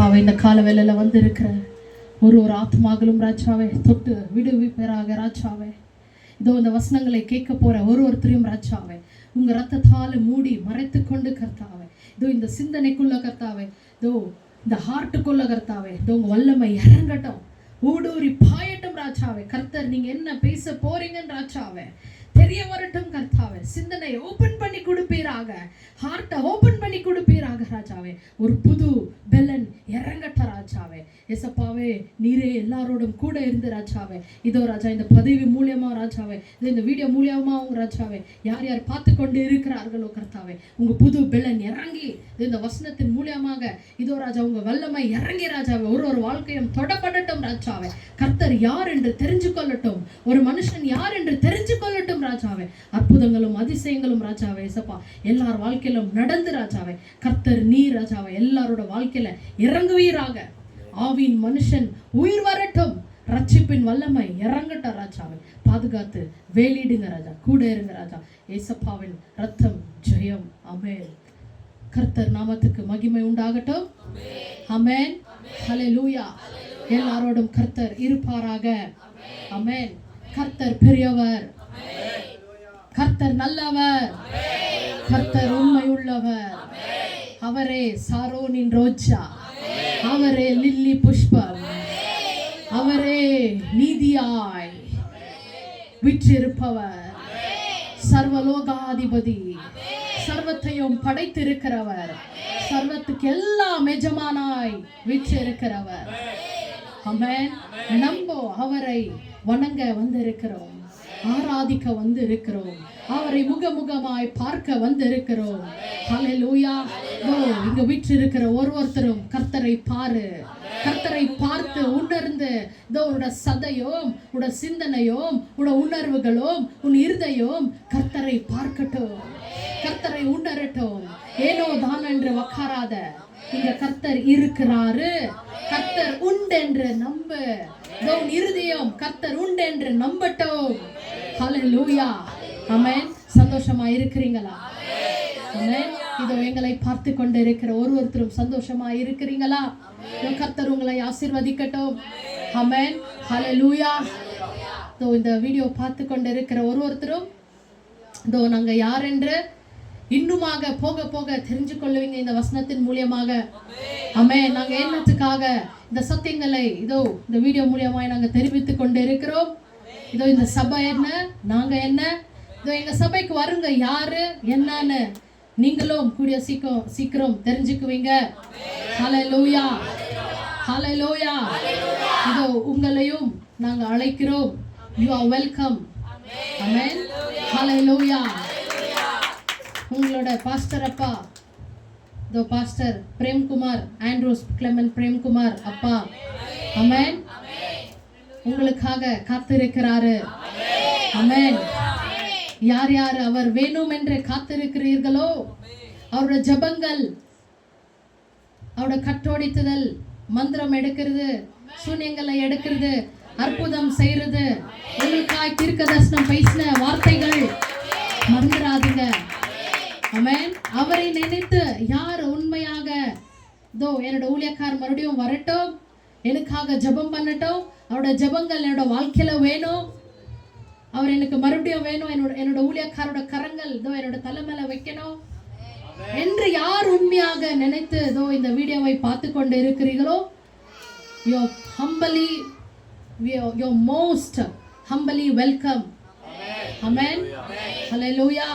ஏசப்பாவை இந்த கால வேளையில வந்து இருக்கிற ஒரு ஆத்மாக்களும் ராஜாவே தொட்டு விடுவிப்பராக ராஜாவே. இதோ இந்த வசனங்களை கேட்க போற ஒருத்தரையும் ராஜாவே உங்க ரத்தத்தால மூடி மறைத்து கொண்டு கர்த்தாவே, இதோ இந்த சிந்தனைக்குள்ள கர்த்தாவே, இதோ இந்த ஹார்ட்டுக்குள்ள கர்த்தாவே, இதோ உங்க வல்லமை இறங்கட்டும், ஊடூரி பாயட்டும் ராஜாவே. கர்த்தர் நீங்க என்ன பேச போறீங்கன்னு ராஜாவே தெரிய வரட்டும் கர்த்தாவே. சிந்தனை ஓபன் பண்ணி கொடுப்பீராக, ஹார்ட்டை ஓபன் பண்ணி கொடுப்பீராக ராஜாவே. ஒரு புது பெலன் இறங்கட்ட ராஜாவே. ஏசப்பாவே நீரே எல்லாரோடும் கூட இருந்து ராஜாவே. இதோ ராஜா இந்த பதவி மூலியமா ராஜாவே, இந்த வீடியோ மூலியமாவும் ராஜாவே யார் யார் பார்த்து கொண்டு இருக்கிறார்களோ கர்த்தாவே உங்க புது பெலன் இறங்கி இந்த வசனத்தின் மூலியமாக இதோ ராஜா உங்க வல்லமை இறங்கி ராஜாவே ஒரு வாழ்க்கையும் தொடப்படட்டும் ராஜாவே. கர்த்தர் யார் என்று தெரிஞ்சு கொள்ளட்டும், ஒரு மனுஷன் யார் என்று தெரிஞ்சு கொள்ளட்டும் ராஜாவே. அற்புதங்களும் அதிசயங்களும் ராஜாவே ஏசப்பா எல்லார் வாழ்க்கையிலும் நடந்து ராஜாவே. கர்த்தர் நீ ராஜாவே எல்லாரோட வாழ்க்கையில இறங்குவீராக. ஆவின் மனுஷன் உயிர் வரட்டும், ரட்சிப்பின் வல்லமை இறங்கட்ட ராஜாவே. பாதுகாத்து வேலிடுங்க ராஜா, கூட இருங்க ராஜா. ஏசப்பாவின் ரத்தம் ஜெயம். ஆமென். கர்த்தர் நாமத்துக்கு மகிமை உண்டாகட்டும். ஆமென். ஹல்லேலூயா. எல்லாரோடும் கர்த்தர் இருப்பாராக. ஆமென். கர்த்தர் பெரியவர், கர்த்தர் நல்லவர், கர்த்தர் உண்மை உள்ளவர். அவரே சாரோனின் ரோஜா, அவரே லில்லி புஷ்பம், அவரே நீதியாய் விற்றிருப்பவர், சர்வலோகாதிபதி, சர்வத்தையும் படைத்திருக்கிறவர், சர்வத்துக்கு எல்லாம் எஜமானாய் விற்றிருக்கிறவர். ஆமென். நம்போ அவரை வணங்க வந்திருக்கிறோம், ஆராதிக்க வந்து இருக்கிறோம், அவரை முகமுகமாய் பார்க்க வந்து இருக்கிறோம். ஹல்லேலூயா. இங்க வீற்றிருக்கிற ஒருத்தரும் கர்த்தரை பாரு, கர்த்தரை பார்த்து உணர்ந்து உன்னோட சதையும் உன்னோட சிந்தனையும் உன்னோட உணர்வுகளும் உன் இருதயம் கர்த்தரை பார்க்கட்டும், கர்த்தரை உணரட்டும். ஏனோ தான் என்று உட்காராத, இங்க கர்த்தர் இருக்கிறாரு, கர்த்தர் உண்டென்று நம்பு. உன் இருதயம் கர்த்தர் உண்டென்று நம்பட்டும். ஹல்லேலூயா. ஆமென். சந்தோஷமா இருக்கிறீங்களா? ஆமென். இதோ எங்களை பார்த்து கொண்டு இருக்கிற ஒருத்தரும் சந்தோஷமா இருக்கிறீங்களா? கர்த்தர் உங்களை ஆசீர்வதிக்கட்டும். ஆமென். ஹல்லேலூயா. இதோ இந்த வீடியோ பார்த்து கொண்டு இருக்கிற ஒருத்தரும் இதோ நாங்க யார் என்று இன்னுமாக போக போக தெரிஞ்சு கொள்ளுவீங்க இந்த வசனத்தின் மூலியமாக. ஆமென். நாங்க என்னத்துக்காக இந்த சத்தியங்களை இதோ இந்த வீடியோ மூலியமாய் நாங்க தெரிவித்துக் கொண்டு இருக்கிறோம். இதோ இந்த சபை என்ன, நாங்க என்ன, இதோ எங்க சபைக்கு வருங்க யாரு என்னன்னு நீங்களும் கூடிய சீக்கிரம் தெரிஞ்சுக்குவீங்க. ஹல்லேலூயா. ஹல்லேலூயா. இதோ உங்களையும் நாங்க அழைக்கிறோம். You are welcome. Amen. Hallelujah. உங்களோட பாஸ்டர் அப்பா இதோ pastor Premkumar, Andrews Clement Premkumar அப்பா. ஆமென். உங்களுக்காக காத்திருக்கிறாரு. ஆமென். யார் யார் அவர் வேணும் என்று காத்திருக்கிறீர்களோ அவரோட ஜபங்கள், அவரோட கட்டோடித்துதல், மந்திரம் எடுக்கிறது, சூன்யங்களை எடுக்கிறது, அற்புதம் செய்யறது, உங்களுக்காய் தீர்க்கதரிசனம் பேசின வார்த்தைகள் மறந்துடாதீங்க. ஆமென். அவரை நினைத்து யார் உண்மையாக இதோ என்னோட ஊழியக்கார் மறுபடியும் வரட்டும், எனக்காக ஜபம் பண்ணட்டும், அவரோட ஜபங்கள் என்னோட வாழ்க்கையில வேணும், அவர் எனக்கு மறுபடியும் வேணும், என்னோட ஊழியக்காரோட கரங்கள் இதோ என்னோட தலை மேல வைக்கணும் என்று யார் உண்மையாக நினைத்து இதோ இந்த வீடியோவை பார்த்து கொண்டு இருக்கிறீர்களோ you're most humbly welcome. ஆமென். ஹல்லேலூயா.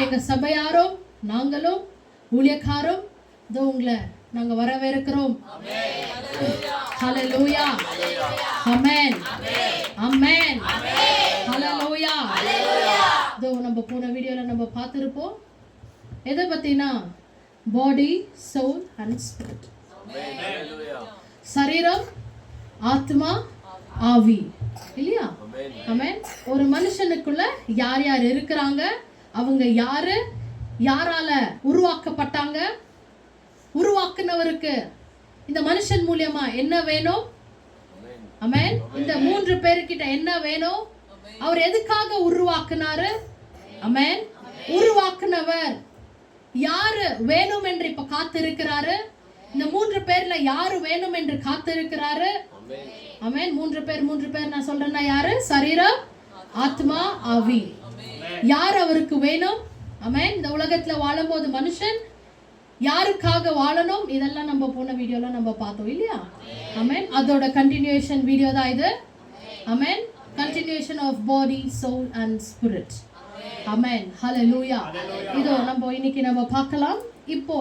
எங்க சபையாரும் நாங்களும் ஊழியக்காரும் இதோ உங்களை நாங்க வரவேற்கிறோம். ஹல்லேலூயா. ஆமென். ஆமென். ஹல்லேலூயா. இதோ நம்ம போன வீடியோல நம்ம பார்த்திருப்போம் எதை பத்தினா பாடி, சோல் அண்ட் ஸ்பிரிட். சரீரம், ஆத்மா, ஆவி இல்லையா? ஆமென். ஒரு மனுஷனுக்குள்ள யார் யார் இருக்கிறாங்க, அவங்க யாரு, யாரால உருவாக்கப்பட்டாங்க, உருவாக்குனவருக்கு இந்த மனுஷன் மூலியமா என்ன வேணும்? ஆமென். இந்த 3 பேர்கிட்ட என்ன வேணும்? அவர் எதுக்காக உருவாக்குனாரு? ஆமென். உருவாக்குனவர் யாரு வேணும் என்று இப்ப காத்திருக்கிறாரு? இந்த 3 பேர்ல யாரு வேணும் என்று காத்திருக்கிறாரு? ஆமென். 3 பேர் நான் சொல்றேன்னா யாரு? சரீரம், ஆத்மா, ஆவி. யார் அவருக்கு வேணும்? ஆமென். இந்த உலகத்துல வாழும்போது மனுஷன் யாருக்காக வாழணும்? இதெல்லாம் நம்ம போன வீடியோல நம்ம பார்த்தோம் இல்லையா? ஆமென். அதோட கண்டினியூஷன் வீடியோ தான் இது. Amen. Continuation of body, soul and spirit. Amen. Hallelujah. இதோ நம்ம இன்னைக்கு நம்ம பார்க்கலாம். இப்போ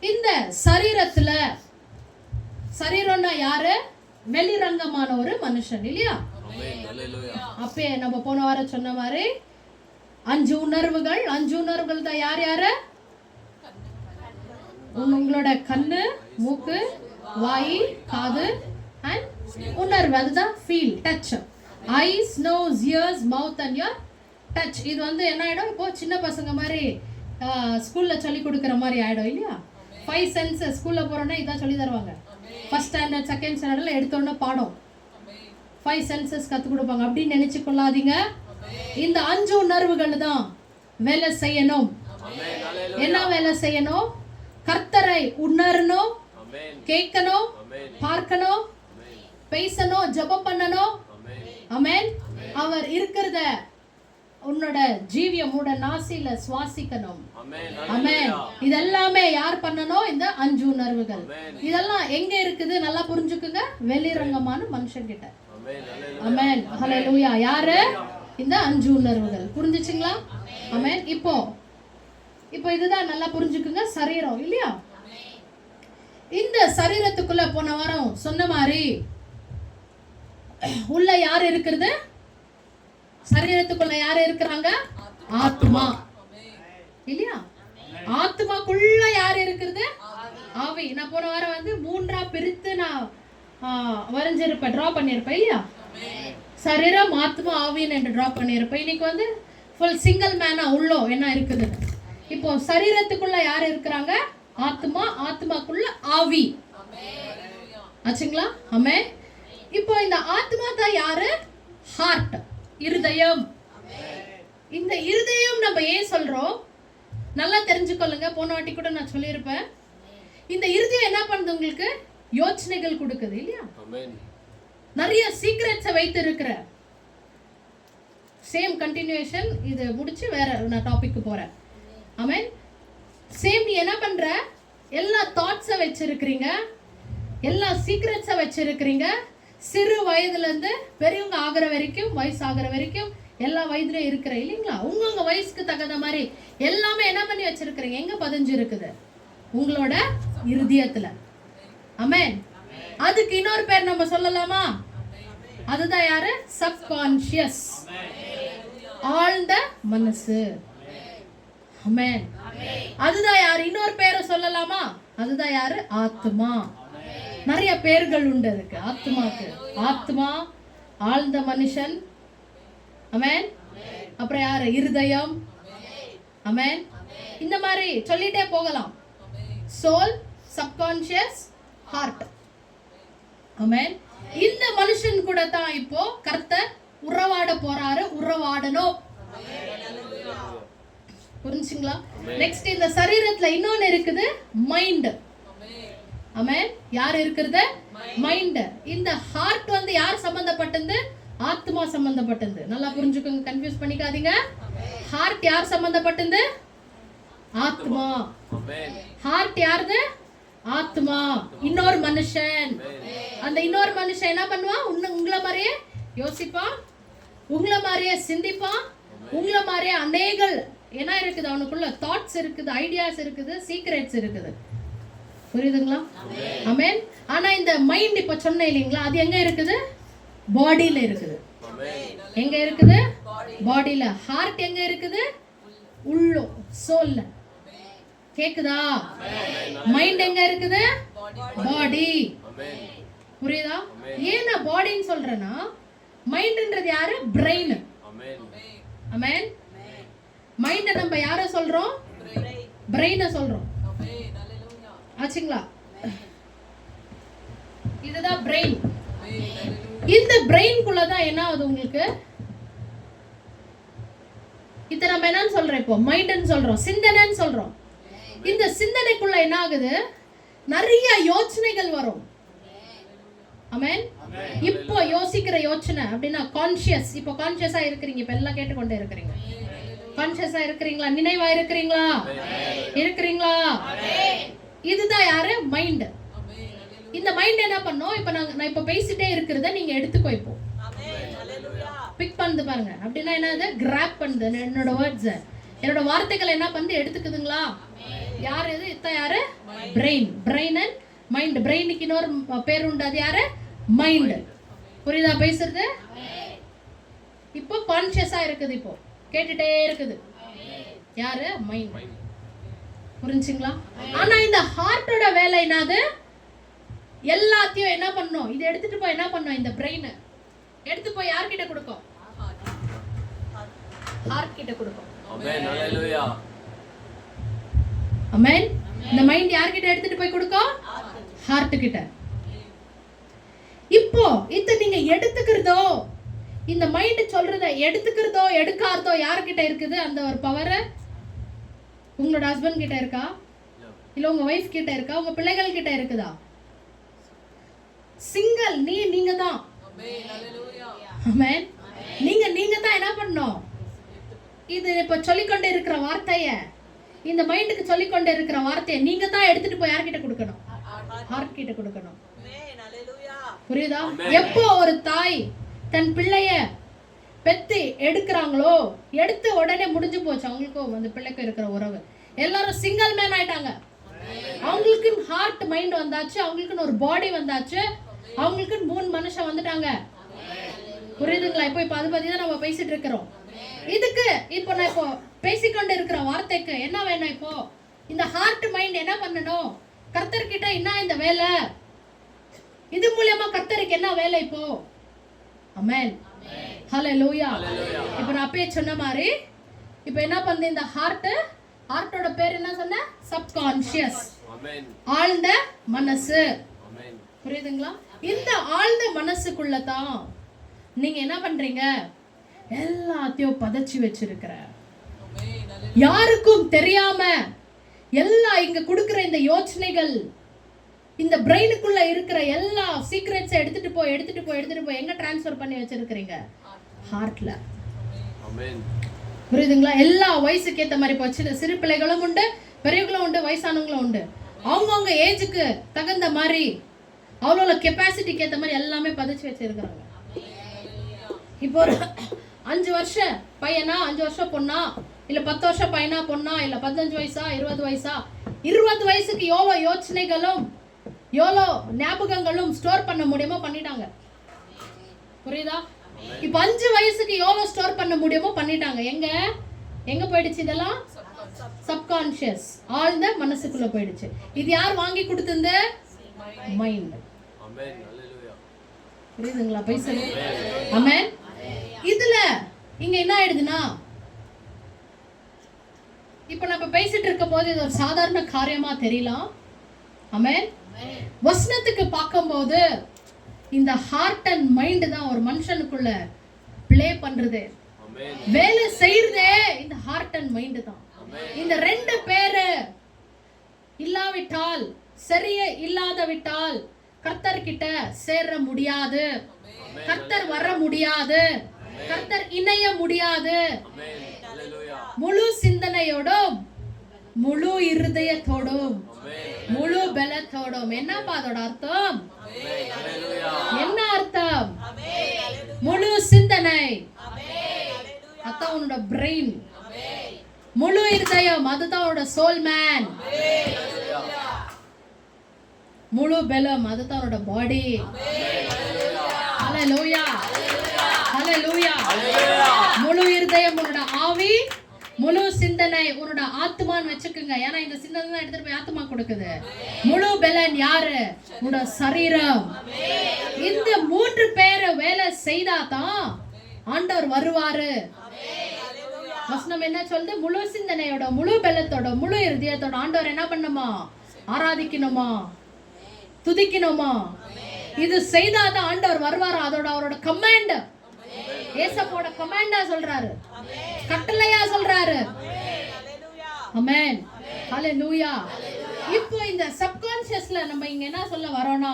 இந்த சரீரத்துல, சரீரம்னா யாரு? வெளிரங்கமான ஒரு மனுஷன் இல்லையா? அப்பே நம்ம போன வாரம் சொன்ன மாதிரி 5 உணர்வுகள். 5 உணர்வுகள் தான் யார் யாரு? உங்களோட கண்ணு, மூக்கு, வாய், காது அண்ட் உணர்வு. அதுதான் feel, touch. Eyes, nose, ears, mouth and your touch. இது வந்து என்ன ஆயிடும்? இப்போ சின்ன பசங்க மாதிரி ஸ்கூல்ல சொல்லி கொடுக்குற மாதிரி ஆயிடும் இல்லையா? 5 சென்சஸ். ஸ்கூல்ல போறோம்னா இதான் சொல்லி தருவாங்க. ஃபர்ஸ்ட் ஸ்டாண்டர்ட், செகண்ட் ஸ்டாண்டர்ட்ல எடுத்தோடனே பாடம் 5 சென்சஸ் கத்து கொடுப்பாங்க. அப்படின்னு நினைச்சு கொள்ளாதீங்க. இந்த 5 உணர்வுகள் தான் வேலை செய்யணும். என்ன வேலை செய்யணும்? கர்த்தரை உணரணும், கேட்கணும், பார்க்கணும், பேசணும், ஜெபம் பண்ணணும். ஆமென். அவர் இருக்கிறத உன்னோட ஜீவியமோட நாசில சுவாசிக்கணும். ஆமென். இதெல்லாமே யார் பண்ணணும்? இந்த 5 உணர்வுகள். இதெல்லாம் எங்க இருக்குது? நல்லா புரிஞ்சுக்குங்க. வெளிரங்கமான மனுஷன் கிட்ட. ஆமென். ஹalleluya. யாரு? இந்த 5 உணர்வுகள். புரிஞ்சுச்சுங்களா? ஆமென். இப்போ இதுதான் நல்லா புரிஞ்சுக்குங்க. சரீரம் இல்லையா? இந்த சரீரத்துக்குள்ள போன வாரம் சொன்ன மாதிரி உள்ள யார் இருக்கிறது? சரீரத்துக்குள்ள யார் இருக்கிறாங்க? ஆத்மா இல்லையா? ஆத்மாக்குள்ள யார் இருக்கிறது? ஆவி. நான் போன வாரம் வந்து 3ஆ பிரித்து நான் வரைஞ்சிருப்பேன், டிரா பண்ணியிருப்பேன் இல்லையா? சரீரம், ஆத்மா, ஆவின்னு என்று டிரா பண்ணியிருப்பேன். இன்னைக்கு வந்து ஃபுல் சிங்கிள் மேனா உள்ளோ என்ன இருக்குது? இப்போ சரீரத்துக்குள்ள யார் இருக்கிறாங்க? ஆத்மா. ஆத்மாக்குள்ள ஆவி. ஆச்சுங்களா? ஆமென். இப்போ இந்த ஆத்மா தான் யாரு? ஹார்ட், இருதயம். இந்த இருதயம் நம்ம ஏன் சொல்றோம்? நல்லா தெரிஞ்சுக்கொள்ளுங்க. போன வாட்டி கூட நான் சொல்லியிருப்பேன். இந்த இருதயம் என்ன பண்ணுது? உங்களுக்கு யோசனைகள் கொடுக்குது இல்லையா? நிறைய சீக்ரெட்ஸை வைத்து இருக்கிற. Same continuation. இது முடிச்சு வேற நான் டாபிக் போறேன். ஆமென். சேம். நீ என்ன பண்ற? எல்லா தாட்ஸை வச்சிருக்கிறீங்க, எல்லா சீக்ரெட்ஸை வச்சிருக்கிறீங்க. சிறு வயதுல இருந்து பெரியவங்க ஆகிற வரைக்கும், வயசு ஆகிற வரைக்கும் எல்லா வயதுலயும் இருக்கிற இல்லைங்களா? உங்க வயசுக்கு தகுந்த மாதிரி எல்லாமே என்ன பண்ணி வச்சிருக்கிறீங்க? எங்க பதிஞ்சு இருக்குது? உங்களோட இருதயத்துல. ஆமென். அதுக்கு இன்னொரு பேர் நம்ம சொல்லலாமா? அதுதான் யாரு? சப்கான்ஷியஸ், ஆழ்ந்த மனசு. ஆமென். அதுதான் யாரு? இன்னொரு பேரை சொல்லலாமா? அதுதான் யாரு? ஆத்மா. நிறைய பேர்கள் உண்டு அதுக்கு, ஆத்மாக்கு. ஆத்மா, ஆழ்ந்த மனுஷன். ஆமென். அப்புறம் யாரு? இருதயம். ஆமென். இந்த மாதிரி சொல்லிட்டே போகலாம். Soul, subconscious, heart. ஆமென். இந்த மனுஷன் கூட தான் இப்போ கர்த்தர் உறவாட போறாரு, உறவாடணும். புரிஞ்சுங்களா? நெக்ஸ்ட் இந்த சரீரத்துல இன்னொன்னு இருக்குது, மைண்ட். ஆமென். யார் இருக்கிறது? மைண்ட். இந்த ஹார்ட் வந்து யார் சம்பந்தப்பட்டது? ஆத்மா சம்பந்தப்பட்டது. நல்லா புரிஞ்சுக்கோங்க, கன்ஃபியூஸ் பண்ணிக்காதீங்க. ஹார்ட் யார் சம்பந்தப்பட்டது? ஆத்மா. ஹார்ட் யாருது? ஆத்மா. இன்னொரு மனுஷன். அந்த இன்னொரு மனுஷன் என்ன பண்ணுவான்? உங்களை மாதிரியே யோசிப்பான், உங்களை மாதிரியே சிந்திப்பான், உங்களை மாதிரியே அநேக என்ன இருக்குது அவனுக்குள்ள? தாட்ஸ் இருக்குது, ஐடியாஸ் இருக்குது, சீக்ரெட்ஸ் இருக்குது. புரியுதுங்களா? ஆமென். ஆனா இந்த மைண்ட் இப்ப சொன்ன இல்லைங்களா, அது எங்க இருக்குது? பாடியில இருக்குது. எங்க இருக்குது? பாடியில. ஹார்ட் எங்க இருக்குது? உள்ளோ, சோல்ல. கேக்குதா? மைண்ட் எங்க இருக்குது? பாடி. புரியுதா? ஏன் நான் பாடின்னு சொல்றேன்னா, மைண்ட்ன்றது யாரு? பிரெயின். ஆமென். மைண்ட நம்ம யார சொல்றோம்? பிரெயினை சொல்றோம். ஆச்சுங்களா? இதுதான் பிரெயின். இந்த பிரெயின்குள்ள தான் என்ன ஆகுது உங்களுக்கு? இத நம்ம என்னன்னு சொல்றோம்? இப்போ மைண்ட்னு சொல்றோம், சிந்தனைன்னு சொல்றோம். இந்த சிந்தனைக்குள்ள என்ன ஆகுது? நிறைய யோசனைகள் வரும். ஆமென். இப்போ யோசிக்கிற யோசனை அப்படின்னா கான்ஷியஸ். இப்போ கான்ஷியஸா இருக்கிறீங்க, இப்ப எல்லாம் கேட்டுக்கொண்டே இருக்கிறீங்க. கான்ஷியஸா இருக்கிறீங்களா? நினைவா இருக்கிறீங்களா? இருக்கிறீங்களா? இதுதான் யாரு? மைண்ட். இந்த மைண்ட் என்ன பண்ணும்? இப்போ நான் இப்போ பேசிட்டே இருக்கிறத நீங்க எடுத்துக்கோ, இப்போ பிக் பண்ணுது பாருங்க. அப்படின்னா என்னது? கிராப் பண்ணுது. என்னோட வேர்ட்ஸ், என்னோட வார்த்தைகள் என்ன பண்ணுது? எடுத்துக்குதுங்களா? யார் இது? இத்த யாரு? பிரெயின். Brain and mind. பிரெயினுக்கு இன்னொரு பேர் உண்டு, அது யாரு? மைண்ட். புரியுதா பேசுறது? இப்போ கான்ஷியஸா இருக்குது, இப்போ கேட்டுட்டே இருக்குது. யாரு? மைண்ட். புரிஞ்சுங்களா? ஆனா இந்த ஹார்ட்டோட வேலை என்னது? எல்லாத்தையும் என்ன பண்ணும்? இதை எடுத்துட்டு போய் என்ன பண்ணும்? இந்த பிரெயின் எடுத்து போய் யார்கிட்ட கொடுக்கும்? ஹார்ட் கிட்ட கொடுக்கும். ஆமென். ஹalleluya. ஆமென். இந்த மைண்ட் யார்கிட்ட எடுத்துட்டு போய் கொடுக்கும்? ஹார்ட் கிட்ட. இப்போ இத நீங்க எடுத்துக்கிறதோ, இந்த மைண்ட் சொல்றத எடுத்துக்கிறதோ எடுக்காதோ யார்கிட்ட இருக்குது? அந்த ஒரு பவர் உங்களோட ஹஸ்பண்ட் கிட்ட இருக்கா? இல்ல உங்க வைஃப் கிட்ட இருக்கா? உங்க பிள்ளைகள் கிட்ட இருக்குதா? சிங்கிள் நீங்க தான். ஆமென். நீங்க தான் என்ன பண்ணணும்? இது இப்ப சொல்லிக்கொண்டே இருக்கிற வார்த்தையை, இந்த மைண்டுக்கு சொல்லிக்கொண்டே இருக்கிற வார்த்தையை நீங்க தான் எடுத்துட்டு போய் யார்கிட்ட கொடுக்கணும்? ஹார்ட் கிட்ட கொடுக்கணும். புரியுதா? எப்போ ஒரு தாய் தன் பிள்ளைய பெத்து எடுக்கிறாங்களோ, எடுத்து உடனே முடிஞ்சு போச்சு அவங்களுக்கும் அந்த பிள்ளைக்கும் இருக்கிற உறவு. எல்லாரும் சிங்கிள் மேன் ஆயிட்டாங்க. அவங்களுக்கு ஹார்ட் மைண்ட் வந்தாச்சு, அவங்களுக்கு ஒரு பாடி வந்தாச்சு, அவங்களுக்கு 3 மனுஷன் வந்துட்டாங்க. புரியுதுங்களா? இப்போ அதை பத்தி தான் நம்ம பேசிட்டு இருக்கிறோம். இதுக்கு இப்போ நான் இப்போ பேசிக்கொண்டு இருக்கிற வார்த்தைக்கு என்ன வேணும்? இப்போ இந்த ஹார்ட் மைண்ட் என்ன பண்ணணும்? கர்த்தர்கிட்ட என்ன இந்த வேலை? இது மூலமா கர்த்தருக்கு என்ன வேலை இப்போ? ஆமென். ஹalleluya. இப்போ நான் அப்பே சொன்ன மாதிரி இப்போ என்ன பண்ணுது இந்த ஹார்ட்டோட பேர் என்ன சொன்ன? சப்கான்ஷியஸ். ஆமென். ஆழ்ந்த மனசு. ஆமென். புரியுதுங்களா? இந்த ஆழ்ந்த மனசுக்குள்ள தான் நீங்க என்ன பண்றீங்க? எல்லாத்தையும் பதச்சி வச்சிருக்கிற, யாருக்கும் தெரியாம எல்லாம் இங்க கொடுக்கிற இந்த யோசனைகள், இந்த பிரெயினுக்குள்ள இருக்கிற எல்லா சீக்ரெட்ஸ் எடுத்துட்டு போய் எங்க ட்ரான்ஸ்ஃபர் பண்ணி வச்சிருக்கீங்க? ஹார்ட்ல. ஆமென். புரியுதுங்களா? எல்லா வயசுக்கு ஏத்த மாதிரி போச்சு. சிறு பிள்ளைகளும் உண்டு, பெரியவங்களும் உண்டு, வயசானவங்களும் உண்டு. அவங்கவுங்க ஏஜுக்கு தகுந்த மாதிரி, அவ்வளோ கெப்பாசிட்டிக்கு ஏற்ற மாதிரி எல்லாமே பதிச்சு வச்சிருக்கிறாங்க. இப்போ ஒரு 5 வருஷம் பையனா, 5 வருஷம் பொண்ணா, இல்ல 10 வருஷம் பையனா பொண்ணா, இல்ல 15 வயசா, 20 வயசா, 20 வயசுக்கு எவ்வளோ யோசனைகளும் எவ்வளோ ஞாபகங்களும் ஸ்டோர் பண்ண முடியுமோ பண்ணிட்டாங்க. புரியுதா? இப்போ 5 வயசுக்கு எவ்வளோ ஸ்டோர் பண்ண முடியுமோ பண்ணிட்டாங்க. எங்க போயிடுச்சு? இதெல்லாம் சப்கான்ஷியஸ், ஆழ்ந்த மனசுக்குள்ள போயிடுச்சு. இது யார் வாங்கி கொடுத்தது? மைண்ட். ஆமென். ஹalleluya. புரியுதுங்களா பேசுறது? ஆமென். இதுல இங்க என்ன ஆயிடுதுன்னா, இப்போ நம்ம பேசிட்டு இருக்க போது இது ஒரு சாதாரண காரியமா தெரியலாம். ஆமென். வசனத்துக்கு பார்க்கும்போது இந்த ஹார்ட் அண்ட் மைண்ட் தான் ஒரு மனுஷனுக்குள்ள ப்ளே பண்றது, வேலை செய்யறதே இந்த ஹார்ட் அண்ட் மைண்ட் தான். இந்த 2 பேரு இல்லாவிட்டால், சரியே இல்லாத விட்டால் கர்த்தர் கிட்ட சேர முடியாது, கர்த்தர் வர முடியாது, கர்த்தர் இணைய முடியாது. முழு சிந்தனையோடும், முழு இருதயத்தோடும், முழு பலத்தோடும். என்னப்பா அதோட அர்த்தம்? என்ன அர்த்தம்? முழு சிந்தனை, அதான் உன்னோட பிரெயின். முழு இருதயம், அதுதான் உன்னோட சோல் மேன். முழு பலம், அதுதான் உன்னோட பாடி. ஹalleluya. ஹalleluya. முழு இருதயம் உன்னோட ஆவி, முழு சிந்தனை உன்னோட ஆத்மான்னு வச்சுக்கோங்க. ஏன்னா இந்த சிந்தனை தான் எடுத்துட்டு போய் ஆத்மா கொடுக்குது. முழு பலன் யாரு? உன்னோட சரீரம். இந்த 3 பேரை வேலை செய்தாதான் ஆண்டவர் வருவாரு. வசனம் என்ன சொல்லுது? முழு சிந்தனையோட, முழு பலத்தோட, முழு இருதயத்தோட ஆண்டவர் என்ன பண்ணுமா? ஆராதிக்கணுமா, துதிக்கணுமா. இது செய்தாதான் ஆண்டவர் வருவாரா? அதோட அவரோட கமாண்ட், ஏசப்போட கமாண்டா சொல்றாரு, கட்டளையா சொல்றாரு. ஆமென். ஹalleluya. இப்போ இந்த சப்கான்சியஸ்ல நம்ம இங்க என்ன சொல்ல வரோம்னா,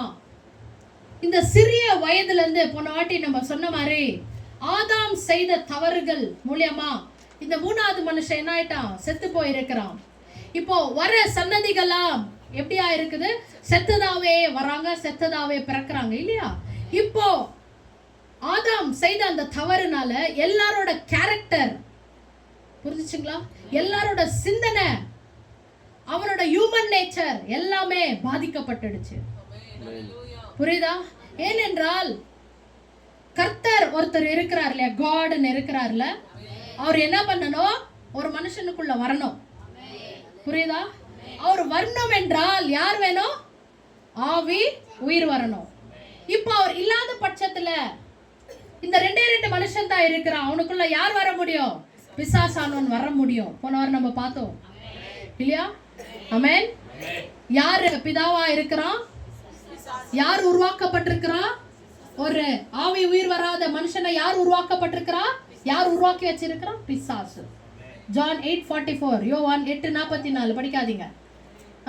இந்த சிறிய வயதுல இருந்து போன வாட்டி நம்ம சொன்ன மாதிரி ஆதாம் செய்த தவறுகள் மூலியமா இந்த மூணாவது மனுஷன் என்ன ஆயிட்டான், செத்து போயிருக்கிறான். இப்போ வர சன்னதிகள்லாம் எப்படியா இருக்குது, செத்ததாவே வராங்க, செத்ததாவே பிறக்கிறாங்க இல்லையா. இப்போ ஆதாம் செய்த அந்த தவறுனால எல்லாரோட கேரக்டர் புரிஞ்சுச்சுங்களா, எல்லாரோட சிந்தனை, அவனோட ஹியூமன் நேச்சர் எல்லாமே பாதிக்கப்பட்டுடுச்சு. புரியுதா? ஏனென்றால் கர்த்தர் ஒருத்தர் இருக்கிறார் இல்லையா, காட்னு இருக்கிறார்ல, அவர் என்ன பண்ணணும், ஒரு மனுஷனுக்குள்ள வரணும். புரியுதா? அவர் வரணும் என்றால் யார் வேணும், ஆவி உயிர் வரணும். இப்போ அவர் இல்லாத பட்சத்துல இந்த ரெண்டு மனுஷன் தான் இருக்கிறான், அவனுக்குள்ள யார் வர முடியும், பிசாசானவன் வர முடியும். போன வாரம் நம்ம பார்த்தோம் இல்லையா. ஆமென். யார் பிதாவா இருக்கிறான், யார் உருவாக்கப்பட்டிருக்கிறான், ஒரு ஆவி உயிர் வராத மனுஷனை யார் உருவாக்கப்பட்டிருக்கிறா, யார் உருவாக்கி வச்சிருக்கிறான், பிசாசு. ஜான் 8:44, யோவான் 8:44 படிக்காதீங்க.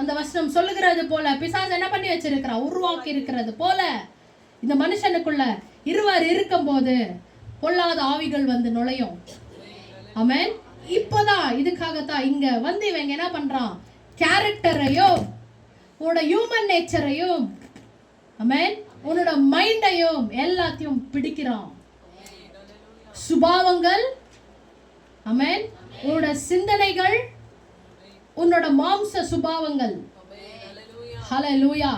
அந்த வசனம் சொல்லுகிறது போல பிசாசு என்ன பண்ணி வச்சிருக்கிறான், உருவாக்கி இருக்கிறது போல இந்த மனுஷனுக்குள்ள இருவர் இருக்கும்போது பொல்லாத ஆவிகள் வந்து நுழையும். ஆமென். இப்போதான் இதுக்காகத்தான் இங்க வந்து இவங்க என்ன பண்றான், கேரக்டரையும் உன்னோட ஹியூமன் நேச்சரையும், ஆமென், உன்னோட மைண்டையும் எல்லாத்தையும் பிடிக்கிறான். சுபாவங்கள், ஆமென், உன்னோட சிந்தனைகள், உன்னோட மாம்ச சுபாவங்கள், ஹல்லேலூயா,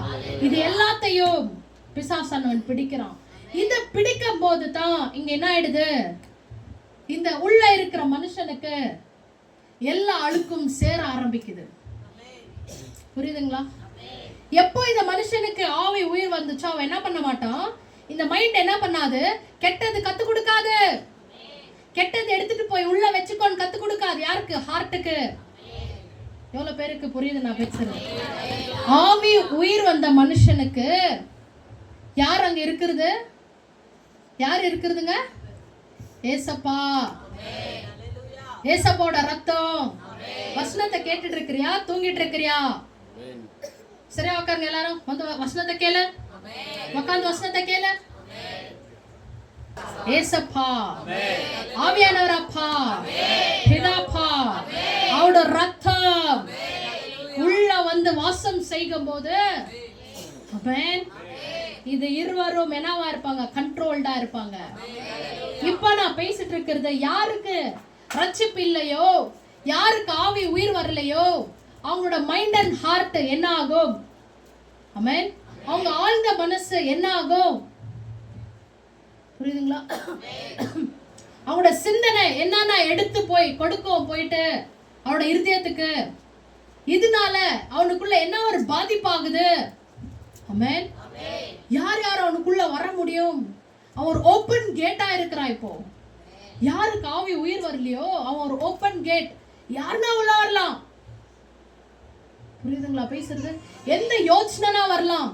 இது எல்லாத்தையும் பிசாசானவன் பிடிக்கிறான். இத பிடிக்கும் போது தான் இங்க என்ன ஆயிடுது, இந்த உள்ள இருக்கிற மனுஷனுக்கு எல்லா அழுக்கும் சேர ஆரம்பிக்குது. புரியுதுங்களா? எப்போ இந்த மனுஷனுக்கு ஆவி உயிர் வந்துச்சோ அவன் என்ன பண்ண மாட்டான், இந்த மைண்ட் என்ன பண்ணாது, கெட்டது கத்து கொடுக்காது, கெட்டது எடுத்துட்டு போய் உள்ள வச்சுக்கோன்னு கத்து கொடுக்காது. யாருக்கு? ஹார்ட்டுக்கு. எவ்வளவு பேருக்கு புரியுது நான் பேசுறேன்? ஆவி உயிர் வந்த மனுஷனுக்கு யார் அங்க இருக்கிறது, யார் இருக்கிறதுங்க, ஏசப்பா. ஏசப்பாவோட ரத்தம். வசனத்தை கேட்டுட்டு இருக்கிறியா, தூங்கிட்டு இருக்கிறியா? சரியா உட்காருங்க எல்லாரும், வந்து வசனத்தை கேளு, உட்கார்ந்து வசனத்தை கேளு. ஏசப்பா, ஆவியானவர் அப்பா, பிதாப்பா, அவரோட ரத்தம் உள்ள வந்து வாசம் செய்யும் போது ஆமென், இது இருவரும் என்னவா இருப்பாங்க, கண்ட்ரோல்டா இருப்பாங்க. இப்ப நான் பேசிட்டு இருக்கிறது யாருக்கு ரட்சிப்பு இல்லையோ, யாருக்கு ஆவி உயிர் வரலையோ, அவங்களோட மைண்ட் அண்ட் ஹார்ட் என்ன ஆகும், ஆமென், அவங்க ஆழ்ந்த மனசு என்ன ஆகும், புரியுதுங்களா? அவங்களோட சிந்தனை என்னன்னா எடுத்து போய் கொடுக்கும் போயிட்டு அவனோட இருதயத்துக்கு. இதனால அவனுக்குள்ள என்ன ஒரு பாதிப்பாகுது, ஆமென். யார் யார் அவனுக்குள்ள வர முடியும், அவன் ஒரு ஓப்பன் கேட்டா இருக்கிறான். இப்போ யாருக்கு ஆவி உயிர் வரலையோ அவன் ஒரு ஓப்பன் கேட், யாருன்னா உள்ள வரலாம். புரியுதுங்களா பேசுறது? எந்த யோசனைனா வரலாம்,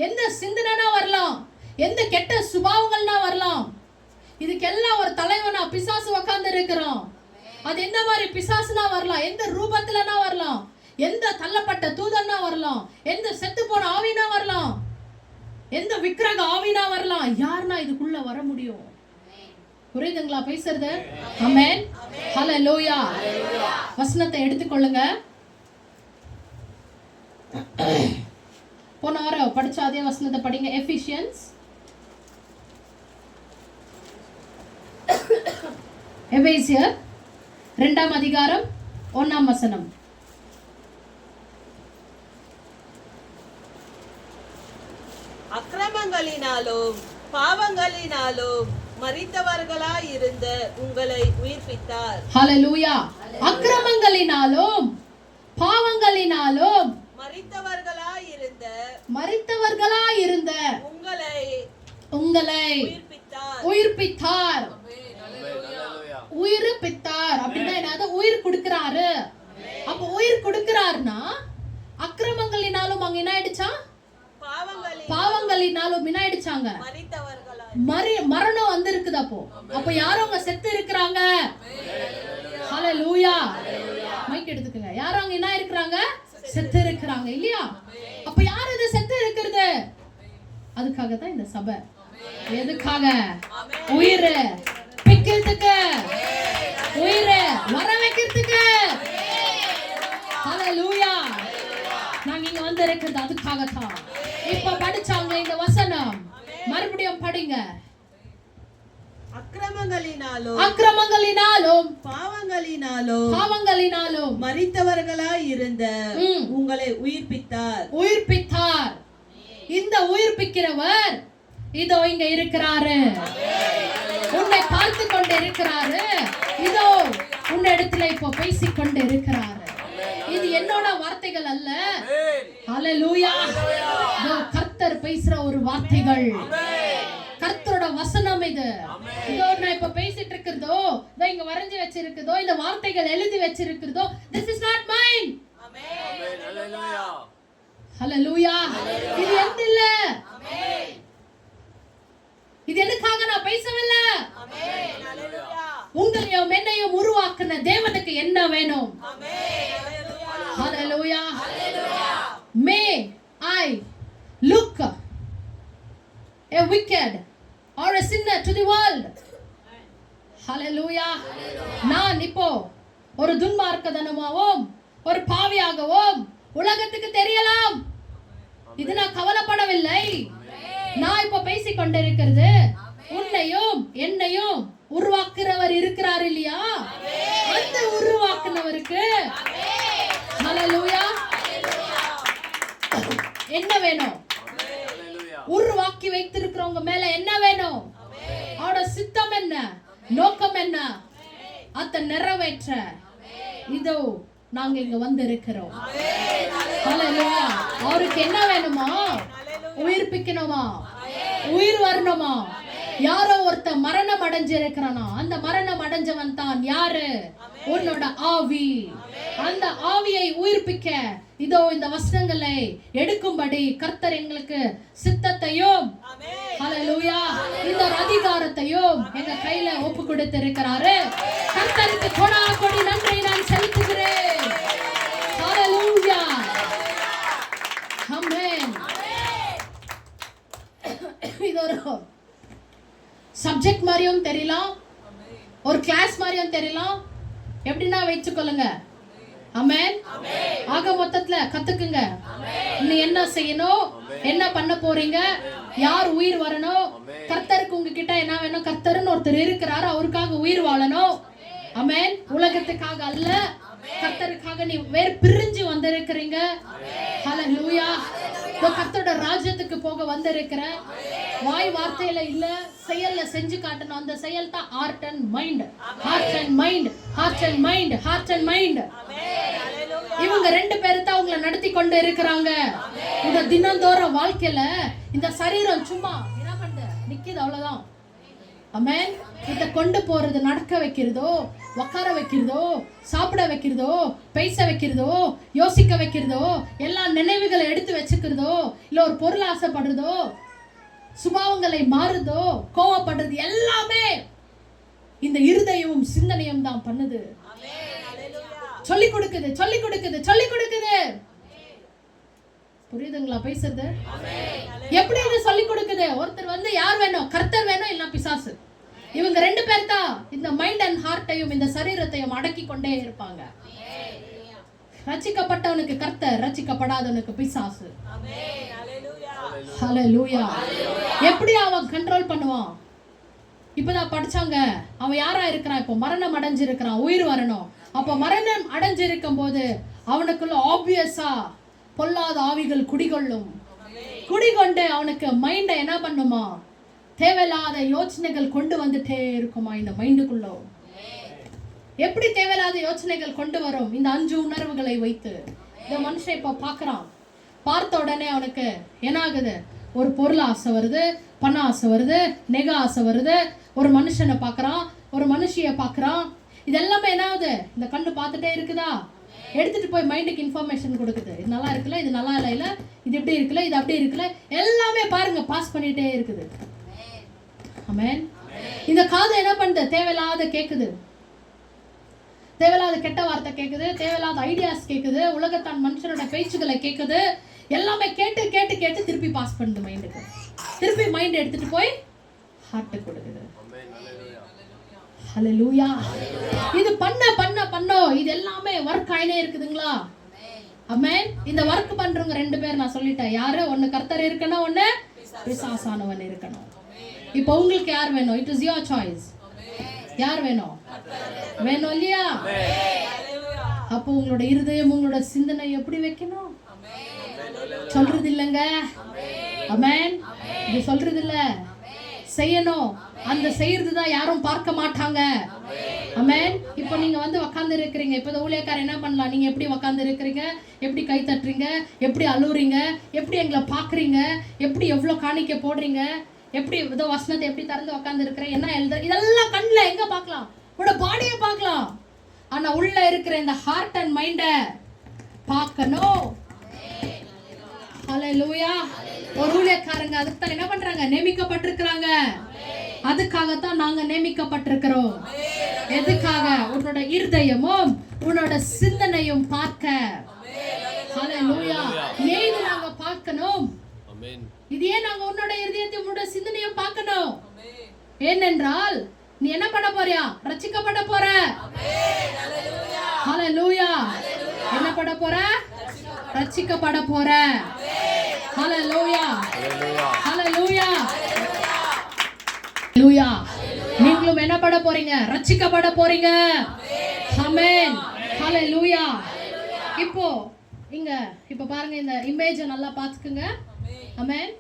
எந்த சிந்தனைனா வரலாம், எந்த கெட்ட சுபாவங்கள்னா வரலாம். இதுக்கெல்லாம் ஒரு தலைவனா பிசாசு உட்கார்ந்து இருக்கிறான். அது எந்த மாதிரி பிசாசுனா வரலாம், எந்த ரூபத்துலனா வரலாம், எந்த தள்ளப்பட்ட தூதனா வரலாம், எந்த செத்து போன ஆவினா வரலாம், எந்த விக்கிரக ஆவினா வரலாம். யாருன்னா இதுக்குள்ள வர முடியும்? புரியுதுங்களா பேசுறது? ஆமென். ஹல்லேலூயா. வசனத்தை எடுத்துக்கொள்ளுங்க. போன வாரம் படிச்ச அதே வசனத்தை படிங்க. எபிசியன்ஸ் எபேசியர் 2ஆம் அதிகாரம் 1ஆம் வசனம். அக்கிரமங்களினாலும் பாவங்களினாலும் மரித்தவர்களாய் இருந்த உங்களை உயிர்ப்பித்தார். ஹல்லேலூயா. அக்கிரமங்களினாலும் பாவங்களினாலும் மரித்தவர்களாய் இருந்த உங்களை உயிர்ப்பித்தார். உயிர்ப்பித்தார் அப்படின்னா என்னது? உயிர் கொடுக்கிறாரு. அப்ப உயிர் கொடுக்கிறாருன்னா அக்கிரமங்களினாலும் அங்க என்ன ஆயிடுச்சா? பாவங்களினாலும் என்ன ஆயிடுச்சாங்க? மரணம் வந்து இருக்குது. அப்ப யாரும் அங்க செத்து இருக்கிறாங்க. ஹல்லேலூயா. மைக் எடுத்துக்கங்க. யாரும் அங்க என்ன இருக்கிறாங்க? செத்து இருக்கிறாங்க இல்லையா? அப்ப யார் இது செத்து இருக்கிறது? அதுக்காக தான் இந்த சபை. எதுக்காக? உயிர் பிக்கிறதுக்கு, உயிர் வர வைக்கிறதுக்கு. ஹல்லேலூயா. நாங்க இங்க வந்து இருக்கிறது அதுக்காகத்தான். இப்ப படிச்சாங்க இந்த வசனம், மறுபடியும் படிங்க. அக்கிரமங்களினாலும் பாவங்களினாலும் மரித்தவர்களாய் இருந்த உங்களை உயிர்ப்பித்தார். இந்த உயிர்ப்பிக்கிறவர் இதோ இங்க இருக்கிறாரு, உன்னை பார்த்து கொண்டு இருக்கிறாரு, இதோ உன்னிடத்துல இப்போ பேசிக் கொண்டு இருக்கிறாரு. இது என்னோட வார்த்தைகள் அல்ல. ஹல்லேலூயா. கர்த்தர் பேசுற ஒரு வார்த்தைகள், கர்த்தரோட வசனம் இது. இதோ நான் இப்ப பேசிட்டு இருக்கிறதோ, இதோ இங்க வரைஞ்சு வச்சிருக்கிறதோ, இந்த வார்த்தைகள் எழுதி வச்சிருக்கிறதோ, this is not mine. ஹல்லேலூயா. இது எந்த இல்ல, இது எனக்காக நான் பேசவில்லை. உங்களையும் என்னையும் உருவாக்குன தேவனுக்கு என்ன வேணும்? ஹல்லேலூயா. May I look a wicked or a sinner to the world. Hallelujah. நான் இப்போ ஒரு துன்மார்க்கதனமாகவும் ஒரு பாவியாகவும் உலகத்துக்கு தெரியலாம். இது நான் கவலைப்படவில்லை. நான் இப்போ பேசிக் கொண்டிருக்கிறது உன்னையும் என்னையும் உருவாக்குறவர் இருக்கிறார் இல்லையா? அந்த உருவாக்குனவருக்கு ஹல்லேலூயா என்ன வேணும்? உருவாக்கி வைத்திருக்கிறவங்க மேல என்ன வேணும்? அவரோட சித்தம் என்ன, நோக்கம் என்ன, அத நிறைவேற்ற இதோ நாங்க இங்க வந்து இருக்கிறோம். ஹல்லேலூயா. அவருக்கு என்ன வேணுமா? உயிர்ப்பிக்கணுமா, உயிர் வரணுமா? யாரோ ஒருத்த மரணம் அடைஞ்சிருக்கிறானா, அந்த மரணம் அடைஞ்சவன் தான் யாரு? உன்னோட ஆவி. அந்த ஆவியை உயிர்ப்பிக்க இதோ இந்த வசனங்களை எடுக்கும்படி கர்த்தர் எங்களுக்கு சித்தத்தையும் ஹல்லேலூயா இந்த அதிகாரத்தையும் எங்க கையில ஒப்பு கொடுத்திருக்கிறாரு. கர்த்தருக்கு கொடி நன்றி நான் செலுத்துகிறேன். ஹல்லேலூயா. ஆமென். இது ஒரு சப்ஜெக்ட் மாதிரியும் தெரியலாம், ஒரு கிளாஸ் மாதிரியும் தெரியலாம். எப்படின்னா வச்சுக்கொள்ளுங்க. ஆமென். ஆக மொத்தத்துல கத்துக்குங்க. நீ என்ன செய்யணும், என்ன பண்ண போறீங்க, யார் உயிர் வரணும், கர்த்தருக்கு உங்ககிட்ட என்ன வேணும். கர்த்தர்னு ஒருத்தர் இருக்கிறாரு, அவருக்காக உயிர் வாழணும். ஆமென். உலகத்துக்காக அல்ல, கர்த்தருக்காக நீ வேறு பிரிஞ்சு வந்திருக்கிறீங்க. ஹல்லேலூயா. கர்த்தரோட ராஜ்யத்துக்கு போக வந்திருக்கிற, வாய் வார்த்தையில இல்ல செயல்ல செஞ்சு காட்டணும். அந்த செயல் தான் heart and mind. Heart and mind, heart and mind, heart and mind. இவங்க ரெண்டு பேரும் தான் உங்களை நடத்தி கொண்டு இருக்கிறாங்க. இந்த தினந்தோறும் வாழ்க்கையில இந்த சரீரம் சும்மா என்ன பண்ண நிக்குது, அவ்வளவுதான். ஆமென். இத கொண்டு போறது, நடக்க வைக்கிறதோ, உட்கார வைக்கிறதோ, சாப்பிட வைக்கிறதோ, பேச வைக்கிறதோ, யோசிக்க வைக்கிறதோ, எல்லா நினைவுகளை எடுத்து வச்சுக்கிறதோ, இல்ல ஒரு பொருள் ஆசைப்படுறதோ, சுபாவங்களை மாறுதோ, கோவப்படுறது, எல்லாமே இந்த இருதயமும் சிந்தனையும் தான் பண்ணுது. சொல்லி கொடுக்குது, சொல்லி கொடுக்குது, சொல்லி கொடுக்குது. புரியுதுங்களா பேசுறது? எப்படி இது சொல்லி கொடுக்குது? ஒருத்தர் வந்து யார் வேணும்? கர்த்தர் வேணும், இல்ல பிசாசு. இவங்க ரெண்டு பேர் தான் இந்த மைண்ட் அண்ட் ஹார்ட்டையும் இந்த சரீரத்தையும் அடக்கி கொண்டே இருப்பாங்க. ரட்சிக்கப்பட்டவனுக்கு கர்த்தர், ரட்சிக்கப்படாதவனுக்கு பிசாசு. ஹல்லேலூயா. எப்படி அவன் கண்ட்ரோல் பண்ணுவான்? இப்பதான் படிச்சாங்க, அவன் யாரா இருக்கிறான்? இப்போ மரணம் அடைஞ்சிருக்கிறான், உயிர் வரணும். அப்ப மரணம் அடைஞ்சிருக்கும் போது அவனுக்குள்ள ஆப்வியஸா பொல்லாத ஆவிகள் குடிகொள்ளும். குடிகொண்டு அவனுக்கு மைண்டை என்ன பண்ணுமா? தேவையில்லாத யோசனைகள் கொண்டு வந்துட்டே இருக்குமா இந்த மைண்டுக்குள்ள. எப்படி தேவையில்லாத யோசனைகள் கொண்டு வரும்? இந்த 5 உணர்வுகளை வைத்து இந்த மனுஷன் இப்ப பாக்குறான். பார்த்த உடனே அவனுக்கு என்ன ஆகுது? ஒரு பொருள் ஆசை வருது, பண ஆசை வருது, நெக ஆசை வருது. ஒரு மனுஷனை பாக்குறான், ஒரு மனுஷிய பாக்குறான். இதெல்லாமே என்ன ஆகுது? இந்த கண்ணு பார்த்துட்டே இருக்குதா, எடுத்துட்டு போய் மைண்டுக்கு இன்ஃபர்மேஷன் கொடுக்குது. இது நல்லா இருக்குல்ல, இது நல்லா இல்ல, இது இப்படி இருக்குல்ல, இது அப்படி இருக்குல்ல, எல்லாமே பாருங்க பாஸ் பண்ணிட்டே இருக்குது. ஆமென். இந்த காது என்ன பண்ணுது? தேவையில்லாத கேக்குது. தேவையில்லாத கெட்ட வார்த்தை கேட்குது, தேவையில்லாத ஐடியாஸ் கேட்குது, உலகத்தான் மனுஷனோட பேச்சுக்களை கேட்குது. எல்லாமே கேட்டு கேட்டு கேட்டு திருப்பி பாஸ் பண்ணுது மைண்டுக்கு. திருப்பி மைண்ட் எடுத்துட்டு போய் ஹார்ட்டுக்கு கொடுக்குது. ஹல்லேலூயா. இது பண்ண இது எல்லாமே ஒர்க் ஆயினே இருக்குதுங்களா? ஆமென். இந்த ஒர்க் பண்றவங்க 2 பேர் நான் சொல்லிட்டேன். யாரு? ஒன்னு கர்த்தர் இருக்கணும், ஒன்னு பிசாசானவன் இருக்கணும். இப்போ உங்களுக்கு யார் வேணும்? It is your choice. யார் வேணும்? வேணும் இல்லையா? அப்போ உங்களோட இருதயம், உங்களோட சிந்தனை எப்படி வைக்கணும்? சொல்றது இல்லைங்க. ஆமென். இது சொல்றது இல்ல, செய்யணும். அந்த செய்யறது தான் யாரும் பார்க்க மாட்டாங்க. ஆமென். இப்போ நீங்க வந்து உட்கார்ந்து இருக்கிறீங்க. இப்போ இந்த ஊழியக்காரர் என்ன பண்ணலாம்? நீங்க எப்படி உட்கார்ந்து இருக்கிறீங்க, எப்படி கை தட்டுறீங்க, எப்படி அழுவுறீங்க, எப்படி எங்களை பாக்குறீங்க, எப்படி எவ்வளவு காணிக்க போடுறீங்க, எப்படி ஏதோ வசனத்தை எப்படி திறந்து உட்கார்ந்து இருக்கிறேன், என்ன எழுத, இதெல்லாம் கண்ணுல எங்க பார்க்கலாம்? உங்களோட பாடியை பார்க்கலாம். ஆனா உள்ள இருக்கிற இந்த ஹார்ட் அண்ட் மைண்ட பார்க்கணும். ஹல்லேலூயா. ஒரு ஊழியக்காரங்க அதுக்கு தான் என்ன பண்றாங்க? நியமிக்கப்பட்டிருக்கிறாங்க. அதுக்காகத்தான் நாங்க நியமிக்கப்பட்டிருக்கிறோம். எதுக்காக? உன்னோட இருதயமும் உன்னோட சிந்தனையும் பார்க்க. ஹல்லேலூயா. ஏன் இது நாங்க பார்க்கணும்? இது ஏன் நாங்க உன்னோட இருதயத்தையும் உன்னோட சிந்தனையும் பார்க்கணும்? ஏனென்றால் நீ என்ன பண்ண போறியா? ரட்சிக்கப்பட போற. ஹல்லேலூயா. என்ன பண்ண போற? ரட்சிக்கப்பட போற. ஹல்லேலூயா. ஹல்லேலூயா. ஹல்லேலூயா. நீங்களும் என்ன பண்ண போறீங்க? ரட்சிக்கப்பட போறீங்க. ஆமென். ஹல்லேலூயா. இப்போ பாருங்க, இந்த இமேஜை நல்லா பார்த்துக்குங்க. ஆமென்.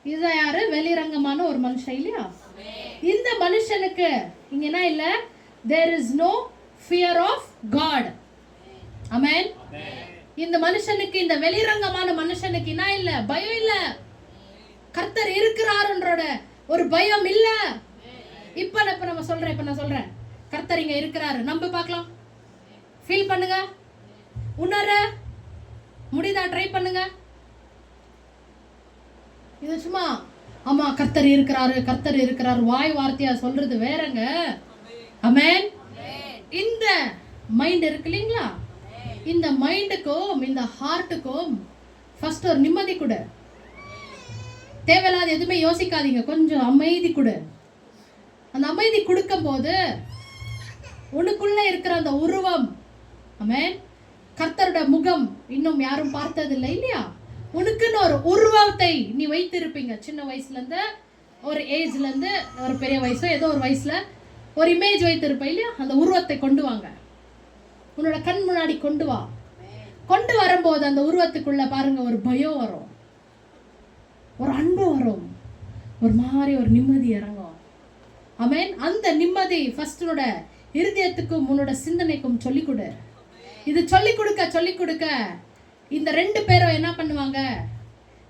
இதுதான் யாரு? வெளிரங்கமான ஒரு மனுஷன் இல்லையா? இந்த மனுஷனுக்கு இங்க என்ன இல்ல? there is no fear of God. ஆமென். இந்த மனுஷனுக்கு, இந்த வெளிரங்கமான மனுஷனுக்கு என்ன இல்ல? பயம் இல்ல. கர்த்தர் இருக்கிறாருன்றோட ஒரு பயம் இல்ல. இப்ப நான் சொல்றேன் கர்த்தர் இங்க இருக்கிறாரு. நம்ப பார்க்கலாம். ஃபீல் பண்ணுங்க. உணர முடியுதா? ட்ரை பண்ணுங்க. இது சும்மா ஆமா கர்த்தர் இருக்கிறாரு வாய் வார்த்தையா சொல்றது வேறங்க. ஆமென். இந்த மைண்ட் இருக்கு இல்லைங்களா? இந்த மைண்டுக்கும் இந்த ஹார்ட்டுக்கும் ஃபர்ஸ்ட் ஒரு நிம்மதி கொடு. தேவையில்லாத எதுவுமே யோசிக்காதீங்க. கொஞ்சம் அமைதி கொடு. அந்த அமைதி கொடுக்கும் போது உனக்குள்ள இருக்கிற அந்த உருவம், ஆமென், கர்த்தரோட முகம் இன்னும் யாரும் பார்த்ததில்லை இல்லையா? உனக்குன்னு ஒரு உருவத்தை நீ வைத்திருப்பீங்க. சின்ன வயசுல இருந்து ஒரு ஏஜ்ல இருந்து ஒரு பெரிய வயசோ ஏதோ ஒரு வயசுல ஒரு இமேஜ் வைத்திருப்ப இல்லையா? அந்த உருவத்தை கொண்டு வாங்க. உன்னோட கண் முன்னாடி கொண்டு வா. கொண்டு வரும்போது அந்த உருவத்துக்குள்ள பாருங்க, ஒரு பயம் வரும், ஒரு அன்பு வரும், ஒரு மாதிரி ஒரு நிம்மதி இறங்கும். ஆமென். அந்த நிம்மதி ஃபர்ஸ்ட் உன்னோட இருதயத்துக்கும் உன்னோட சிந்தனைக்கும் சொல்லிக் கொடு. இது சொல்லிக் கொடுக்க இந்த 2 பேரும் என்ன பண்ணுவாங்க?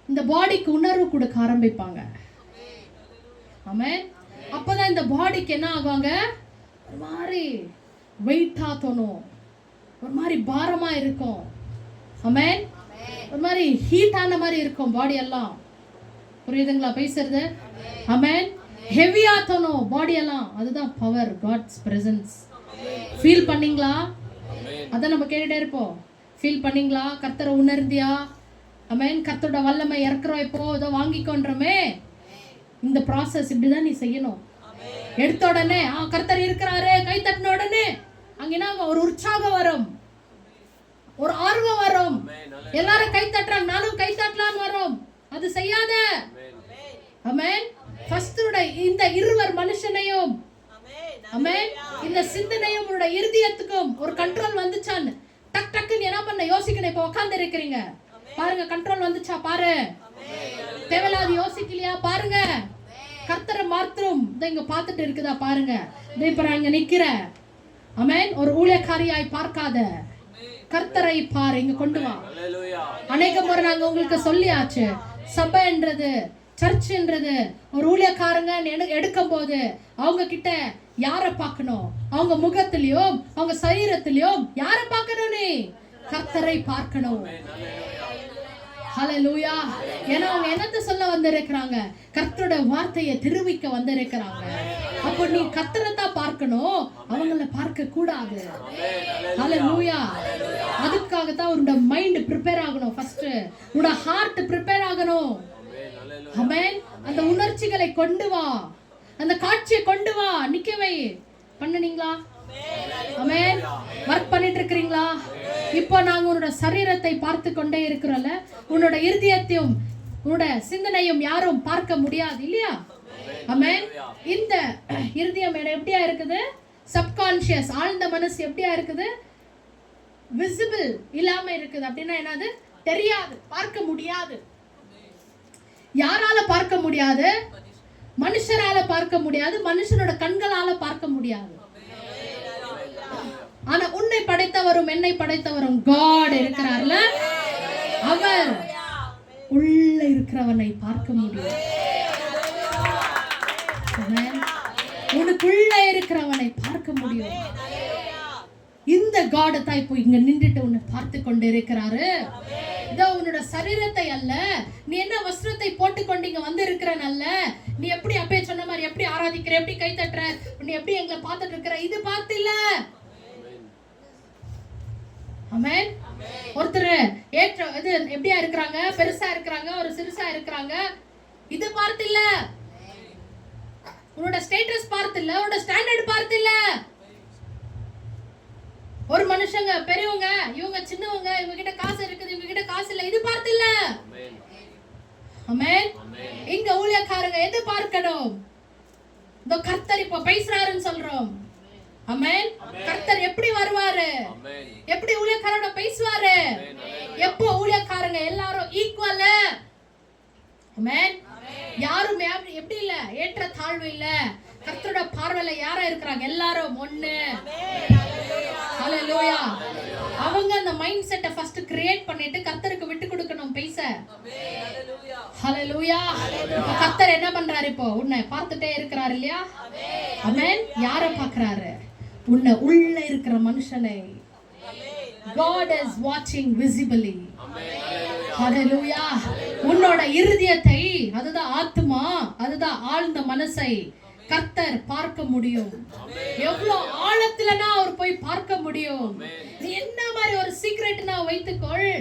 இந்த பாடிக்கு உணர்வு கொடுக்க ஆரம்பிப்பாங்க. ஆமென். அப்பதான் இந்த பாடிக்கு என்ன ஆகுவாங்க? ஒரு மாதிரி வெயிட்டா தோணும், ஒரு மாதிரி பாரமா இருக்கும். ஆமென். ஒரு மாதிரி ஹீட் ஆன மாதிரி இருக்கும் பாடி எல்லாம். புரியுதுங்களா பேசுறது? ஆமென். ஹெவியா தோணும் பாடி எல்லாம். அதுதான் பவர், காட்ஸ் பிரசன்ஸ். ஃபீல் பண்ணீங்களா? அதான் நம்ம கேட்டுட்டே இருப்போம். ஃபீல் பண்ணீங்களா? கர்த்தரை உணர்ந்தியா? ஆமென். கர்த்தரோட வல்லமை இறக்குறோம். இப்போ இதை வாங்கிக்கொன்றமே. இந்த ப்ராசஸ் இப்படிதான் நீ செய்யணும். எடுத்த உடனே கர்த்தர் இருக்கிறாரு கை தட்டின உடனே அங்கன்னா ஒரு உற்சாகம் வரும், ஒரு ஆர்வம் வரும். எல்லாரும் கை தட்டுறாங்க, நானும் கை தட்டலான்னு வரும். அது செய்யாத. ஆமென். ஃபர்ஸ்ட் இந்த இருவர் மனுஷனையும், ஆமென், இந்த சிந்தனையும் உன்னோட இருதயத்துக்கும் ஒரு கண்ட்ரோல் வந்துச்சான்னு டக் டக்குன்னு என்ன பண்ண யோசிக்கணும். இப்ப உட்கார்ந்து இருக்கிறீங்க பாருங்க, கண்ட்ரோல் வந்துச்சா பாரு. தேவையில்லாத யோசிக்கலையா பாருங்க. கர்த்தரை மாத்திரம் இங்க பார்த்துட்டு இருக்குதா பாருங்க. இப்ப நான் இங்க நிக்கிறேன். ஆமென். ஒரு ஊழியக்காரியாய் பார்க்காத, கர்த்தரை பாரு. இங்க கொண்டு வா. அநேக முறை நாங்க உங்களுக்கு சொல்லியாச்சு, சபைன்றது, சர்ச்ன்றது, ஒரு ஊழியக்காரங்க எடுக்கும் போது அவங்க கிட்ட யார பார்க்கணும்? அவங்க முகத்திலயும் அவங்க சரீரத்திலயும் யார பார்க்கணும்? நீ கர்த்தரை பார்க்கணும். ஹல்லேலூயா. ஏன்னா அவங்க என்னத்தை சொல்ல வந்திருக்கிறாங்க? கர்த்தரோட வார்த்தையை தெரிவிக்க வந்திருக்கிறாங்க. அப்போ நீ கர்த்தரை தான் பார்க்கணும். பார்க்கணும், அவங்கள பார்க்க கூடாது. ஹalleluya. அதுக்காக தான் உன்னோட மைண்ட் ப்ரிப்பேர் ஆகணும். ஃபர்ஸ்ட் உன்னோட ஹார்ட் ப்ரிப்பேர் ஆகணும். ஆமென். அந்த உணர்ச்சிகளை கொண்டு வா, அந்த காட்சியை கொண்டு வா, நிக்கவை. பண்ணனீங்களா? ஆமென். வர்க் பண்ணிட்டு இருக்கீங்களா? இப்போ நாங்க உன்னோட சரீரத்தை பார்த்து கொண்டே இருக்கிறோம்ல, உன்னோட இருதயத்தையும் உன்னோட சிந்தனையும் யாரும் பார்க்க முடியாது இல்லையா? ஆமென். இந்த இருதயம் எப்படியா இருக்குது? சப்கான்ஷியஸ், ஆழ்ந்த மனசு எப்படியா இருக்குது? விசிபிள் இல்லாம இருக்குது. அப்படின்னா என்னது? தெரியாது, பார்க்க முடியாது. யாரால பார்க்க முடியாது? மனுஷரால பார்க்க முடியாது, மனுஷனோட கண்களால பார்க்க முடியாது. ஆனா உன்னை படைத்தவரும் என்னை படைத்தவரும் God இருக்கிறார்ல, அவர் உள்ள இருக்கிறவனை பார்க்க முடியும். உனக்குள்ள இருக்கிறவனை பார்க்க முடியும். இந்த God தான் இப்போ இங்க நின்றுட்டு உன்னை பார்த்து கொண்டு இருக்கிறாரு. இதோ உன்னோட சரீரத்தை அல்ல, நீ என்ன வஸ்திரத்தை போட்டுக்கொண்டு இங்க வந்து இருக்கிறனல்ல, நீ எப்படி அப்பே சொன்ன மாதிரி எப்படி ஆராதிக்கிற, எப்படி கை தட்டுற, நீ எப்படி எங்களை பார்த்துட்டு இருக்கிற, இது பார்த்து இல்ல. ஆமென். ஒருத்தர் ஏற்ற இது எப்படியா இருக்கிறாங்க, பெருசா இருக்கிறாங்க, ஒரு சிறுசா இருக்கிறாங்க, இது பார்த்து இல்ல. உன்னோட ஸ்டேட்டஸ் பார்த்து இல்ல, உன்னோட ஸ்டாண்டர்ட் பார்த்து இல்ல. ஒரு மனுஷங்க பெரியவங்க, இவங்க சின்னவங்க, இவங்க கிட்ட காசு இருக்குது, இவங்க கிட்ட காசு இல்ல, இது பார்த்து இல்ல. ஆமென். இங்க ஊழியக்காரங்க எது பார்க்கணும்? இந்த கர்த்தர் இப்ப பேசுறாருன்னு சொல்றோம். ஆமென். கர்த்தர் எப்படி வருவாரு, எப்படி ஊழியக்காரரோட பேசுவாரு, எப்போ ஊழியக்காரங்க எல்லாரும் ஈக்குவல். ஆமென். யாரும் எப்படி இல்ல, ஏற்ற தாழ்வு இல்ல. கர்த்தரோட பார்வையில யாரா இருக்கிறாங்க? எல்லாரும் ஒண்ணு. ஹalleluya. அவங்க அந்த மைண்ட் செட்டை ஃபர்ஸ்ட் கிரியேட் பண்ணிட்டு கர்த்தருக்கு விட்டு கொடுக்கணும் பேச. ஹalleluya. கர்த்தர் என்ன பண்றாரு? இப்போ உன்னை பார்த்துட்டே இருக்கிறாரு இல்லையா? ஆமென். யாரை பார்க்கறாரு? உன்னை உள்ள இருக்கிற மனுஷனை. God is watching visibly. ஹalleluya. உன்னோட இருதயத்தை, அதுதான் ஆத்மா, அதுதான் ஆழ்ந்த மனசை கர்த்தர் பார்க்க முடியும். எவ்வளவு ஆழத்துலனா அவர் போய் பார்க்க முடியும். நீ என்ன மாதிரி ஒரு சீக்ரெட்னா வைத்துக்கொள்.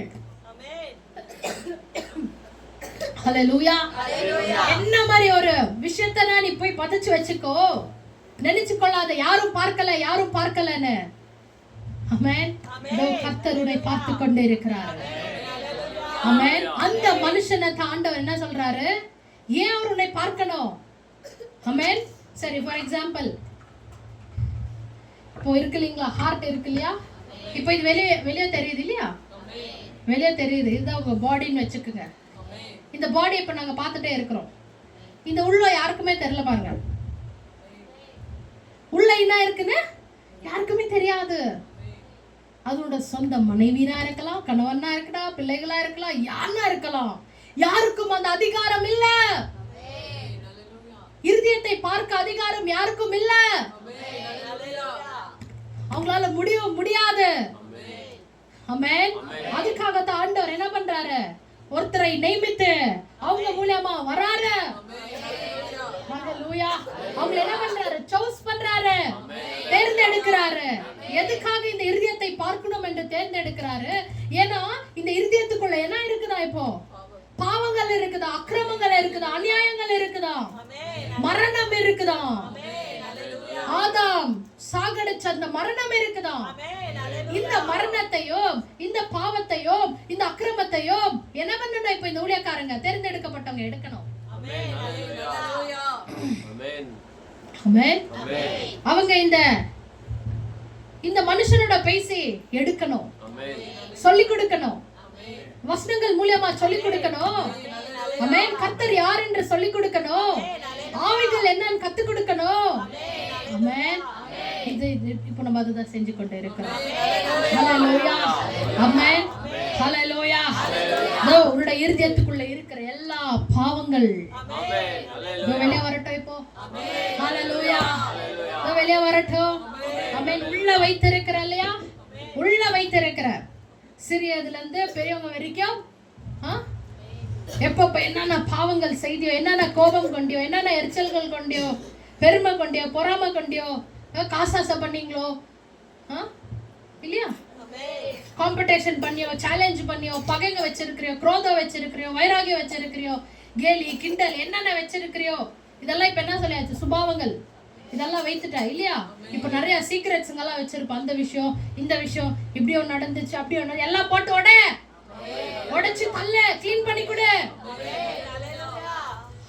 ஹalleluya. என்ன மாதிரி ஒரு விஷயத்தை நீ போய் பதச்சு வச்சுக்கோ. நினைச்சு கொள்ளாத யாரும் பார்க்கல, யாரும் பார்க்கலன்னு. ஆமென். கர்த்தர் உன்னை பார்த்து கொண்டே இருக்கிறார். ஆமென். அந்த மனுஷனை ஆண்டவர் என்ன சொல்றாரு? ஏன் அவர் உன்னை பார்க்கணும்? ஆமென். சரி, ஃபார் எக்ஸாம்பிள் இப்போ இருக்கு இல்லைங்களா, ஹார்ட் இருக்கு இல்லையா? இப்போ இது வெளியே தெரியுது இல்லையா? வெளியே தெரியுது. இதுதான் உங்க பாடின்னு வச்சுக்கோங்க. இந்த பாடி இப்போ நாங்க பார்த்துட்டே இருக்கிறோம். இந்த உள்ள யாருக்குமே தெரியல பாருங்க. உள்ள என்ன இருக்குன்னு யாருக்குமே தெரியாது. அதோட சொந்த மனைவியா இருக்கலாம், கணவனா இருக்கலாம், பிள்ளைகளா இருக்கலாம், யாருன்னா இருக்கலாம். யாருக்கும் அந்த அதிகாரம் இல்ல. இருதயத்தை பார்க்க அதிகாரம் யாருக்கும் இல்ல. அவங்களால முடியாது. ஆமென். அதுக்காக தான் ஆண்டவர் என்ன பண்றாரு? ஒருத்தரை நியமித்து அவங்க மூலமா வராரு. ஹalleluya. அவங்க என்ன பண்றாரு? சூஸ் பண்றாரு, தேர்ந்தெடுக்கிறாரு. எதுக்காக இந்த இருதயத்தை பார்க்கணும் என்று தேர்ந்தெடுக்கிறாரு? ஏன்னா இந்த இருதயத்துக்குள்ள என்ன இருக்குதா? இப்போ பாவங்கள் இருக்குதா, அக்கிரமங்கள் இருக்குதா, அநியாயங்கள் இருக்குதா, மரணம் இருக்குதா, ஆதாம் சாகடிச்ச அந்த மரணம் இருக்குதா. இந்த மரணத்தையும் இந்த பாவத்தையும் இந்த அக்கிரமத்தையும் என்ன பண்ணணும்? இப்ப இந்த ஊழியக்காரங்க தேர்ந்தெடுக்கப்பட்டவங்க எடுக்கணும். அவங்க இந்த மனுஷனோட பேசி எடுக்கணும், சொல்லிக் கொடுக்கணும், வசனங்கள் மூலமா சொல்லிக் கொடுக்கணும். ஆமென். கர்த்தர் யார் என்று சொல்லிக் கொடுக்கணும், ஆவிகள் என்னன்னு கத்து கொடுக்கணும். ஆமென். இது இப்போ நம்ம அதுதான் செஞ்சு கொண்டே இருக்கிறோம். ஹalleluya. ஆமென். ஹalleluya. உன்னோட இருதயத்துக்குள்ள இருக்கிற எல்லா பாவங்கள் வெளியே வரட்டும் இப்போ. ஹalleluya. வெளியே வரட்டும். ஆமென். உள்ள வைத்திருக்கிற இல்லையா? உள்ள வைத்திருக்கிற சிறியதுல இருந்து பெரியவங்க வரைக்கும் எப்ப என்னென்ன பாவங்கள் செய்தியோ, என்னென்ன கோபம் கொண்டியோ, என்னென்ன எரிச்சல்கள் கொண்டியோ, பெருமை கொண்டியோ, பொறாமை கொண்டியோ, காசாசை பண்ணீங்களோ? இல்லையா? காம்படிஷன் பண்ணியோ, சேலஞ்ச் பண்ணியோ, பகைங்க வச்சிருக்கிறியோ, குரோதம் வச்சிருக்கிறியோ, வைராகியம் வச்சிருக்கிறியோ, கேலி கிண்டல் என்னென்ன வச்சிருக்கிறியோ, இதெல்லாம் இப்ப என்ன சொல்லியாச்சு? சுபாவங்கள். இதெல்லாம் வைத்துட்டா இல்லையா? இப்ப நிறைய சீக்ரெட்ஸுங்கெல்லாம் வச்சிருப்போம். அந்த விஷயம், இந்த விஷயம், இப்படி ஒன்று நடந்துச்சு, அப்படி ஒன்று, எல்லாம் போட்டு உடைச்சு தள்ள, கிளீன் பண்ணி கொடு.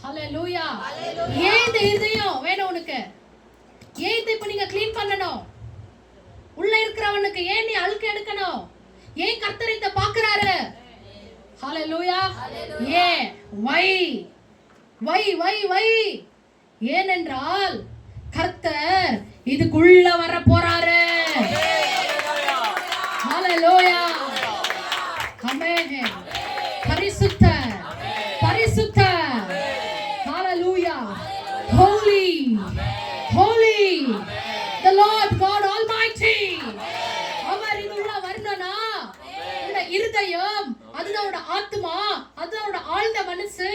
ஹல்லேலூயா. ஏன் இந்த இருதயம் வேணும் உனக்கு? ஏன் இதை இப்ப நீங்க கிளீன் பண்ணணும்? உள்ள இருக்கிறவனுக்கு ஏன் நீ அழுக்கு எடுக்கணும்? ஏன் கர்த்தர் இத பாக்குறாரு? ஹல்லேலூயா. ஏன்? வை ஏனென்றால் கர்த்தர் இதுக்குள்ள வர போறாரு. ஹல்லேலூயா. ஆமென். பரிசுத்தர், பரிசுத்தர். ஹல்லேலூயா. Holy, holy, the Lord God Almighty. அவர் இதுள்ள வரணும்னா உங்க இருதயம், அதுதான் ஆத்மா, அதுதான் ஆழ்ந்த மனசு.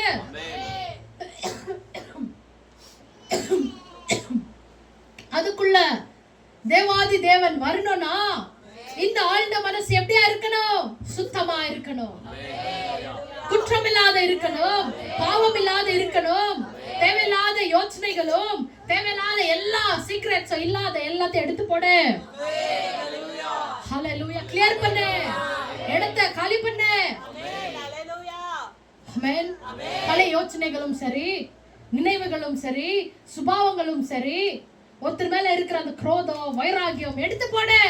அதுக்குள்ள தேவாதி தேவன் வரணும்னா இந்த ஆழ்ந்த மனசு எப்படியா இருக்கணும்? சுத்தமா இருக்கணும், குற்றமில்லாத இருக்கணும், பாவம் இல்லாத இருக்கணும். தேவையில்லாத யோசனைகளும் தேவையில்லாத எல்லா சீக்ரெட்ஸும் இல்லாத எல்லாத்தையும் எடுத்து போடு. ஹல்லேலூயா. கிளியர் பண்ணு, இடத்தை காலி பண்ணு. ஆமென். பழைய யோசனைகளும் சரி, நினைவுகளும் சரி, சுபாவங்களும் சரி, ஒருத்தர் மேல இருக்கிற அந்த குரோதம், வைராகியம் எடுத்து போடு.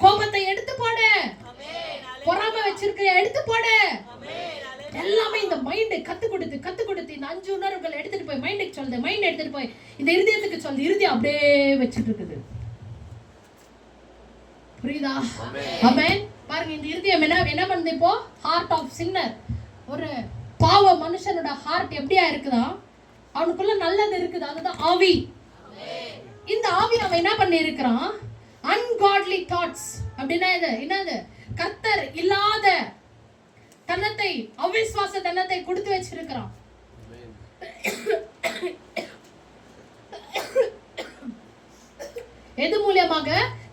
கோபத்தை எடுத்து போடு. பொறாமை வச்சிருக்க எடுத்து போடு. எல்லாமே இந்த மைண்ட் கத்து கொடுத்து இந்த 5 உணர்வுகளை எடுத்துட்டு போய் மைண்டுக்கு சொல்லுது, மைண்ட் எடுத்துட்டு போய் இந்த இருதயத்துக்கு சொல்லுது, இருதயம் அப்படியே வச்சிட்டு இருக்குது. புரியுதா? ஆமென். பாருங்க, இந்த இருதயம் என்ன பண்ணுது இப்போ? Heart of sinner. ஒரு பாவ மனுஷனோட ஹார்ட் எப்படியா இருக்குதா? அவனுக்குள்ள நல்லது இருக்குது, அதுதான் ஆவி. இந்த ஆவி அவன் என்ன பண்ணி இருக்கிறான்? அன்காட்லி தாட்ஸ் அப்படின்னா என்னது? கர்த்தர் இல்லாத தன்னத்தை, அவிசுவாச தன்னத்தை கொடுத்து வச்சிருக்கிறான். எது மூலமாக?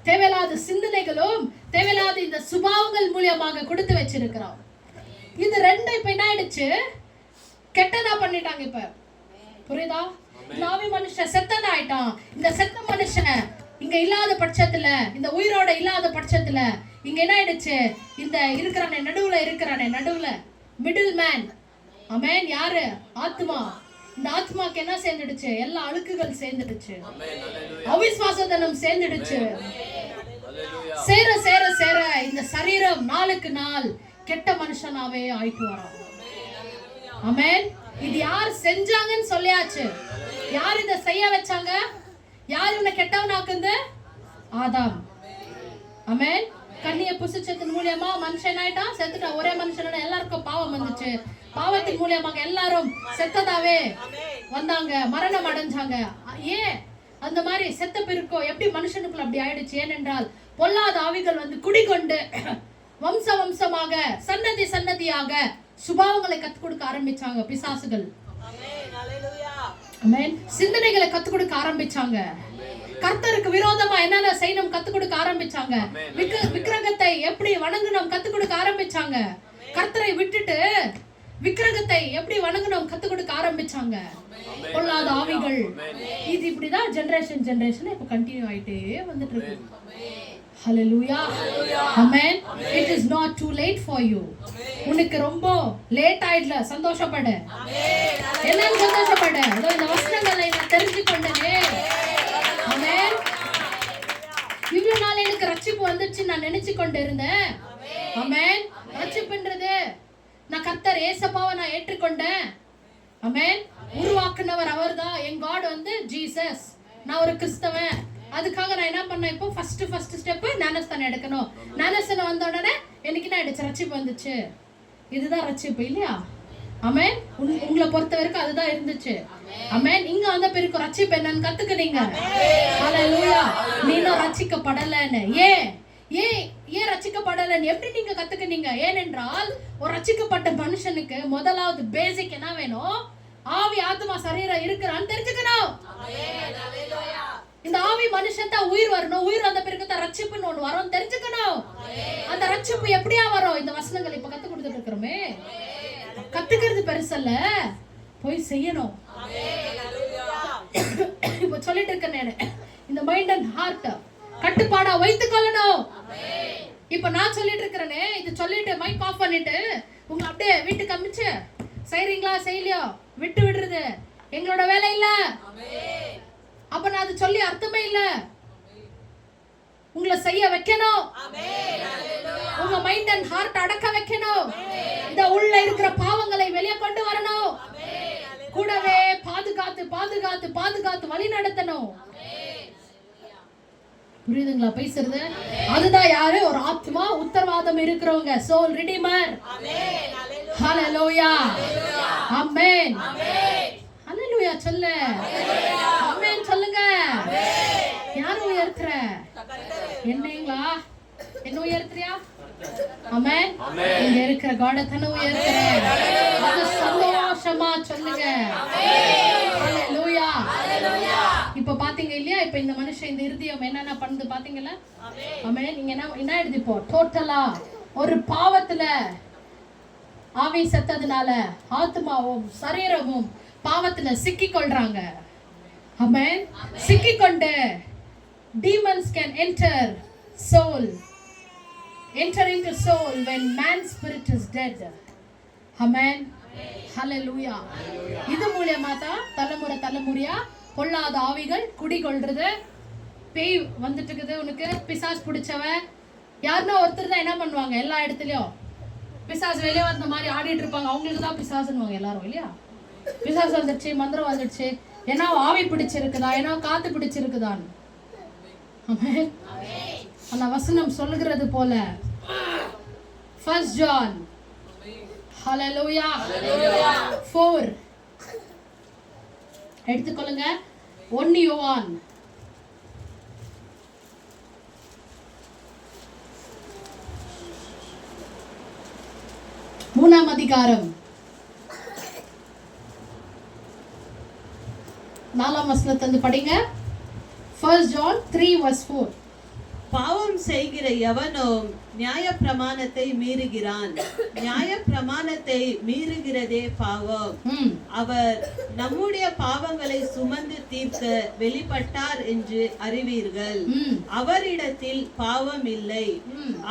தேவையில்லாத சிந்தனைகளும் தேவையில்லாத இந்த சுபாவங்கள் மூலமாக கொடுத்து வச்சிருக்கிறான். இது ரெண்டும் இப்ப என்ன ஆயிடுச்சு? கெட்டதா பண்ணிட்டாங்க. இப்ப புரியுதா? நாவி மனுஷன் செத்ததா ஆயிட்டான். இந்த செத்த மனுஷன் இங்க இல்லாத பட்சத்துல, இந்த உயிரோட இல்லாத பட்சத்துல இங்க என்ன ஆயிடுச்சு? இந்த நடுவுல மிடில் மேன். ஆமென். யாரு? ஆத்மா. இந்த ஆத்மாக்கு என்ன சேர்ந்துடுச்சு? எல்லா அழுக்குகள் சேர்ந்துடுச்சு, அவிசுவாசத்தனம் சேர்ந்துடுச்சு. சேர சேர சேர இந்த சரீரம் நாளுக்கு நாள் கெட்ட மனுஷனாவே ஆயிட்டு வரான். ஆமென். இது யார் செஞ்சாங்கன்னு சொல்லியாச்சு. யார் இதை செய்ய வச்சாங்க? யார் இவனை கெட்டவனாக்குது? ஆதாம். ஆமென். கண்ணிய புசிச்சத்தின் மூலமா மனுஷன் ஆயிட்டான், செத்துட்டான். ஒரே மனுஷனோட எல்லாருக்கும் பாவம் வந்துச்சு. பாவத்தின் மூலமாக எல்லாரும் செத்ததாவே வந்தாங்க, மரணம் அடைஞ்சாங்க. ஏன் அந்த மாதிரி செத்த பிறக்கோ எப்படி மனுஷனுக்குள்ள அப்படி ஆயிடுச்சு? ஏனென்றால் பொல்லாத ஆவிகள் வந்து குடிகொண்டு வம்சமாக சன்னதியாக சுபாவங்களை கத்துக் கொடுக்க ஆரம்பிச்சாங்க. பிசாசுகள் சிந்தனைகளை கத்துக் கொடுக்க ஆரம்பிச்சாங்க. கர்த்தருக்கு விரோதமா என்னென்ன செய்யணும் கத்துக் கொடுக்க ஆரம்பிச்சாங்க. விக்கிரகத்தை எப்படி வணங்கணும் கத்துக் கொடுக்க ஆரம்பிச்சாங்க. கர்த்தரை விட்டுட்டு விக்கிரகத்தை எப்படி வணங்கணும் கத்துக் கொடுக்க ஆரம்பிச்சாங்க. பொல்லாத ஆவிகள். இது இப்படிதான் ஜெனரேஷன் இப்ப கண்டினியூ ஆயிட்டே வந்துட்டு இருக்கு. Hallelujah. Amen. It is not too late for you. உனக்கு ரொம்ப லேட் ஆயிடல. சந்தோஷப்படு. எல்லாம் சந்தோஷப்படு. இந்த வசனங்களை நான் தெரிஞ்சுக்கொண்டேனே. ஆமென். இவ்வளவு நாள் எனக்கு ரட்சிப்பு வந்துச்சு நான் நினைச்சு கொண்டு இருந்தேன். ஆமென். ரட்சிப்புன்றது நான் கர்த்தர் ஏசப்பாவை நான் ஏற்றுக்கொண்டேன். ஆமென். உருவாக்குனவர் அவர்தான். என் காட் வந்து ஜீசஸ். நான் ஒரு கிறிஸ்தவன். அதுக்காக நான் என்ன பண்ணேன்? இப்போ ஃபர்ஸ்ட் ஸ்டெப் ஞானஸ்தானம் எடுக்கணும். ஞானஸ்தானம் வந்த உடனே எனக்கு என்ன ஆயிடுச்சு? ரட்சிப்பு வந்துச்சு. இதுதான் ரட்சிப்பு இல்லையா? ஆமென். உங்களை பொறுத்த வரைக்கும் அதுதான் இருந்துச்சு. ஆமென். இங்க வந்த பிறகு ரட்சிப்பு என்னன்னு கத்துக்கினீங்க. ஹல்லேலூயா. நீனும் ரட்சிக்கப்படலைன்னு. ஏன் ரட்சிக்கப்படலைன்னு எப்படி நீங்க கத்துக்கினீங்க? ஏனென்றால் ஒரு ரட்சிக்கப்பட்ட மனுஷனுக்கு முதலாவது பேசிக் என்ன வேணும்? ஆவி ஆத்மா சரீரம் இருக்கிறான்னு தெரிஞ்சுக்கணும். இந்த ஆவி மனுஷன் தான் உயிர் வரணும். உயிர் வந்த பிறகு தான் ரட்சிப்புன்னு ஒண்ணு வரும், தெரிஞ்சுக்கணும். அந்த ரட்சிப்பு எப்படியா வரும்? இந்த வசனங்கள் இப்ப கத்து கொடுத்துட்டு இருக்கிறோமே. கத்துக்கிறது பெருசல்ல, போய் செய்யணும். இப்ப சொல்லிட்டு இருக்கேன் நானு, இந்த மைண்ட் அண்ட் ஹார்ட் கட்டுப்பாடா வைத்துக் கொள்ளணும். இப்ப நான் சொல்லிட்டு இருக்கிறேனே, இது சொல்லிட்டு மைக் ஆஃப் பண்ணிட்டு உங்களை அப்படியே வீட்டுக்கு அமிச்சு செய்றீங்களா செய்யலையோ விட்டு விடுறது எங்களோட வேலை இல்ல. அப்ப நான் அது சொல்லி அர்த்தமே இல்ல. உங்களை செய்ய வைக்கணும். உங்க மைண்ட் அண்ட் ஹார்ட் அடக்க வைக்கணும். இந்த உள்ள இருக்கிற பாவங்களை வெளியே கொண்டு வரணும். கூடவே பாதுகாத்து பாதுகாத்து பாதுகாத்து வழி நடத்தணும். புரியுதுங்களா பேசுறது? அதுதான் யாரு? ஒரு ஆத்மா உத்தரவாதம் இருக்கிறவங்க, சோல் ரிடீமர். ஹalleluya, ஆமென். ஹalleluya சொல்லு, ஆமென் சொல்லுங்க. யாரை உயர்த்துற? என்னங்களா? என்ன உயர்த்துறியா? ஆமென். இங்க இருக்கிற காட தன்னை உயர்த்துற. அது சந்தோஷமா சொல்லுங்க. ஹalleluya. இப்ப பாத்தீங்க இல்லையா? இப்ப இந்த மனுஷன் இந்த இருதயம் என்னென்ன பண்ணுது பாத்தீங்களா? ஆமென். நீங்க என்ன எழுதிப்போ டோட்டலா ஒரு பாவத்துல ஆவி செத்ததுனால ஆத்மாவும் சரீரமும் பாவத்துல சிக்கிக் கொள்றாங்க. ஆமென். சிக்கிக் கொண்டு demons can enter soul, enter into soul when man's spirit is dead. Amen. Hallelujah. இது மூலமா தான் தலைமுறையா பொல்லாத ஆவிகள் குடிகொள்றது. பேய் வந்துட்டு இருக்குது உனக்கு, பிசாஸ் பிடிச்சவன் யாருன்னா ஒருத்தர் தான் என்ன பண்ணுவாங்க, எல்லா இடத்துலயும் பிசாஸ் வெளியே வந்த மாதிரி ஆடிட்டு இருப்பாங்க. அவங்களுக்கு தான் பிசாசுன்னுவாங்க எல்லாரும் இல்லையா? பிசாஸ் வந்துடுச்சு, மந்திரம் வந்துடுச்சு, ஏன்னா ஆவி பிடிச்சிருக்குதா, ஏன்னா காத்து பிடிச்சிருக்குதான். அந்த வசனம் சொல்லுகிறது போல 1 John ஹalleluya 4 எடுத்துக்கொள்ளுங்க. 1 யோவான் 3ஆம் அதிகாரம் 4ஆம் வசனத்திலிருந்து படிங்க. 1 John 3:4. பாவம் செய்கிற எவனும் நியாயப்பிரமாணத்தை மீறுகிறான். நியாயப்பிரமாணத்தை மீறுகிறதே பாவம். அவர் நம்முடைய பாவங்களை சுமந்து தீர்க்க வெளிப்பட்டார் என்று அறிவீர்கள். அவரிடத்தில் பாவம் இல்லை.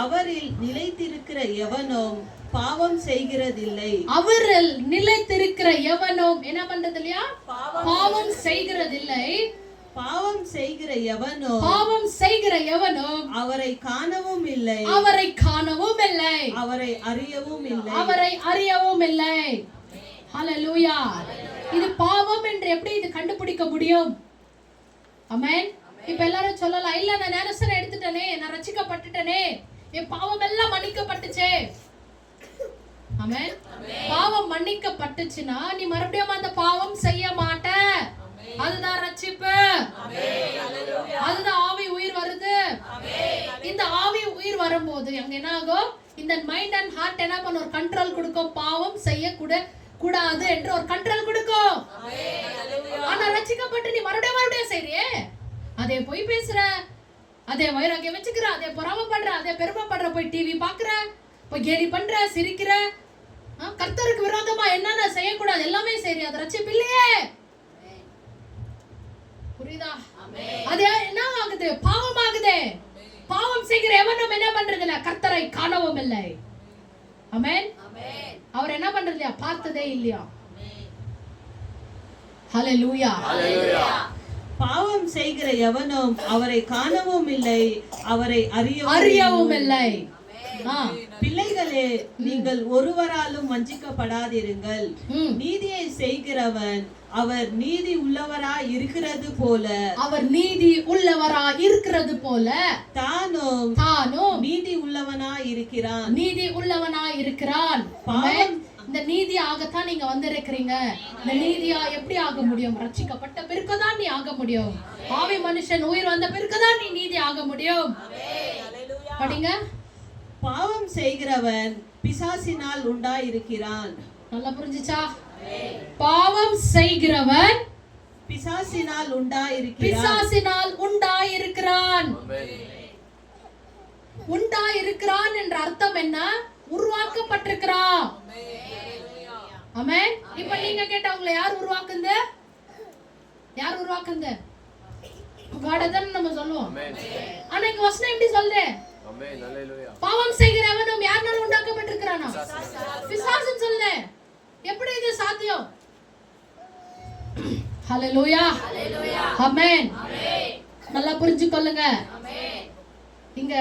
அவரில் நிலைத்திருக்கிற எவனும் பாவம் செய்கிறதில்லை. அவரில் நிலைத்திருக்கிற எவனும் என்ன பண்றது இல்லையா? பாவம் செய்கிறதில்லை. பாவம் செய்கிற எவனும் அவரை காணவும் இல்லை. அவரை அறியவும் இல்லை. ஹalleluya. இது பாவம் என்று எப்படி இது கண்டுபிடிக்க முடியும்? ஆமென். இப்ப எல்லாரும் சொல்லலாம், இல்ல நான் ஞானஸ்நானம் எடுத்துட்டேனே, நான் ரட்சிக்கப்பட்டுட்டேனே, என் பாவம் எல்லாம் மன்னிக்கப்பட்டுச்சே. ஆமென். பாவம் மன்னிக்கப்பட்டுச்சுன்னா நீ மறுபடியும் அந்த பாவம் செய்ய மாட்ட. அதுதான் ரட்சிப்பு. அதுதான் ஆவி உயிர் வருது. இந்த ஆவி உயிர் வரும்போது அங்க என்ன ஆகும்? இந்த மைண்ட் அண்ட் ஹார்ட் என்ன பண்ண ஒரு கண்ட்ரோல் கொடுக்கும். பாவம் செய்ய கூடாது என்று ஒரு கண்ட்ரோல் கொடுக்கும். ஆனா ரட்சிக்கப்பட்டு நீ மறுபடியும் செய்றியே, அதே போய் பேசுற, அதே வைராகியம் வச்சுக்கிற, அதே பொறாமைப்படுற, அதே பெருமைப்படுற, போய் டிவி பாக்குற, போய் கேலி பண்ற, சிரிக்கிற, கர்த்தருக்கு விரோதமா என்னென்ன செய்யக்கூடாது எல்லாமே செய்றியே, அது ரட்சிப்பு இல்லையே. புரியுதா? அது என்ன ஆகுது? பாவமாகுதே. பாவம் செய்கிற எவனும் என்ன பண்றது இல்ல, கர்த்தரை காணவும் இல்லை. ஆமென். அவர் என்ன பண்றது இல்லையா? பார்த்ததே இல்லையா? ஹalleluya. பாவம் செய்கிற எவனும் அவரை காணவும் இல்லை, அவரை அறியவும் இல்லை. பிள்ளைகளே, நீங்கள் ஒருவராலும் வஞ்சிக்கப்படாதிருங்கள். நீதியை செய்கிறவன் அவர் நீதி உள்ளவராய் இருக்கிறது போல தானும் நீதி உள்ளவனாய் இருக்கிறான். இந்த நீதி ஆகத்தான் நீங்க வந்திருக்கிறீங்க. இந்த நீதியா எப்படி ஆக முடியும்? ரட்சிக்கப்பட்ட பிறகுதான் நீ ஆக முடியும். ஆவி மனுஷன் உயிர் வந்த பிறகுதான் நீ நீதி ஆக முடியும். படிங்க. பாவம் செய்கிறவன் பிசாசினால் உண்டாயிருக்கிறான். நல்லா புரிஞ்சுச்சா? பாவம் செய்கிறவன் பிசாசினால் உண்டாயிருக்கிறான். பிசாசினால் உண்டாயிருக்கிறான். உண்டாயிருக்கிறான் என்ற அர்த்தம் என்ன? உருவாக்கப்பட்டிருக்கிறான். ஆமென். இப்ப நீங்க கேட்டவங்களை யார் உருவாக்குது? யார் உருவாக்குது? காடதான் நம்ம சொல்லுவோம். ஆனா இங்க வசனம் எப்படி சொல்லுது? பாவம் செய்கிற எவனும் யாரால உண்டாக்கப்பட்டிருக்கிறானா? பிசாசுன்னு சொல்லுது. எப்படி இது சாத்தியம்? ஹalleluya. ஆமென். நல்லா புரிஞ்சுக்கொள்ளுங்க. இங்க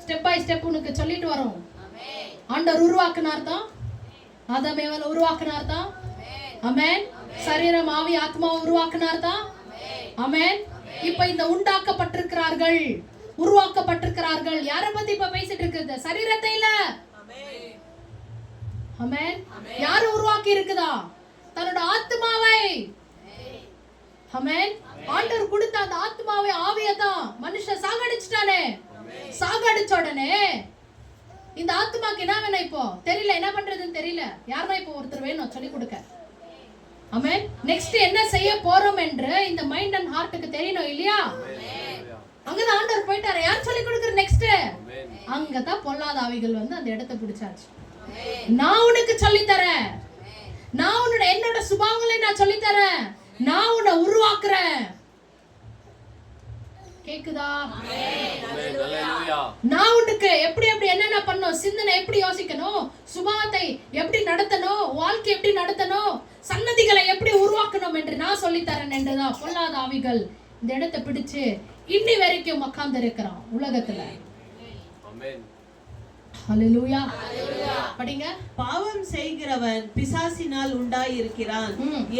ஸ்டெப் பை ஸ்டெப் உனக்கு சொல்லிட்டு வரோம். ஆண்டவர் உருவாக்குனார் தான். ஆதாம் ஏவாளை உருவாக்குனார் தான். ஆமென். சரீரம் ஆவி ஆத்மாவை உருவாக்குனார் தான். ஆமென். இப்ப இந்த உண்டாக்கப்பட்டிருக்கிறார்கள், உருவாக்கப்பட்டிருக்கிறார்கள். யாரை பத்தி இப்ப பேசிட்டு இருக்குது? சரீரத்தை இல்ல. ஆமென். யாரு உருவாக்கி இருக்குதா? தன்னோட ஆத்மாவை. ஆமென். ஆண்டவர் கொடுத்த அந்த ஆத்மாவை, ஆவியை தான் மனுஷன் சாகடிச்சிட்டானே. சாகடிச்ச உடனே இந்த ஆத்மாக்கு என்ன வேணும்? இப்போ தெரியல, என்ன பண்றதுன்னு தெரியல. யாருன்னா இப்போ ஒருத்தர் வேணும் சொல்லி கொடுக்க. ஆமென். நெக்ஸ்ட் என்ன செய்ய போறோம் என்று இந்த மைண்ட் அண்ட் ஹார்ட்டுக்கு தெரியணும் இல்லையா? அங்கதான் ஆண்டவர் போயிட்டாரு. யார் சொல்லி கொடுக்குற? நெக்ஸ்ட் அங்கதான் பொல்லாத ஆவிகள் வந்து அந்த இடத்தை பிடிச்சாச்சு. நான் உனக்கு சொல்லி தரேன். நான் உன்னோட என்னோட சுபாவங்களை நான் சொல்லி தரேன். நான் உன்னை உருவாக்குறேன். கேக்குதா? நான் உனக்கு எப்படி எப்படி என்னென்ன பண்ணணும், சிந்தனை எப்படி யோசிக்கணும், சுபாவத்தை எப்படி நடத்தணும், வாழ்க்கை எப்படி நடத்தணும், சன்னதிகளை எப்படி உருவாக்கணும் என்று நான் சொல்லித்தரேன் என்றுதான் பொல்லாத ஆவிகள் இந்த இடத்தை பிடிச்சு இன்னி வரைக்கும் உட்கார்ந்து இருக்கிறான் உலகத்துல. ஹalleluya. படிங்க. பாவம் செய்கிறவன் பிசாசினால் உண்டாயிருக்கிறான்.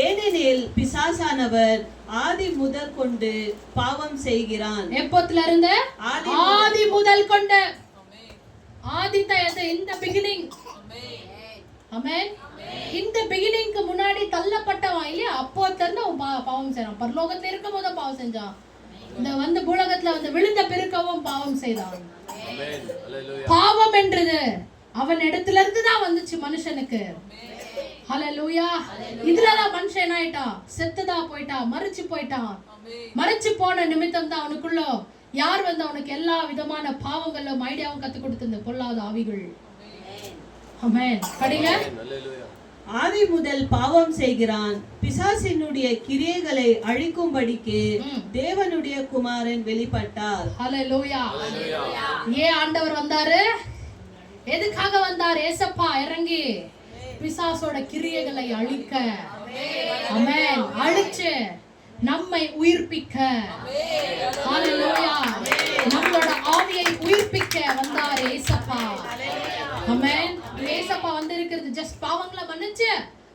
ஏனெனில் பிசாசானவர் ஆதி முதல் கொண்டு பாவம் செய்கிறான். எப்போத்துல இருந்து? ஆதி முதல் கொண்டு. ஆதி இந்த பிகினிங். ஆமென். இந்த பிகினிங்க்கு முன்னாடி தள்ளப்பட்டவன் இல்லையா? அப்போத்துல இருந்து அவன் பாவம் செய்றான். பரலோகத்துல இருக்கும் போது பாவம் செஞ்சான். இந்த வந்து பூலகத்துல வந்து விழுந்த பிறக்கவும் பாவம் செய்தான். பாவம் என்றது அவன் இடத்துல இருந்து தான் வந்துச்சு மனுஷனுக்கு. ஹalleluya. இதுலதான் மனுஷன் ஆயிட்டான், செத்துதா போயிட்டான், மரிச்சு போயிட்டான். மரிச்சு போன நிமித்தம் தான் அவனுக்குள்ள யார் வந்து அவனுக்கு எல்லா விதமான பாவங்களும் ஐடியாவும் கத்து கொடுத்தது? பொல்லாத ஆவிகள். ஆமென். படிங்க. ஆதி முதல் பாவம் செய்கிறான். பிசாசினுடைய கிரியைகளை அழிக்கும்படிக்கு தேவனுடைய குமாரன் வெளிப்பட்டார். ஹalleluya. ஏன் ஆண்டவர் வந்தாரு? எதுக்காக வந்தார்? ஏசப்பா இறங்கி பிசாசோட கிரியைகளை அழிக்க. ஆமென். அழிச்சு நம்மை உயிர்ப்பிக்க. ஹalleluya. நம்மளோட ஆவியை உயிர்ப்பிக்க வந்தார் ஏசப்பா. ஆமென். ஏசப்பா வந்து இருக்கிறது ஜஸ்ட் பாவங்களை மன்னிச்சு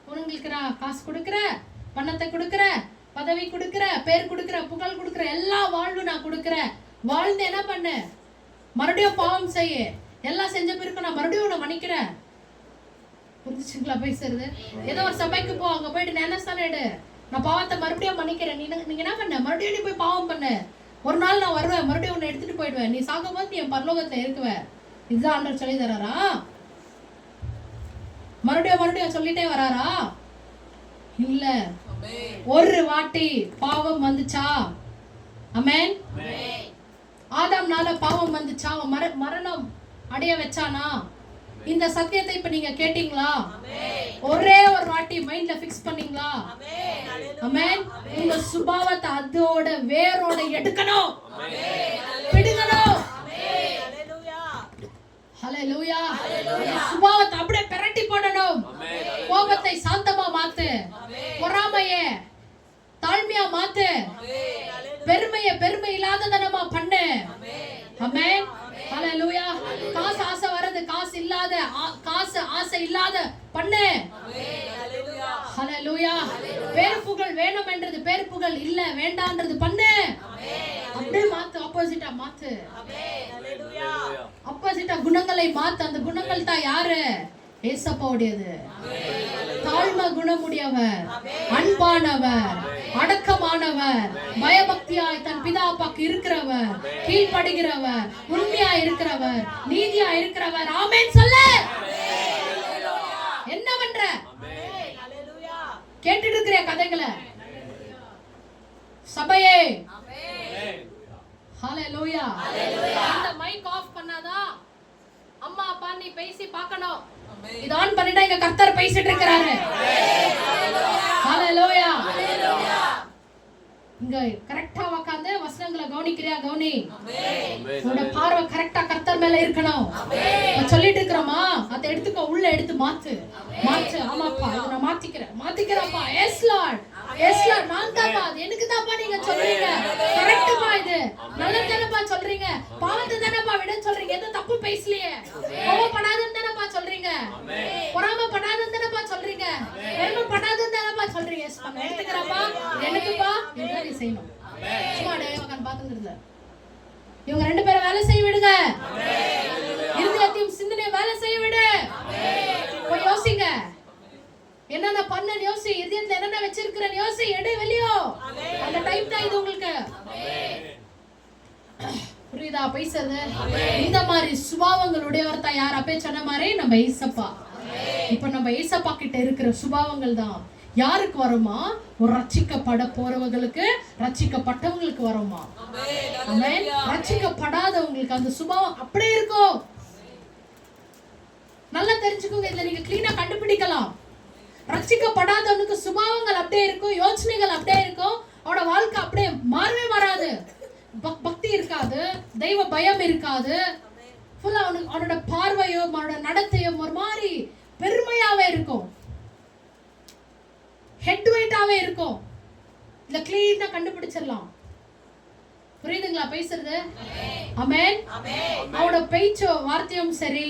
உங்களுக்கு நான் காசு கொடுக்குறேன், பணத்தை கொடுக்குறேன், பதவி கொடுக்குறேன், பேர் கொடுக்குறேன், புகழ் கொடுக்குறேன், எல்லா வாழ்வு நான் கொடுக்குறேன். வாழ்ந்து என்ன பண்ணு? மறுபடியும் பாவம் செய்ய. எல்லாம் செஞ்ச பிறகு நான் மறுபடியும் உன்னை மன்னிக்கிறேன். புரிஞ்சுங்களா பேசுறது? ஏதோ ஒரு சபைக்கு போ, அங்க போயிட்டு ஞானஸ்தானம் எடு, நான் பாவத்தை மறுபடியும் மன்னிக்கிறேன். நீங்க என்ன பண்ண? மறுபடியும் நீ போய் பாவம் பண்ணு. ஒரு நாள் நான் வருவேன், மறுபடியும் உன்னை எடுத்துட்டு போயிடுவேன். நீ சாகும்போது நீ என் பரலோகத்துல இருக்குவ. இதுதான் ஆண்டவர் சொல்லி தராரா? மறுபடியும் சொல்லிட்டே வராரா? இல்ல. ஒரு வாட்டி பாவம் வந்துச்சா? ஆமென். ஆதாம்னால பாவம் வந்துச்சா? அவன் மரணம் அடைய வச்சானா? இந்த சத்தியத்தை இப்ப நீங்க கேட்டீங்களா? ஒரே ஒரு வாட்டி மைண்ட்ல ஃபிக்ஸ் பண்ணீங்களா? ஆமென். உங்க சுபாவத்தை அதோட வேரோட எடுக்கணும், பிடுங்கணும். ஹalleluya. சுபாவத்தை அப்படியே பிரட்டி போடணும். கோபத்தை சாந்தமா மாத்து, பொறாமையை தாழ்மையா மாத்து, பெருமை இல்லாததனமா பண்ணு. ஆமென். ஹalleluya. காசு ஆசை வரது காசு ஆசை இல்லாத பண்ணு. ஹalleluya. பேர் புகழ் வேணும் என்றது பேர் புகழ் இல்ல வேண்டாம்ன்றது பண்ணு. அப்படியே மாத்து, ஆப்போசிட்டா மாத்து. ஆப்போசிட்டா குணங்களை மாத்து. அந்த குணங்கள் தான் யாரு? ஏசப்பாவுடையது. தாழ்மை குணமுடையவர், அன்பானவர், அடக்கமானவர், பயபக்தியாய் தன் பிதா அப்பாக்கு இருக்கிறவர், கீழ்ப்படுகிறவர், உண்மையா இருக்கிறவர், நீதியா இருக்கிறவர். ஆமென் சொல்லு. என்ன பண்ற? கேட்டுட்டு இருக்கிற கதைகளை சபையே ஹalleluya. இந்த மைக் ஆஃப் பண்ணாதா அம்மா அப்பா நீ பேசி பார்க்கணும். இது ஆன் பண்ணிட்டா இங்க கர்த்தர் பேசிட்டு இருக்காரு. ஹalleluya. இங்க கரெக்ட்டா உட்கார்ந்து வசனங்களை கவனிக்கிறியா? கவனி. உன்னோட பார்வை கரெக்ட்டா கர்த்தர் மேல இருக்கணும். நான் சொல்லிட்டு இருக்கறமா அதை எடுத்துக்கோ, உள்ள எடுத்து மாத்து. ஆமாப்பா இத நான் மாத்திக்கிறேன்ப்பா. Yes lord, yes lord. நான் தான்ப்பா, அது எனக்கு தான்ப்பா நீங்க சொல்றீங்க. கரெக்ட்டா இது நல்லதுதானப்பா சொல்றீங்க. பாவத்தை தானப்பா விட சொல்றீங்க. எந்த தப்பு பேசலையே. கோபப்படாதன்னு தானப்பா சொல்றீங்க. பொறாமைப்படாதன்னு தானப்பா சொல்றீங்க. பெருமைப்படாதன்னு தானப்பா சொல்றீங்க. எஸ் பண்ண எடுத்துக்கறப்பா. எனக்குப்பா என்ன நீ செய்யணும். சும்மா டேய் உட்கார்ந்து பாத்துட்டு இருந்த. இவங்க ரெண்டு பேரும் வேலை செய்ய விடுங்க. இருதயத்தையும் சிந்தனையை வேலை செய்ய விடு. போய் யோசிங்க. என்னென்ன பண்ணன்னு யோசி. இதயத்துல என்னென்ன வச்சிருக்கிறன்னு யோசி. எடு வெளியோ. அந்த டைம் தான் இது உங்களுக்கு. புரியுதா பேசுறது? இந்த மாதிரி சுபாவங்களுடையவர் தான் யார்? அப்பே சொன்ன மாதிரி நம்ம ஏசப்பா. இப்ப நம்ம ஏசப்பா கிட்ட இருக்கிற சுபாவங்கள் தான் யாருக்கு வருமா? ஒரு ரட்சிக்கப்பட போறவங்களுக்கு, ரட்சிக்கப்பட்டவங்களுக்கு வருமா? ஆமென். ரட்சிக்கப்படாதவங்களுக்கு அந்த சுபாவம் அப்படியே இருக்கும். நல்லா தெரிஞ்சுக்கோங்க. இதுல நீங்க கிளீனா கண்டுபிடிக்கலாம். ரட்சிக்கப்படாதவனுக்கு சுபாவங்கள் அப்படியே இருக்கும், யோசனைகள் அப்படியே இருக்கும், அவனோட வாழ்க்கை அப்படியே மாறவே மாறாது. பக்தி இருக்காது, தெய்வ பயம் இருக்காது. ஃபுல்லா அவனோட பார்வையோ அவனோட நடத்தையோ ஒரு மாதிரி பெருமையாவே இருக்கும், ஹெட் வெயிட்டாவே இருக்கும். இத கிளீனா கண்டுபிடிச்சிடலாம். புரியுதுங்களா பேசுறது? ஆமென். அவனோட பேச்சோ வார்த்தையும் சரி.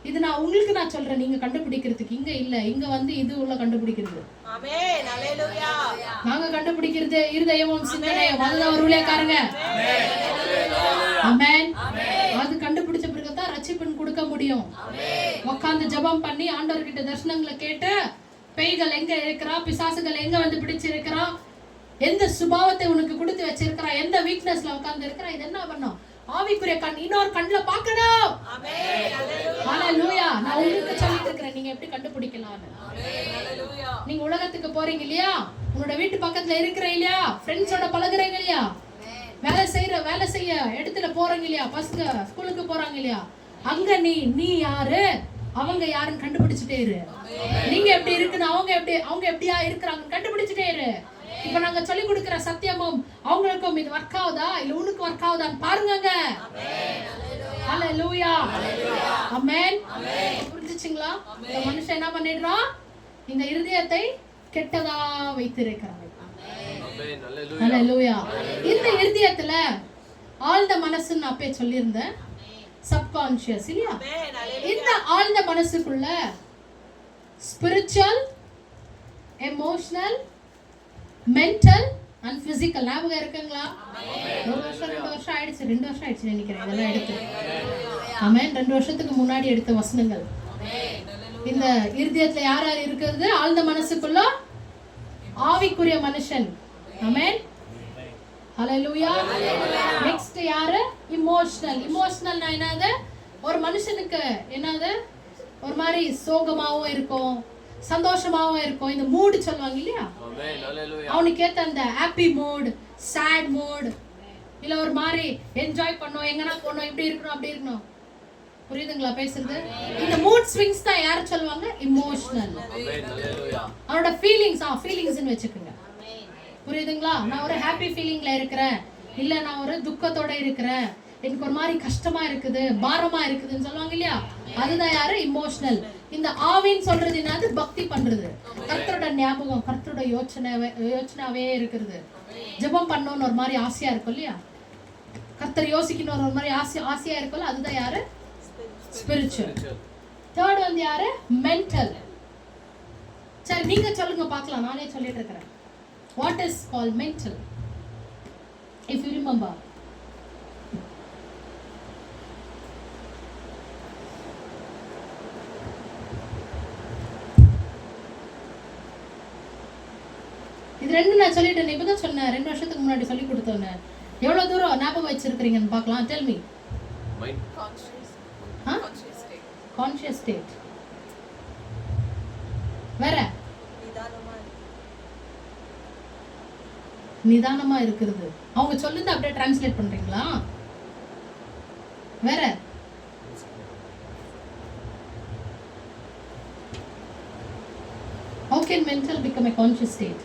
இது நான் உங்களுக்கு நான் சொல்றேன், நீங்க கண்டுபிடிக்கிறதுக்கு இங்க இல்ல. இங்க வந்து இது உள்ள கண்டுபிடிக்கிறது. ஆமென். ஹalleluya. நாங்க கண்டுபிடிக்கிறது இருதயமும் சிந்தனையும். அதுதான் ஒரு ஊழியக்காரங்க. ஆமென். அது கண்டுபிடிச்ச பிறகு தான் ரட்சிப்பின் கொடுக்க முடியும். உட்கார்ந்து ஜெபம் பண்ணி ஆண்டவர்கிட்ட தரிசனங்களை கேட்டு பேய்கள் எங்க இருக்கிறா, பிசாசுகள் எங்க வந்து பிடிச்சிருக்கிறா, எந்த சுபாவத்தை உனக்கு கொடுத்து வச்சிருக்கிறா, எந்த வீக்னஸ்ல உட்கார்ந்து இருக்கிறா, இது என்ன பண்ணும்? ஆவிக்குரிய கண் இன்னொரு கண்ணுல பார்க்கணும். ஆமென். ஹalleluya. நான் உங்களுக்கு சொல்லிட்டு இருக்கேன் நீங்க எப்படி கண்டுபிடிக்கலாம்னு. ஹalleluya. நீங்க உலகத்துக்கு போறீங்க இல்லையா? உங்களோட வீட்டு பக்கத்துல இருக்கிற இல்லையா? ஃப்ரெண்ட்ஸோட பழகுறீங்க இல்லையா? வேலை செய்ய இடத்துல போறீங்க இல்லையா? பசங்க ஸ்கூலுக்கு போறாங்க இல்லையா? அங்க நீ யாரு அவங்க யாருன்னு கண்டுபிடிச்சிட்டே இரு. நீங்க எப்படி இருக்குன்னு அவங்க எப்படியா இருக்கிறாங்க கண்டுபிடிச்சிட்டே இரு. இப்ப நாங்க சொல்லி கொடுக்கிற சத்தியமும் அவங்களுக்கும் இது ஒர்க் ஆகுதா இல்ல உனக்கு ஒர்க் ஆகுதான்னு பாருங்க. ஹalleluya. ஆமென். புரிஞ்சுச்சுங்களா? இந்த மனுஷன் என்ன பண்ணிடுறான்? இந்த இருதயத்தை கெட்டதா வைத்திருக்கிறான். ஹalleluya. இந்த இருதயத்துல ஆழ்ந்த மனசுன்னு அப்பே சொல்லியிருந்தேன். சப்கான்ஷியஸ் இல்லையா? இந்த ஆழ்ந்த மனசுக்குள்ள spiritual, emotional, mental and physical ஞாபகம் இருக்குங்களா? 2 வருஷம் ஆயிடுச்சு நினைக்கிறேன் இதெல்லாம் எடுத்து. ஆமென். 2 வருஷத்துக்கு முன்னாடி எடுத்த வசனங்கள். இந்த இருதயத்துல யார் யார் இருக்கிறது? ஆழ்ந்த மனசுக்குள்ள ஆவிக்குரிய மனுஷன். ஆமென். ஹalleluya. நெக்ஸ்ட் யாரு? இமோஷனல்னா என்னது? ஒரு மனுஷனுக்கு என்னது? ஒரு மாதிரி சோகமாவும் இருக்கும், சந்தோஷமாவும் இருக்கும். இந்த மூட் சொல்லுவாங்க இல்லையா? அவனுக்கு ஏத்த அந்த ஹாப்பி மூட், சேட் மூட், இல்ல ஒரு மாதிரி என்ஜாய் பண்ணோம், எங்கனா போனோம், இப்படி இருக்கணும் அப்படி இருக்கணும். புரியுதுங்களா பேசுறது? இந்த மூட் ஸ்விங்ஸ் தான் யாரு சொல்லுவாங்க? இமோஷனல். அவனோட ஃபீலிங்ஸ்னு வச்சுக்கோங்க. புரியுதுங்களா? நான் ஒரு ஹாப்பி ஃபீலிங்ல இருக்கிறேன், இல்ல நான் ஒரு துக்கத்தோட இருக்கிறேன், எனக்கு ஒரு மாதிரி கஷ்டமா இருக்குது, பாரமா இருக்குதுன்னு சொல்லுவாங்க இல்லையா? அதுதான் யாரு? இமோஷனல். இந்த ஆவின்னு சொல்றது என்னது? பக்தி பண்றது, கர்த்தரோட ஞாபகம், கர்த்தரோட யோசனாவே இருக்கிறது. ஜெபம் பண்ணணும்னு ஒரு மாதிரி ஆசையா இருக்கும் இல்லையா? கர்த்தர் யோசிக்கணும் ஒரு மாதிரி ஆசையா இருக்கும்ல, அதுதான் யாரு? ஸ்பிரிச்சுவல். தேர்ட் வந்து யாரு? மென்டல். சரி நீங்க சொல்லுங்க பார்க்கலாம், நானே சொல்லிட்டு இருக்கிறேன். What is called mental? If you remember. இது ரெண்டு நான் சொல்லிட்டேன். இப்பதான் சொன்னேன், 2 வருஷத்துக்கு முன்னாடி சொல்லி கொடுத்தோன்னு. எவ்வளவு தூரம் ஞாபகம் வச்சிருக்கீங்கன்னு பார்க்கலாம். Tell me. Mind. Conscious state. வேற நிதானமா இருக்கிறது. அவங்க சொல்லுது அப்படியே டிரான்ஸ்லேட் பண்றீங்களா? வேற how can mental become a conscious state?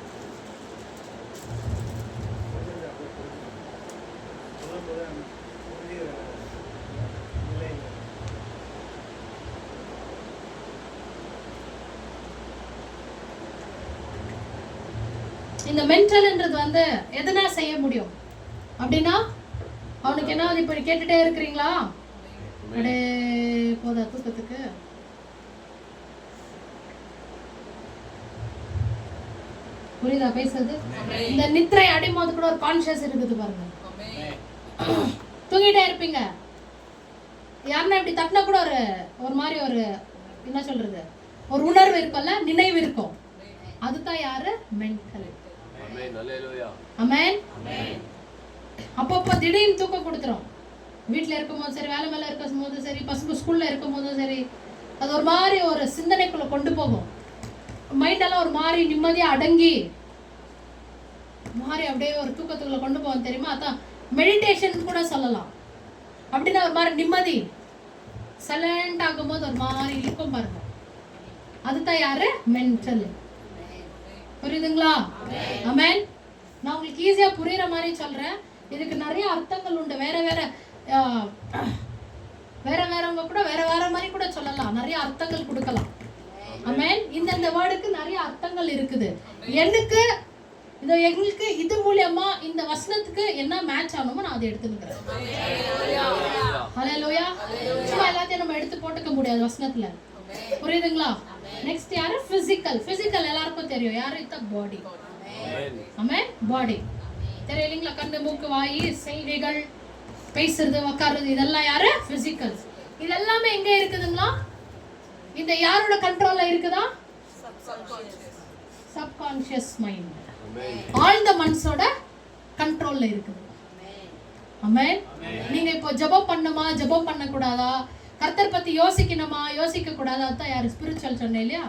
இந்த மென்டல்ன்றது வந்து எதனா செய்ய முடியும் அப்படின்னா அவனுக்கு என்ன இப்ப கேட்டுட்டே இருக்கிறீங்களா? அப்படியே போதா தூக்கத்துக்கு? புரியுதா பேசுறது? இந்த நித்திரை அடிமோது கூட ஒரு கான்சியஸ் இருக்குது பாருங்க. தூங்கிட்டே இருப்பீங்க, யாருன்னா இப்படி தட்டினா கூட ஒரு மாதிரி ஒரு என்ன சொல்றது, ஒரு உணர்வு இருக்கும்ல, நினைவு இருக்கும். அதுதான் யாரு? மென்டல். ஆமென். அப்பப்போ திடீர்னு தூக்கம் கொடுத்துரும். வீட்டில் இருக்கும்போது சரி, வேலை மேலே இருக்கும் போது சரி, பசங்க ஸ்கூல்ல இருக்கும் போதும் சரி, அது ஒரு மாதிரி ஒரு சிந்தனைக்குள்ள கொண்டு போகும். மைண்டெல்லாம் ஒரு மாதிரி நிம்மதியாக அடங்கி மாதிரி அப்படியே ஒரு தூக்கத்துக்குள்ள கொண்டு போவோம் தெரியுமா? அதான் மெடிடேஷன் கூட சொல்லலாம். அப்படின்னா ஒரு மாதிரி நிம்மதி சைலண்ட் ஆகும்போது ஒரு மாதிரி இருக்கும் பாருங்க. அதுதான் யாரு? மென்டல். புரியுதுங்களா? ஆமென். நான் உங்களுக்கு ஈஸியா புரியுற மாதிரி சொல்றேன். இதுக்கு நிறைய அர்த்தங்கள் உண்டு. வேறவங்க கூட வேற மாதிரி கூட சொல்லலாம், நிறைய அர்த்தங்கள் கொடுக்கலாம். ஆமென். இந்த வேர்டுக்கு நிறைய அர்த்தங்கள் இருக்குது. எங்களுக்கு இது மூலமா இந்த வசனத்துக்கு என்ன மேட்ச் ஆகணுமோ நான் அதை எடுத்துக்கிறேன். ஹல்லேலூயா. சும்மா எல்லாத்தையும் நம்ம எடுத்து போட்டுக்க முடியாது வசனத்துல. புரியுதுங்களா? நெக்ஸ்ட் யாரு? பிசிக்கல். பிசிக்கல் எல்லாருக்கும் தெரியும். யாரு? இந்த பாடி. ஆமென். பாடி தெரியும் இல்லைங்களா? கண்ணு, மூக்கு, வாய், செய்கைகள், பேசுறது, உட்காருறது, இதெல்லாம் யாரு? பிசிக்கல். இது எல்லாமே எங்க இருக்குதுங்களா? இந்த யாரோட கண்ட்ரோல்ல இருக்குதா? சப்கான்ஷியஸ் மைண்ட், ஆழ்ந்த மனசோட கண்ட்ரோல்ல இருக்குது. ஆமென். நீங்க இப்போ ஜெபம் பண்ணுமா, ஜெபம் பண்ண கூடாதா, கர்த்தர் பத்தி யோசிக்கணுமா, யோசிக்க கூடாதா, அதான் யாரு? ஸ்பிரிச்சுவல் சொன்னேன் இல்லையா?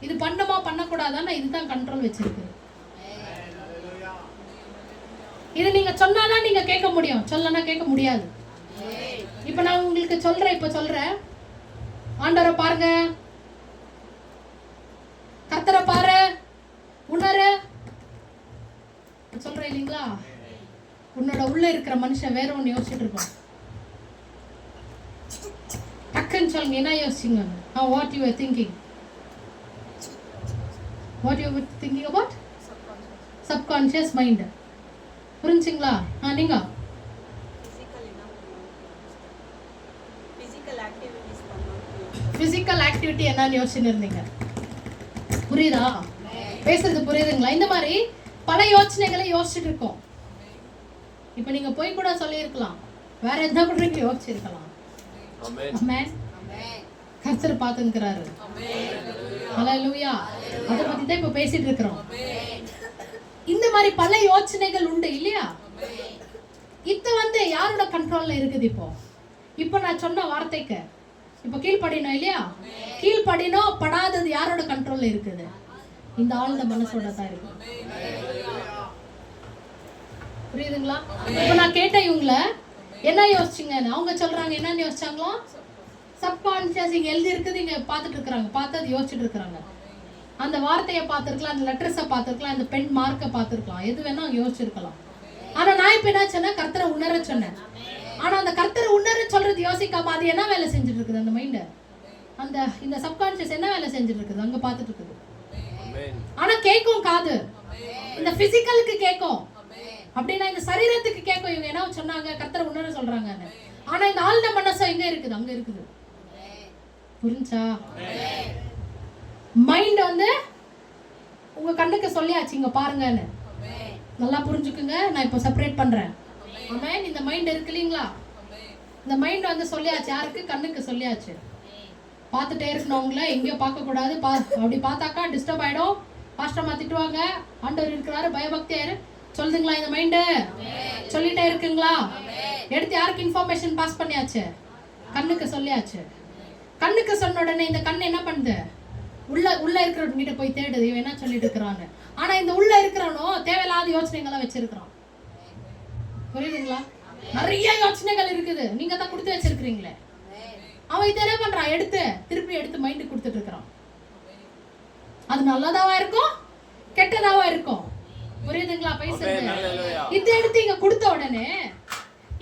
இது பண்ணுமா பண்ணக்கூடாதான்னா இதுதான் கண்ட்ரோல் வச்சிருக்கு. இது நீங்க சொன்னாதான் நீங்க கேட்க முடியும், சொல்லனா கேட்க முடியாது. இப்ப நான் உங்களுக்கு சொல்றேன், ஆண்டவரை பாருங்க, கர்த்தரை பாரு, உணரு சொல்றேன் இல்லைங்களா? உன்னோட உள்ள இருக்கிற மனுஷன் வேற ஒன்று யோசிச்சுட்டு இருப்பான். டக்குன்னு சொல்லுங்க, என்ன யோசிச்சிங்க? What you are thinking? What you are thinking about? Subconscious mind. புரிஞ்சுங்களா? நீங்க பிசிக்கல் ஆக்டிவிட்டி என்னன்னு யோசிச்சுன்னு இருந்தீங்க. புரியுதா? பேசுறது புரியுதுங்களா? இந்த மாதிரி பல யோசனைகளை யோசிச்சுட்டு இருக்கோம். இப்ப நீங்க போய் கூட சொல்லியிருக்கலாம், வேற எந்த கூட நீங்க யோசிச்சிருக்கலாம். ஆமென். கர்த்தர் பார்த்துக்கிறாரு. ஹல்லேலூயா. அதை பத்தி தான் இப்ப பேசிட்டு இருக்கிறோம். இந்த மாதிரி பல யோசனைகள் உண்டு இல்லையா? இது வந்து யாரோட கண்ட்ரோல்ல இருக்குது? இப்போ நான் சொன்ன வார்த்தைக்கு இப்போ கீழ்ப்படினோம் இல்லையா? கீழ்ப்படினோம் படாதது யாரோட கண்ட்ரோல்ல இருக்குது? இந்த ஆழ்ந்த மனசோட தான் இருக்கு. புரியுதுங்களா? இப்போ நான் கேட்டேன் இவங்கள என்ன யோசிச்சிங்க, அவங்க சொல்றாங்க என்னன்னு யோசிச்சாங்களோ, சப்கான்ஷியஸ் இங்க எழுதி இருக்குது, இங்க பார்த்துட்டு இருக்கிறாங்க, பார்த்து அது யோசிச்சுட்டு இருக்கிறாங்க. அந்த வார்த்தையை பார்த்துருக்கலாம், அந்த லெட்டர்ஸை பார்த்துருக்கலாம், அந்த பென் மார்க்கை பார்த்துருக்கலாம், எது வேணா அவங்க யோசிச்சிருக்கலாம். ஆனா நான் இப்ப என்ன சொன்னேன்? கர்த்தரை உணர சொன்னேன். ஆனா அந்த கர்த்தரை உணர சொல்றது யோசிக்காம அது என்ன வேலை செஞ்சுட்டு இருக்குது? அந்த மைண்ட், இந்த சப்கான்ஷியஸ் என்ன வேலை செஞ்சுட்டு இருக்குது? அங்க பார்த்துட்டு இருக்குது. ஆனா கேட்கும் காது, இந்த பிசிக்கலுக்கு கேட்கும், அப்படின்னா இந்த சரீரத்துக்கு கேட்கும். இவங்க என்ன சொன்னாங்க? கர்த்தரை உணர சொல்றாங்கன்னு. ஆனா இந்த ஆழ்ந்த மனசு எங்க இருக்குது? அங்க இருக்குது. புரிஞ்சா? மைண்ட் வந்து உங்க கண்ணுக்கு சொல்லியாச்சு, இங்க பாருங்கன்னு. நல்லா புரிஞ்சுக்குங்க. நான் இப்போ செப்பரேட் பண்றேன். ஆமென். இந்த மைண்ட் இருக்கு இல்லைங்களா? இந்த மைண்ட் வந்து சொல்லியாச்சு, யாருக்கு? கண்ணுக்கு சொல்லியாச்சு. பார்த்துட்டே இருக்கணும்ல, எங்கேயோ பார்க்க கூடாது. அப்படி பார்த்தாக்கா டிஸ்டர்ப் ஆயிடும், பாஸ்டர்மா திட்டுவாங்க, ஆண்டவர் இருக்கிறாரு, பயபக்தியா இரு சொல்லுதுங்களா? இந்த மைண்டு சொல்லிட்டே இருக்குங்களா? எடுத்து யாருக்கு இன்ஃபர்மேஷன் பாஸ் பண்ணியாச்சு? கண்ணுக்கு சொல்லியாச்சு. கண்ணுக்கு சொன்ன உடனே இந்த கண்ணு என்ன பண்ணுது? உள்ள இருக்கிறவங்க கிட்ட போய் தேடுது, இவன் என்ன சொல்லிட்டு இருக்கிறான்னு. ஆனா இந்த உள்ள இருக்கிறவனோ தேவையில்லாத யோசனைகளை வச்சிருக்கிறான். புரியுதுங்களா? நிறைய யோசனைகள் இருக்குது, நீங்க தான் கொடுத்து வச்சிருக்கீங்களே. அவன் இதை என்ன பண்றான், திருப்பி எடுத்து மைண்டுக்கு கொடுத்துட்டு இருக்கிறான். அது நல்லதாவா இருக்கும், கெட்டதாவா இருக்கும். புரியுதுங்களா? பேசுறது இதை எடுத்து இங்க கொடுத்த உடனே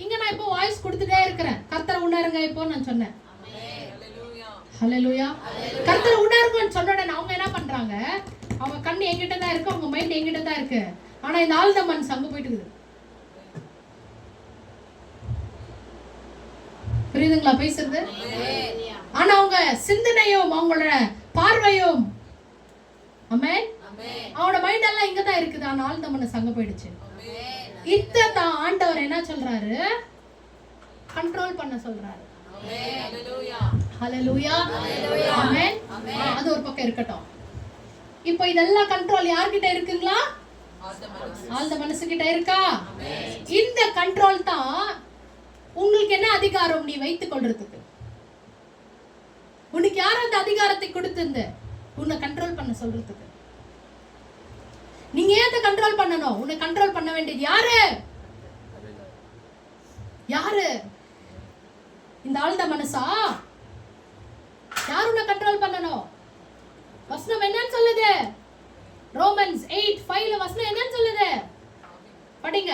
இங்க நான் இப்போ வாய்ஸ் கொடுத்துட்டே இருக்கிறேன், கர்த்தரை உணருங்க இப்போ நான் சொன்னேன். ஹல்லேலூயா. கர்த்தரை உணருங்கன்னு சொன்ன உடனே அவங்க என்ன பண்றாங்க, அவங்க கண்ணு எங்கிட்ட தான் இருக்கு, அவங்க மைண்ட் எங்கிட்ட தான் இருக்கு. ஆனா இந்த ஆழ்ந்த மனசு அங்க போயிட்டு இருக்குது. புரியுதுங்களா பேசுறது? ஆனா அவங்க சிந்தனையும் அவங்களோட பார்வையும் ஆமென், அவனோட மைண்ட் எல்லாம் இங்க தான் இருக்குது. ஆனா ஆழ்ந்த மனசு அங்க போயிடுச்சு. இதான் ஆண்டவர் என்ன சொல்றாரு, கண்ட்ரோல் பண்ண சொல்றாரு. ஹல்லேலூயா. ஆமென். அது ஒரு பக்கம் இருக்கட்டும். இப்போ இதெல்லாம் கண்ட்ரோல் யார்கிட்ட இருக்குங்களா? ஆழ்ந்த மனசு கிட்ட இருக்கா? இந்த கண்ட்ரோல் தான் உங்களுக்கு என்ன அதிகாரம் நீ வைத்துக் கொள்றதுக்கு. உனக்கு யார் அந்த அதிகாரத்தை கொடுத்திருந்த உன்னை கண்ட்ரோல் பண்ண சொல்றதுக்கு? நீங்க ஏன் கண்ட்ரோல் பண்ணணும்? உன்னை கண்ட்ரோல் பண்ண வேண்டியது யாரு? யாரு? இந்த ஆழ்ந்த மனசா? யார் உன்னை கண்ட்ரோல் பண்ணணும்? வசனம் என்னன்னு சொல்லுது? ரோமன்ஸ் 8:5 வசனம் என்னன்னு சொல்லுது? படிங்க.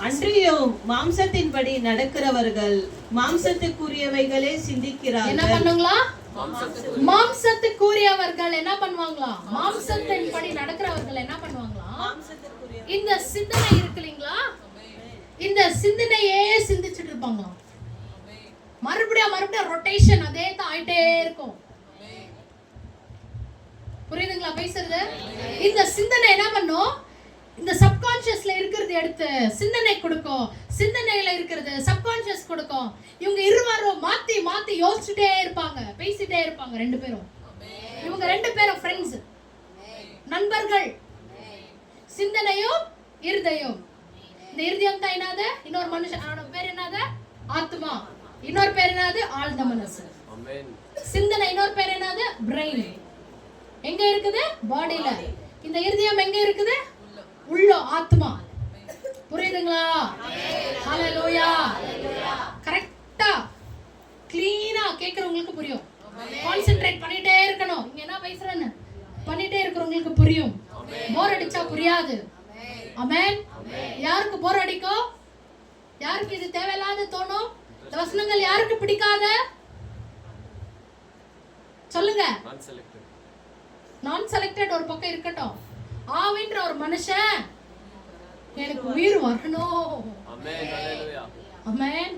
அன்றியும் மாம்சத்தின்படி நடக்கிறவர்கள் மாம்சத்துக்குரியவைகளே சிந்திக்கிறார்கள். என்ன பண்ணுங்களா? மாம்சத்துக்குரியவர்கள் என்ன பண்ணுவாங்களா? மாம்சத்தின்படி நடக்கிறவர்கள் என்ன பண்ணுவாங்களா? இந்த சிந்தனை இருக்கு இல்லைங்களா, இந்த சிந்தனையே சிந்திச்சுட்டு இருப்பாங்களா. மறுபடியும் ரொட்டேஷன் அதே தான் ஆயிட்டே இருக்கும். புரியுதுங்களா பேசுறது? இந்த சிந்தனை என்ன பண்ணும், இந்த சப்கான்ஷியஸ்ல இருக்கிறது எடுத்து சிந்தனை கொடுக்கும், சிந்தனையில இருக்கிறது சப்கான்ஷியஸ் கொடுக்கும். இவங்க இருவரும் மாத்தி மாத்தி யோசிச்சுட்டே இருப்பாங்க, பேசிட்டே இருப்பாங்க ரெண்டு பேரும். இவங்க ரெண்டு பேரும் ஃப்ரெண்ட்ஸ், நண்பர்கள். சிந்தனையும் இருதயம். இந்த இருதயம் தான் என்னது, இன்னொரு மனுஷனோட பேர் என்னது, ஆத்மா. இன்னொரு பேர் என்னது, ஆழ்ந்த மனசு. சிந்தனை இன்னொரு பேர் என்னது, பிரெயின். எங்க இருக்குது, பாடியில. இந்த இருதயம் எங்க இருக்குது, உள்ள, ஆத்மா. புரியுதுங்களா? ஹல்லேலூயா. கரெக்ட்டா க்ளீனா கேக்குறவங்களுக்கு புரியும். கான்சென்ட்ரேட் பண்ணிட்டே இருக்கணும். இங்க என்ன பேசுறேன்னு பண்ணிட்டே இருக்கிறவங்களுக்கு புரியும். போர் அடிச்சா புரியாது. ஆமென். யாருக்கு போர் அடிக்கும், யாருக்கு இது தேவையில்லாத தோணும், இந்த வசனங்கள் யாருக்கு பிடிக்காத சொல்லுங்க. நான் செலக்டட் ஒரு பக்கம் இருக்கட்டும். ஆவின்ற ஒரு மனுஷன் எனக்கு உயிர் வரணும். ஆமென்.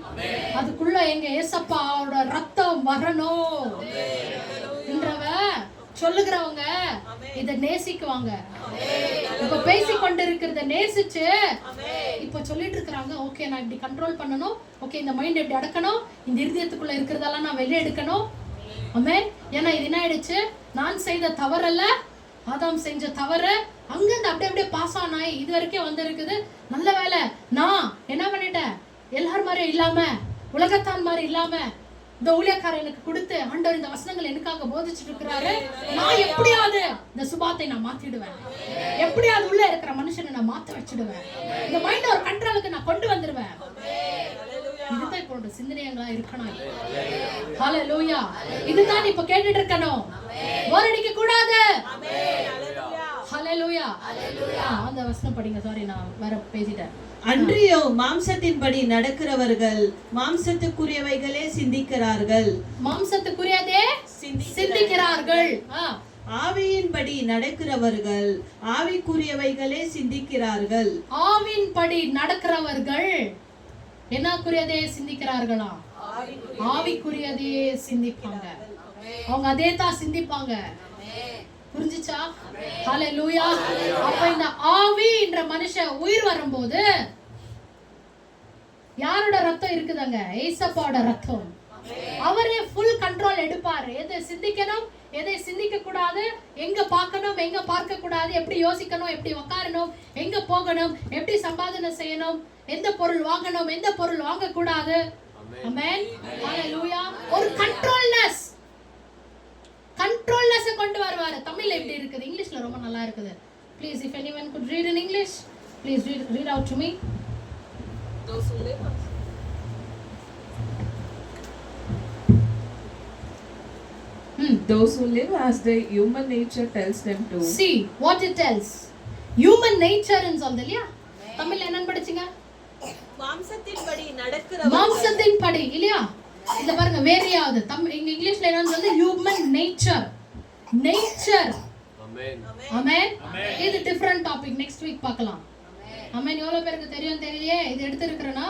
அதுக்குள்ள எங்க ஏசப்பாவோட ரத்தம் வரணும் என்றவ சொல்லுகிறவங்க இத நேசிக்குவாங்க. இப்ப பேசி கொண்டிருக்கிறத நேசிச்சு இப்ப சொல்லிட்டு இருக்காங்க, ஓகே நான் இப்படி கண்ட்ரோல் பண்ணணும், ஓகே இந்த மைண்ட் எப்படி அடக்கணும், இந்த இருதயத்துக்குள்ள இருக்கிறதெல்லாம் நான் வெளியே எடுக்கணும். ஆமென். ஏன்னா இது என்ன ஆயிடுச்சு, நான் செய்த தவறல்ல, ஆதாம் செஞ்ச தவறு அங்கிருந்து அப்படியே பாஸ் ஆனாய் இது வரைக்கும் வந்திருக்குது. நல்ல வேலை நான் என்ன பண்ணிட்டேன், எல்லார் மாதிரி இல்லாம, உலகத்தான் மாதிரி இல்லாம இந்த ஊழியக்காரர் எனக்கு கொடுத்து ஆண்டவர் இந்த வசனங்கள் எனக்காக போதிச்சுட்டு இருக்கிறாரு. நான் எப்படியாவது இந்த சுபாத்தை நான் மாத்திடுவேன், எப்படியாவது உள்ள இருக்கிற மனுஷனை நான் மாத்த வச்சிடுவேன், இந்த மைண்ட் ஒரு கண்ட்ரோலுக்கு நான் கொண்டு வந்துடுவேன். இதுதான் இப்போ சிந்தனைகளா இருக்கணும். ஹல்லேலூயா. இதுதான் இப்ப கேட்டுட்டு இருக்கணும், போர் அடிக்க கூடாது. ஹல்லேலூயா. அந்த வசனம் படிங்க. சாரி நான் வேற பேசிட்டேன். அன்றியோ மாம்சத்தின்படி நடக்கிறவர்கள் மாம்சத்துக்குரியவைகளே சிந்திக்கிறார்கள். மாம்சத்துக்குரியதே சிந்திக்கிறார்கள். ஆவியின்படி நடக்கிறவர்கள் ஆவிக்குரியவைகளே சிந்திக்கிறார்கள். ஆவியின்படி நடக்கிறவர்கள் என்னக்குரியதே சிந்திக்கிறார்களா? ஆவிக்குரியதே சிந்திப்பாங்க. அவங்க அதே தான் சிந்திப்பாங்க. புரிஞ்சுச்சா? ஹல்லேலூயா. அப்ப இந்த ஆவி என்ற மனுஷன் உயிர் வரும்போது யாரோட ரத்தம் இருக்குதாங்க? ஏசப்பாவோட ரத்தம். அவரே ஃபுல் கண்ட்ரோல் எடுப்பாரு. எதை சிந்திக்கணும், எதை சிந்திக்க கூடாது, எங்க பார்க்கணும், எங்க பார்க்க கூடாது, எப்படி யோசிக்கணும், எப்படி உட்காரணும், எங்க போகணும், எப்படி சம்பாதனை செய்யணும், எந்த பொருள் வாங்கணும், எந்த பொருள் வாங்க கூடாது. ஆமென். ஹல்லேலூயா. ஒரு கண்ட்ரோல்னஸ். கண்ட்ரோல்னஸ் கொண்டு வருவாரு. தமிழ்ல எப்படி இருக்குது? இங்கிலீஷ்ல ரொம்ப நல்லா இருக்குது. Please if anyone could read in English, please read out to me. Those who live Those who live as their human nature tells them to. See what it tells. Human nature ன்னு சொல்லுது இல்லையா? தமிழ்ல என்னன்னு படிச்சீங்க? மாம்சத்தின்படி நடக்கிறவர்கள். மாம்சத்தின்படி இல்லையா? இத பாருங்க வேறையாவது. இங்கிலீஷ்ல என்னன்னு சொல்லுது? human nature. Nature. Amen. Amen. இது டிஃபரண்ட் டாபிக். நெக்ஸ்ட் வீக் பார்க்கலாம். ஆமென். எவ்வளவு பேருக்கு தெரியும் தெரியலையே? இது எடுத்துக்கிறேனா?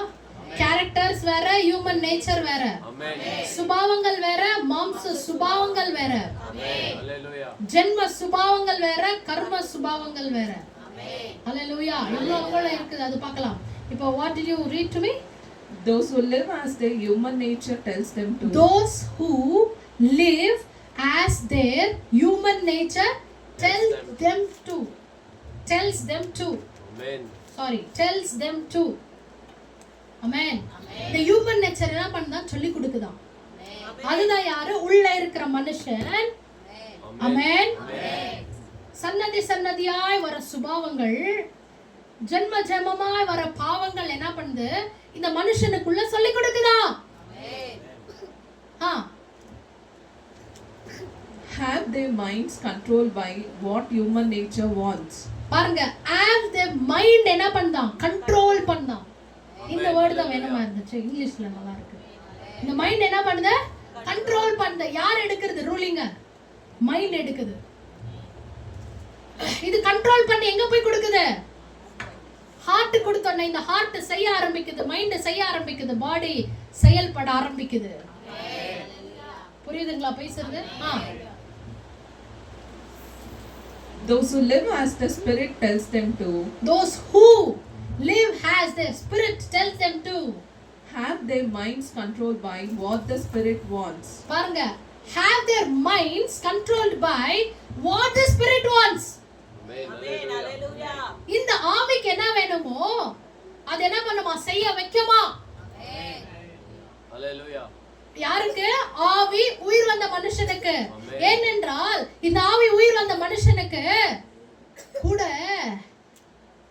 கேரக்டர்ஸ் வேற, ஹியூமன் நேச்சர் வேற. Amen. சுபாவங்கள் வேற, மாம்ச சுபாவங்கள் வேற. Amen. Hallelujah. ஜென்ம சுபாவங்கள் வேற, கர்ம சுபாவங்கள் வேற. ஹalleluya. எவ்வளவு இருக்குது அது பார்க்கலாம். இப்போ what did you read to me? Those who live as their human nature tells them to. Those who live as their human nature tells them to. Tells them to. Amen. Sorry, tells them to. Amen. The human nature என்ன பண்ணுதா சொல்லி கொடுக்குதா. அதுதான் யாரு? உள்ள இருக்கிற மனுஷன். Amen. சன்னதி சன்னதியாய் வர சுபாவங்கள், ஜென்ம ஜென்மமாய் வர பாவங்கள் என்ன பண்ணுது? இந்த மனுஷனுக்குள்ள சொல்லி கொடுக்குதா. Have their minds controlled by what human nature wants. பாருங்க, have their mind என்ன பண்ணான்? கண்ட்ரோல் பண்ணான். இந்த வேர்ட் தான் வேணுமா இருந்துச்சு. இங்கிலீஷ்ல நல்லா இருக்கு. இந்த மைண்ட் என்ன பண்ணுது? கண்ட்ரோல் பண்ணுது. யார் எடுக்கிறது ரூலிங்க? மைண்ட் எடுக்குது. இது கண்ட்ரோல் பண்ணி எங்க போய் கொடுக்குது? ஹார்ட் கொடுத்தோன்னே இந்த ஹார்ட் செய்ய ஆரம்பிக்குது, மைண்ட் செய்ய ஆரம்பிக்குது, பாடி செயல்பட ஆரம்பிக்குது. புரியுதுங்களா பேசுறது? Those who live as the Spirit tells them to. Those who live as their Spirit tells them to. Have their minds controlled by what the Spirit wants. பாருங்க, have their minds controlled by what the Spirit wants. Amen. Hallelujah. இந்த ஆவிக்கு என்ன வேணுமோ அது என்ன பண்ணுமா? செய்ய வைக்குமா. Hallelujah. யாருக்கு? ஆவி உயிர் வந்த மனுஷனுக்கு. ஏனென்றால் இந்த ஆவி உயிர் வந்த மனுஷனுக்கு கூட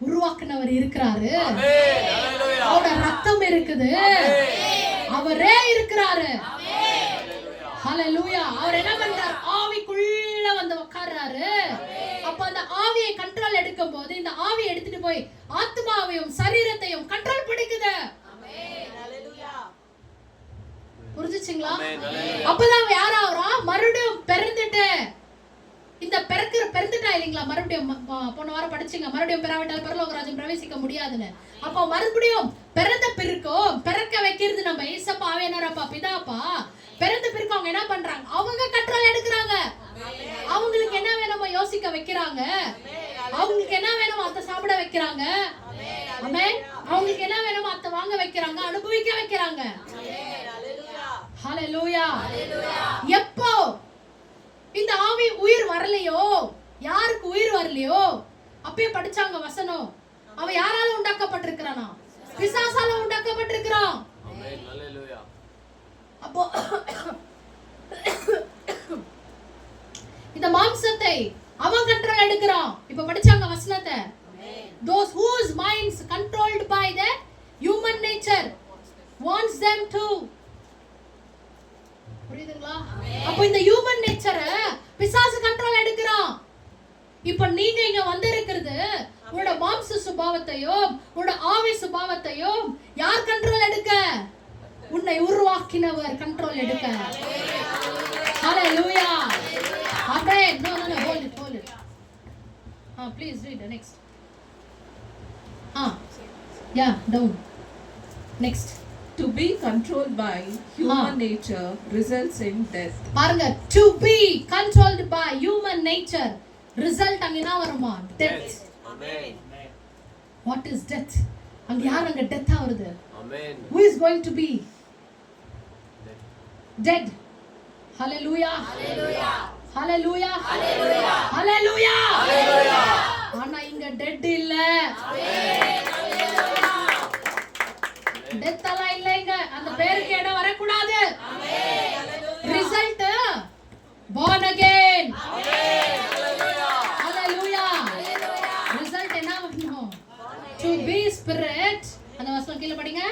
உருவாக்குனவர் இருக்கிறாரு. அவரோட ரத்தம் இருக்குது. அவரே இருக்கிறாரு. ஹalleluya. அவர் என்ன பண்றார்? ஆவிக்குள்ள வந்து உட்கார்றாரு. அப்ப அந்த ஆவியை கண்ட்ரோல் எடுக்கும் போது இந்த ஆவியை எடுத்துட்டு போய் ஆத்மாவையும் சரீரத்தையும் கண்ட்ரோல் பண்ணிக்குது. புரிஞ்சுச்சுங்களா? அப்பதான் யாராவரா? மறுபடியும் பிறந்துட்டு இந்த பிறந்துட்டா இல்லைங்களா? மறுபடியும் போன வாரம் படிச்சீங்க, மறுபடியும் பிறவிட்டால் பரலோக ராஜ்யம் பிரவேசிக்க முடியாதுன்னு. அப்போ மறுபடியும் பிறந்த பிறக்கும் பிறக்க வைக்கிறது நம்ம ஏசப்பா, ஆவியானவரப்பா, பிதாப்பா. பிறந்த பிறகு அவங்க என்ன பண்றாங்க? அவங்க கண்ட்ரோல் எடுக்கிறாங்க. அவங்களுக்கு என்ன வேணுமோ யோசிக்க வைக்கிறாங்க. அவங்களுக்கு என்ன வேணுமோ அதை சாப்பிட வைக்கிறாங்க. ஆமென். அவங்களுக்கு என்ன வேணுமோ அதை வாங்க வைக்கிறாங்க, அனுபவிக்க வைக்கிறாங்க. ஹalleluya. எப்போ இந்த ஆவி உயிர் வரலையோ, யாருக்கு உயிர் வரலையோ, அப்பயே படிச்சாங்க வசனம். அவன் யாரால உண்டாக்கப்பட்டிருக்கிறானா? பிசாசால உண்டாக்கப்பட்டிருக்கிறான். Amen. Hallelujah. அப்போ இந்த மாம்சத்தை அவன் கண்ட்ரோல் எடுக்கிறான். இப்ப படிச்சாங்க வசனத்தை. Those whose minds controlled by the human nature wants them to. புரியுதுங்களா? அப்ப இந்த ஹியூமன் நேச்சரை பிசாசு கண்ட்ரோல் எடுக்கிறான். இப்ப நீங்க இங்க வந்திருக்கிறது உங்களோட மாம்ச சுபாவத்தையும் உங்களோட ஆவி சுபாவத்தையும் யார் கண்ட்ரோல் எடுக்க? உன்னை உருவாக்கினவர் கண்ட்ரோல் எடுக்க. ஹalleluya. Amen. No, hold it. Please read the next. Yeah, down. Next. To be controlled by human nature results in death. பாருங்க, to be controlled by human nature result அங்க என்ன வருமா? Death. Amen. What is death? அங்க யார் அங்க death ஆவறது? Amen. Who is going to be dead? Hallelujah. Hallelujah. Hallelujah. ஆனா இங்க dead இல்ல. டெத் எல்லாம் இல்லைங்க. அந்த பேருக்கு இடம் வரக்கூடாது. Result born again. be spirit. அந்த வசனம் கீழ படிங்க.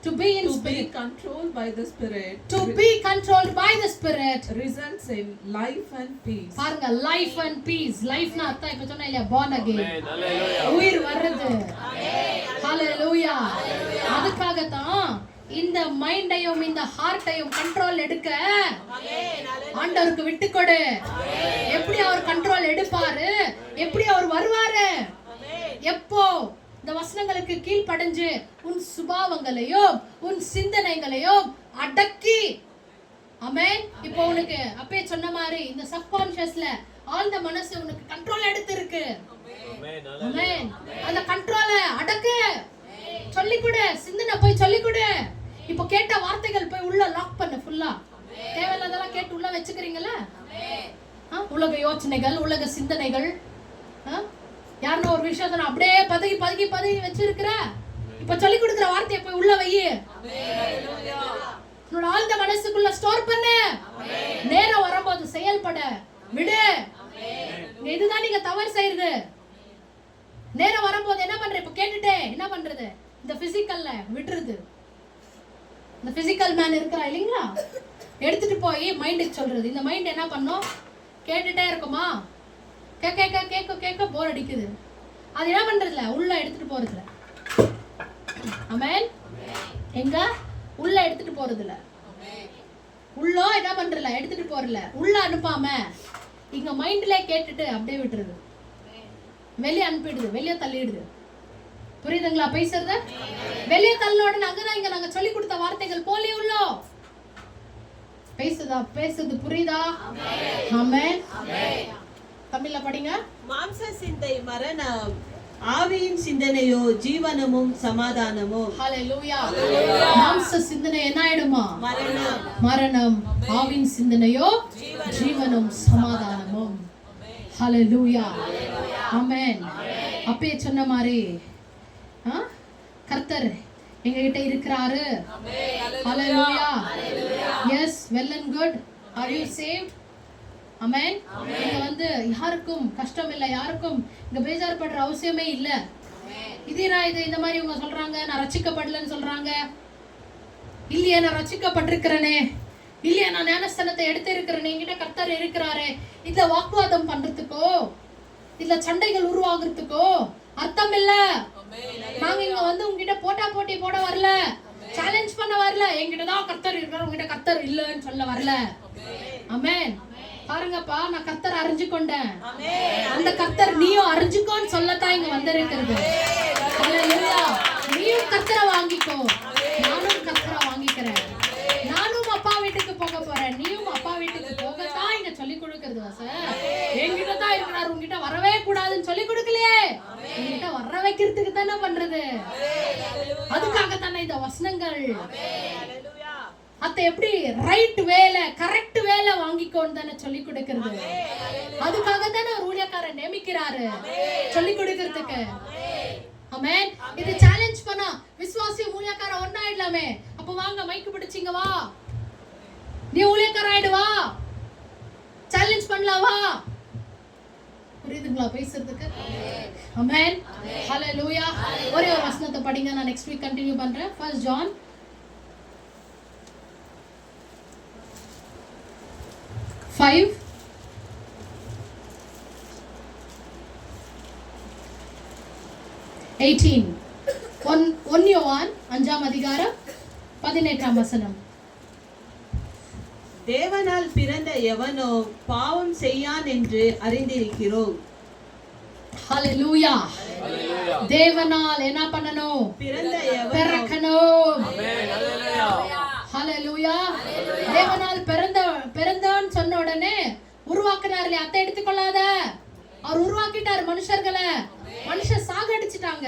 To be in To be spirit. controlled by the Spirit. To be controlled by the Spirit. Results in life and peace. பாருங்க, life and peace. Lifeனா அர்த்தம் இப்ப சொன்ன இல்லையா, born again. Amen. Hallelujah. உயிர் வர்றது. ஹalleluya. அதுக்காக தான் இந்த மைண்டையும் இந்த ஹார்ட்டையும் கண்ட்ரோல் எடுக்க ஆண்டவருக்கு விட்டு கொடு. எப்படி அவர் கண்ட்ரோல் எடுப்பாரு, எப்படி அவர் வருவாரு, எப்போ இந்த வசனங்களுக்கு கீழ்ப்படிஞ்சு உன் சுபாவங்களையும் உன் சிந்தனைகளையும் அடக்கி. ஆமென். இப்போ உனக்கு அப்பே சொன்ன மாதிரி இந்த சப்கான்ஷியஸ்ல ஆழ்ந்த மனசு உனக்கு கண்ட்ரோல் எடுத்து இருக்கு. ஆமென். அந்த கண்ட்ரோலை அடக்கு. சொல்லிக் கொடு, சிந்தனை போய் சொல்லிக் கொடு. இப்போ கேட்ட வார்த்தைகள் போய் உள்ள லாக் பண்ணு ஃபுல்லா. தேவையில்லாதெல்லாம் கேட்டு உள்ள வச்சுக்கிறீங்களா? உலக யோசனைகள், உலக சிந்தனைகள், யாருன்னா ஒரு விஷயத்த அப்படியே பதவி பதவி பதவி வச்சிருக்கிற, இப்ப சொல்லி கொடுக்கிற வார்த்தையை போய் உள்ள வை. உன்னோட ஆழ்ந்த மனசுக்குள்ள ஸ்டோர் பண்ணு. நேரம் வரும்போது செயல்பட விடு. இதுதான் நீங்க தவறு செய்யறது. நேரம் வரும்போது என்ன பண்ற, இப்ப கேட்டுட்டே என்ன பண்றது, இந்த பிசிக்கல்ல விட்டுருது. இந்த பிசிக்கல் மேன் இருக்கிறா இல்லைங்களா, எடுத்துட்டு போய் மைண்டுக்கு சொல்றது. இந்த மைண்ட் என்ன பண்ணும், கேட்டுட்டே இருக்குமா, கேட்க கேட்க கேட்க போர் அடிக்குது. அது என்ன பண்றதுல, உள்ள எடுத்துட்டு போறதுல. ஆமென். எங்க உள்ள எடுத்துட்டு போறதுல, உள்ள என்ன பண்றல, எடுத்துட்டு போறல, உள்ள அனுப்பாம இங்க மைண்ட்ல கேட்டுட்டு அப்படியே விட்டுருது, வெளியே அனுப்பிடுது, வெளியே தள்ளிடுது. புரியுதுங்களா பேசுறது? வெளியே தள்ளின உடனே அங்கதான் இங்க நாங்க சொல்லி கொடுத்த வார்த்தைகள் போலே உள்ள பேசுது. புரியுதா? ஆமென். தமிழ்ல படிங்க. மாம்ச சிந்தை மரணம், ஆவியின் சிந்தனையோ ஜீவனமும் சமாதானமும். ஹalleluya. மாம்ச சிந்தனை என்ன ஆயிடுமா, மரணம். மரணம். ஆவியின் சிந்தனையோ ஜீவனும் சமாதானமும். ஹalleluya. ஆமென். அப்பே சொன்ன மாதிரி கர்த்தர் எங்க கிட்ட இருக்கிறாரு. ஹalleluya. Yes, well and good. Are you saved? ஆமென். இங்க யாருக்கும் கஷ்டம் இல்லை, யாருக்கும் இங்க பேஜார் படுற அவசியமே இல்லை. இது இந்த மாதிரி இவங்க சொல்றாங்க, நான் ரட்சிக்கப்படலன்னு சொல்றாங்க. இல்லையே நான் ரட்சிக்கப்பட்டிருக்கிறேனே, இல்லையா நான் ஞானஸ்தானத்தை எடுத்து இருக்கிறேனே, என்கிட்ட கர்த்தர் இருக்கிறாரே. இதுல வாக்குவாதம் பண்றதுக்கோ இதுல சண்டைகள் உருவாகிறதுக்கோ அர்த்தம் இல்ல. நாங்க இங்க உங்ககிட்ட போட்டி போட வரல, சேலஞ்ச் பண்ண வரல. என்கிட்டதான் கர்த்தர் இருக்கிறார், உங்ககிட்ட கர்த்தர் இல்லன்னு சொல்ல வரல. ஆமென். பாருங்கப்பா, நான் கர்த்தர் அறிஞ்சு கொண்டேன். அந்த கர்த்தர் நீயும் அறிஞ்சுக்கோன்னு சொல்லத்தான் இங்க வந்திருக்கிறது. ஹalleluya. நீயும் கர்த்தரை வாங்கிக்கோ, நானும் கர்த்தரை வாங்கிக்கிறேன். நானும் அப்பா வீட்டுக்கு போக போறேன், நீயும் அப்பா வீட்டுக்கு போகத்தான் இங்க சொல்லி கொடுக்கிறது. என்கிட்ட தான் இருக்கிறார், உங்ககிட்ட வரவே கூடாதுன்னு சொல்லி கொடுக்கலையே, உங்ககிட்ட வர வைக்கிறதுக்கு தானே பண்றது. அதுக்காக தானே இந்த வசனங்கள். அத எப்படி ரைட் வேல, கரெக்ட் வேல வாங்கிக்கோன்னு தானே சொல்லி கொடுக்கிறது. அதுக்காக தானே ஒரு ஊழியக்காரர் நியமிக்கிறாரு சொல்லி கொடுக்கிறதுக்கு. ஆமென். இது சேலஞ்ச் பண்ணா விசுவாசி ஊழியக்கார ஒண்ணாயிடலாமே. அப்ப வாங்க மைக்கு பிடிச்சிங்க வா, நீ ஊழியக்கார ஆயிடு வா, சேலஞ்ச் பண்ணலாம் வா. புரியுதுங்களா பேசுறதுக்கு? ஆமென். ஹalleluya. ஒரே ஒரு வசனத்தை படிங்க, நான் நெக்ஸ்ட் வீக் கண்டினியூ பண்றேன். 1 John 5:18. 1 யோவான் 5ஆம் அதிகாரம் 18ஆம் வசனம். தேவனால் பிறந்த எவனோ பாவம் செய்யான் என்று அறிந்திருக்கிறோம். ஹalleluya. தேவனால் என்ன பண்ணணும், பிறந்த எவனோ பிறக்கணும். Amen. Hallelujah. ஹalleluya. தேவனால் பிறந்தான் சொன்ன உடனே உருவாக்குனார். அத்தை எடுத்துக்கொள்ளாத, அவர் உருவாக்கிட்டார் மனுஷர்களை. மனுஷன் சாகடிச்சிட்டாங்க,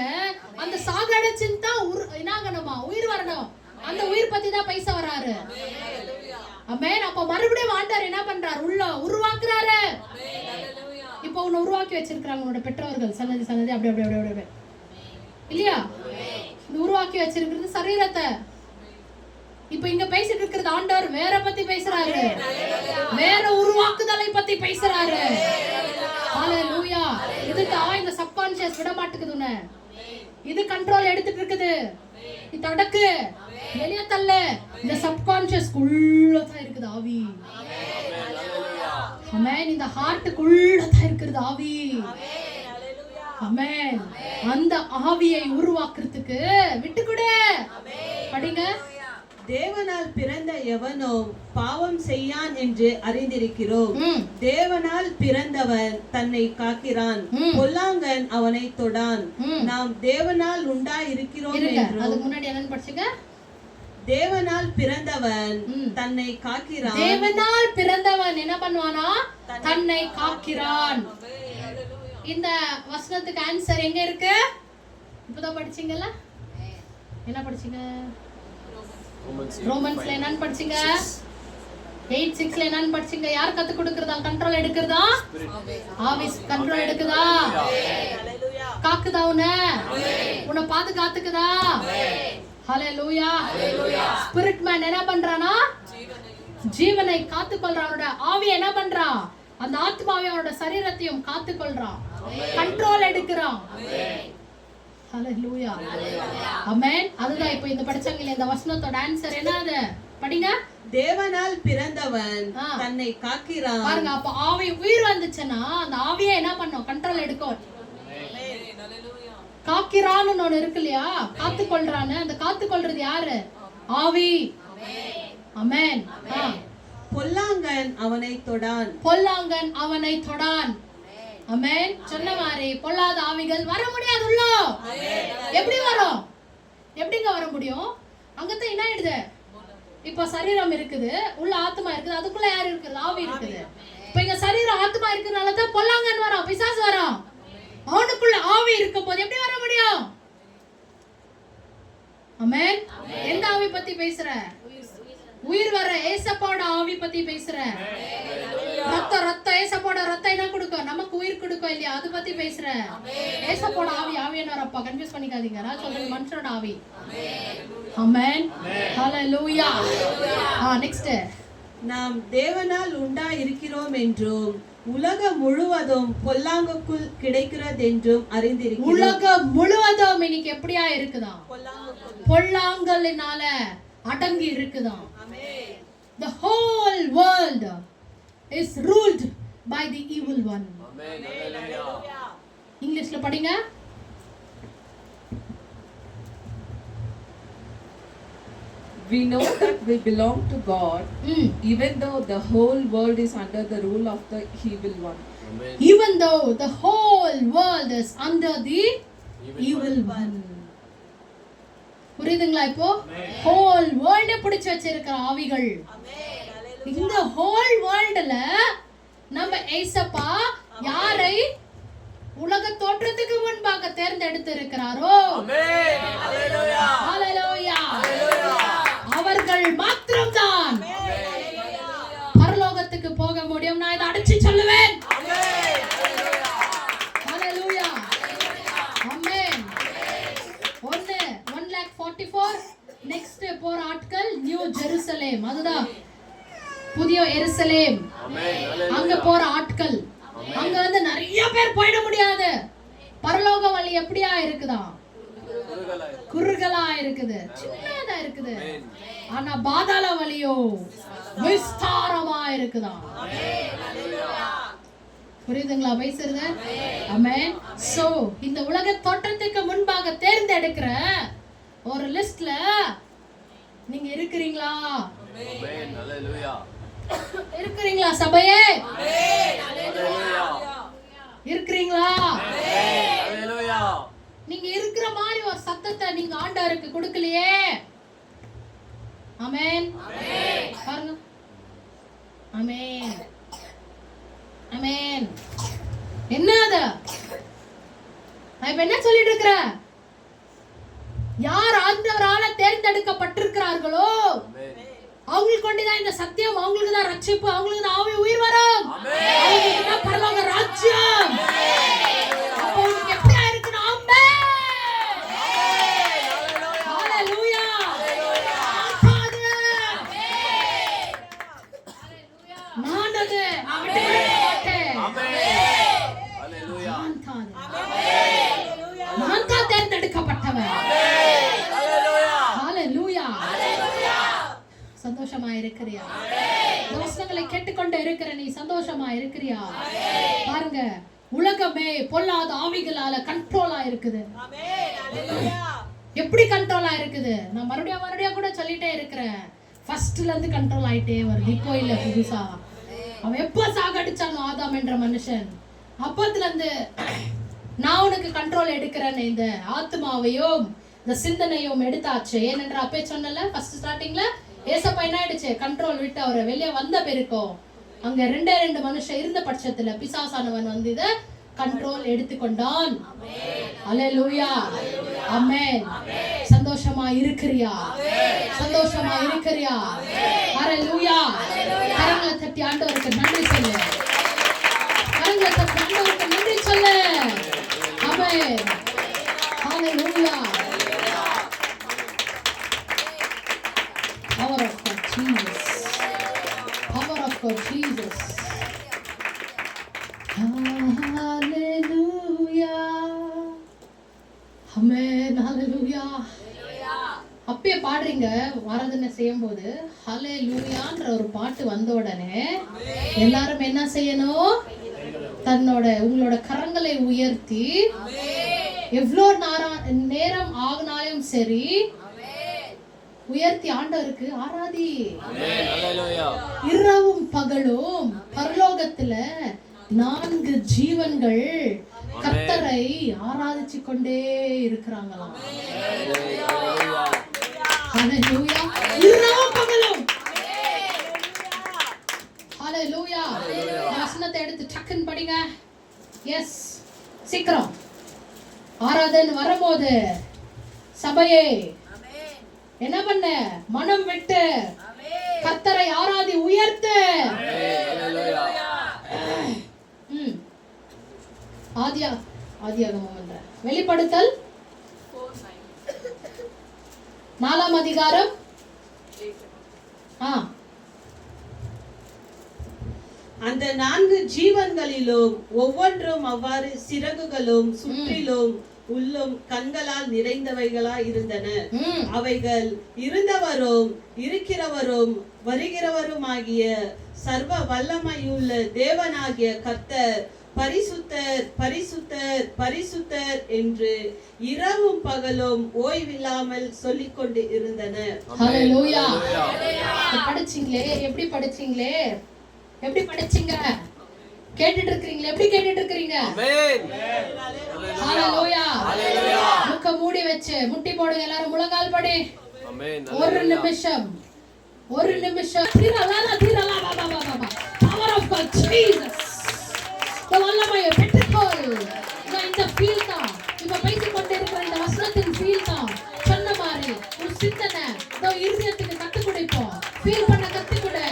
அந்த சாகடிச்சுன்னு தான் என்னாகணுமா, உயிர் வரணும். அந்த உயிர் பத்தி தான் பேச வராரு. ஆமென். அப்ப மறுபடியும் ஆண்டவர் என்ன பண்றாரு, உள்ள உருவாக்குறாரு. இப்போ உன்னை உருவாக்கி வச்சிருக்காங்க உன்னோட பெற்றோர்கள், சன்னதி சன்னதி அப்படி அப்படி அப்படி அப்படி இல்லையா. இந்த உருவாக்கி வச்சிருக்கிறது சரீரத்தை. இப்ப இங்க பேசிட்டு இருக்கிறது ஆண்டவர் வேற பத்தி பேசுறாரு, வேற உருவாக்குதலை பத்தி பேசுறாரு. ஹalleluya. இதுதான் இந்த சப்கான்ஷியஸ் விட மாட்டேங்குது. இது கண்ட்ரோல் எடுத்துட்டு இருக்குது. இது தடக்கு, வெளிய தள்ள. இந்த சப்கான்ஷியஸ்க்குள்ள தான் இருக்குது ஆவி. ஆமென். இந்த ஹார்ட்டுக்குள்ள தான் இருக்குது ஆவி. ஆமென். அந்த ஆவியை உருவாக்குறதுக்கு விட்டு கொடு. படிங்க. தேவனால் பிறந்த எவனோ பாவம் செய்யான் என்று அறிந்திருக்கிறோம். தேவனால் பிறந்தவன் தன்னை காக்கிறான், பொல்லாங்கன் அவனை தொடான். நாம் தேவனால் உண்டாயிருக்கிறோம் என்றும். அதுக்கு முன்னாடி என்னன்னு படிச்சீங்க? தேவனால் பிறந்தவன் தன்னை காக்கிறான். தேவனால் பிறந்தவன் என்ன பண்ணுவானா? தன்னை காக்கிறான். இந்த வசனத்துக்கு ஆன்சர் எங்க இருக்கு? இப்பதான் படிச்சீங்கல்ல? என்ன படிச்சீங்க? ரோமன்ஸ்ல என்னன்னு படிச்சீங்க? 8:6ல என்னன்னு படிச்சீங்க? யார் கத்து கொடுக்கறதா? கண்ட்ரோல் எடுக்கிறதா? ஆவி கண்ட்ரோல் எடுக்குதா? காக்குதா? உன்னை பாதுகாத்துக்குதா? ஹalleluya. ஸ்பிரிட் மேன் என்ன பண்றானா? ஜீவனை காத்துக்கொள்றானோட ஆவி என்ன பண்றான்? அந்த ஆத்மாவை அவனோட சரீரத்தையும் காத்துக்கொள்றான், கண்ட்ரோல் எடுக்கிறான். ஹalleluya. ஆமென். அதுதான் இப்போ இந்த படிச்சவங்க இந்த வசனத்தோட ஆன்சர் என்னது? படிங்க. தேவனால் பிறந்தவன் தன்னை காக்கிறான். பாருங்க, அப்ப ஆவி உயிர் வந்துச்சுன்னா அந்த ஆவியை என்ன பண்ணும்? கண்ட்ரோல் எடுக்கும். காக்கிறான்னு ஒண்ணு இருக்கு இல்லையா? காத்துக்கொள்றான்னு. அந்த காத்துக்கொள்றது யாரு? ஆவி. ஆமென். பொல்லாங்கன் அவனை தொடான். பொல்லாங்கன் அவனை தொடான். ஆமென். சொன்ன மாதிரி பொல்லாத ஆவிகள் வர முடியாது உள்ள. எப்படி வரும்? எப்படிங்க வர முடியும்? அங்கதான் என்ன ஆயிடுது? இப்ப சரீரம் இருக்குது, உள்ள ஆத்மா இருக்குது, அதுக்குள்ள யார் இருக்குது? ஆவி இருக்குது. இப்ப இங்க சரீரம் ஆத்மா இருக்கிறதுனால தான் பொல்லாங்கன் வரும், பிசாசு வரும். அவனுக்குள்ள ஆவி இருக்கும் போது எப்படி வர முடியும்? ஆமென். எந்த ஆவி பத்தி பேசுற? உயிர் வர ஏசப்பாவோட ஆவி பத்தி பேசுற. ரத்தம் ஏசப்பாவோட ரத்தம் என்ன கொடுக்கும்? நமக்கு உயிர் கொடுக்கும் இல்லையா? அது பத்தி பேசுற. ஏசப்பாவோட ஆவி ஆவியானவரப்பா, கன்ஃபியூஸ் பண்ணிக்காதீங்க. நான் சொல்றது மனுஷனோட ஆவி. ஆமென். ஹalleluya. நெக்ஸ்ட். நாம் தேவனால் உண்டாயிருக்கிறோம் என்றும் உலகம் முழுவதும் பொல்லாங்குக்குள் கிடைக்கிறது என்றும் அறிந்திருக்கிறோம். உலகம் முழுவதும் இன்னைக்கு எப்படியா இருக்குதா? பொல்லாங்கலினால அடங்கி இருக்குதாம். The whole world is ruled by the evil one. இங்கிலீஷ்ல படிங்க. We know that we belong to God, even though the whole world is under the rule of the evil one. Even though the whole world is under the evil one. புரியுதுங்களா? இப்போ whole வேர்ல்டே பிடிச்சு வச்சிருக்கிற ஆவிகள். இந்த whole வேர்ல்டுல நம்ம ஏசப்பா யாரை உலக தோற்றத்துக்கு முன்பாக தேர்ந்தெடுத்து இருக்கிறாரோ, அவர்கள் மாத்திரம்தான் பரலோகத்துக்கு போக முடியும். நான் இதை அடிச்சு சொல்லுவேன். ஹalleluya. ஆமென். 1,44,000 நெக்ஸ்ட் போற ஆட்கள் நியூ ஜெருசலேம், அதுதான் புதிய எருசலேம். அங்க போற ஆட்கள், அங்க வந்து நிறைய பேர் போயிட முடியாது. பரலோக வழி எப்படியா இருக்குதா? குறுகலா இருக்குது, சின்னதா இருக்குது. ஆனா பாதாள வழியோ விஸ்தாரமா இருக்குதா. புரியுதுங்களா பேசுறது? ஆமென். சோ இந்த உலக தோற்றத்துக்கு முன்பாக தேர்ந்தெடுக்கிற ஒரு லிஸ்ட்ல நீங்க இருக்கிறீங்களா? ஆமென். ஹalleluya. இருக்கிறீங்களா சபையே? இருக்கிறீங்களா? நீங்க இருக்கிற மாதிரி ஒரு சத்தத்தை நீங்க ஆண்டவருக்கு கொடுக்கலையே. ஆமென். பாருங்க. ஆமென். ஆமென். என்ன அது? நான் இப்ப என்ன சொல்லிட்டு இருக்கிற? யார் ஆண்டவரால தேர்ந்தெடுக்கப்பட்டிருக்கிறார்களோ அவங்களுக்கு கொண்டுதான் இந்த சத்தியம், அவங்களுக்கு தான் ரட்சிப்பு, அவங்களுக்கு தான் ஆவி உயிர் வரும், அவங்களுக்கு தான் பரலோக ராஜ்யம். அப்ப உங்களுக்கு எப்படி இருக்குன்னா ஹalleluya. நான் அது நான் தான் தேர்ந்தெடுக்கப்பட்ட ராஜாவே. ஹalleluya. சந்தோஷமா இருக்கிறியா? வசனங்களை கேட்டுக்கொண்டு இருக்கிற நீ சந்தோஷமா இருக்கிறியா? பாருங்க, உலகமே பொல்லாத ஆவிகளால கண்ட்ரோலா இருக்குது. எப்படி கண்ட்ரோலா இருக்குது? நான் மறுபடியும் கூட சொல்லிட்டே இருக்கிறேன். ஃபர்ஸ்ட்ல இருந்து கண்ட்ரோல் ஆயிட்டே வருது, இப்போ இல்ல புதுசா. அவன் எப்ப சாகடிச்சானோ ஆதாம் என்ற மனுஷன், அப்பத்துல இருந்து நான் உனக்கு கண்ட்ரோல் எடுக்கிறேன்னு இந்த ஆத்மாவையும் இந்த சிந்தனையும் எடுத்தாச்சு. ஏனென்ற அப்பே சொன்னல ஃபர்ஸ்ட் ஸ்டார்டிங்ல ஏசப்பா என்ன ஆயிடுச்சு, கண்ட்ரோல் விட்டு அவரை வெளியே வந்த பிறக்கும் அங்க ரெண்டு மனுஷன் இருந்த பட்சத்துல பிசாசானவன் வந்து இத கண்ட்ரோல் எடுத்துக்கொண்டான். அல்லேலூயா, ஆமென். சந்தோஷமா இருக்கிறியா? சந்தோஷமா இருக்கிறியா? அல்லேலூயா. கரங்களை தட்டி ஆண்டவருக்கு நன்றி சொல்லு. கரங்களை தட்டி ஆண்டவருக்கு நன்றி சொல்லு. ஆமென். அல்லேலூயா. Power of God, Jesus. Power of God, Jesus. Hallelujah. Amen. Hallelujah. அப்பே பாடுறீங்க ஆராதனை செய்யும் போது ஹalleluyaன்ற ஒரு பாட்டு வந்த உடனே எல்லாரும் என்ன செய்யணும்? உங்களோட கரங்களை உயர்த்தி எவ்வளோ நேரம் ஆகினாலும் சரி உயர்த்தி ஆண்டவருக்கு ஆராதி. இரவும் பகலும் பரலோகத்துல 4 ஜீவன்கள் கர்த்தரை ஆராதிச்சு கொண்டே இருக்கிறாங்களாம். ஹalleluya. இரவும் பகலும் ஹalleluya. வசனத்தை எடுத்து டக்குன்னு படிங்க. எஸ், சீக்கிரம். ஆராதனை வரும்போது சபையே என்ன பண்ண? மனம் விட்டு கர்த்தரை ஆராதி உயர்த்து. ஆதியாகமம் என்ற வெளிப்படுத்தல் 4ஆம் அதிகாரம். அந்த 4 ஜீவன்களிலும் ஒவ்வொன்றும் அவ்வாறு சிறகுகளும் சுற்றிலும் உள்ளும் கண்களால் நிறைந்தவைகளாய் இருந்தன. அவைகள் இருந்தவரும் இருக்கிறவரும் வருகிறவருமாகிய சர்வ வல்லமையுள்ள தேவனாகிய கர்த்தர் பரிசுத்தர் பரிசுத்தர் பரிசுத்தர் என்று இரவும் பகலும் ஓய்வில்லாமல் சொல்லிக் கொண்டு இருந்தன. ஹalleluya. படிச்சீங்களே? எப்படி படிச்சீங்களே? எப்படி படிச்சீங்க? கேட்டுட்டு இருக்கீங்களா? எப்படி கேட்டுட்டு இருக்கீங்க? ஆமென். ஹalleluya. முக்க மூடி வச்சு முட்டி போடுங்க எல்லாரும். முழங்கால் படி. ஆமென். ஒரு நிமிஷம். தீரலா பாபா. Power of God Jesus. வல்லமையை பெற்றுக்கொள். இந்த ஃபீல் தான் இப்ப பேசிக் கொண்டு இருக்கிற இந்த வசனத்தின் ஃபீல் தான். சொன்ன மாதிரி ஒரு சிந்தனை இருதயத்துக்கு கத்துக் கொடுப்போம். ஃபீல் பண்ண கத்துக்கொடு.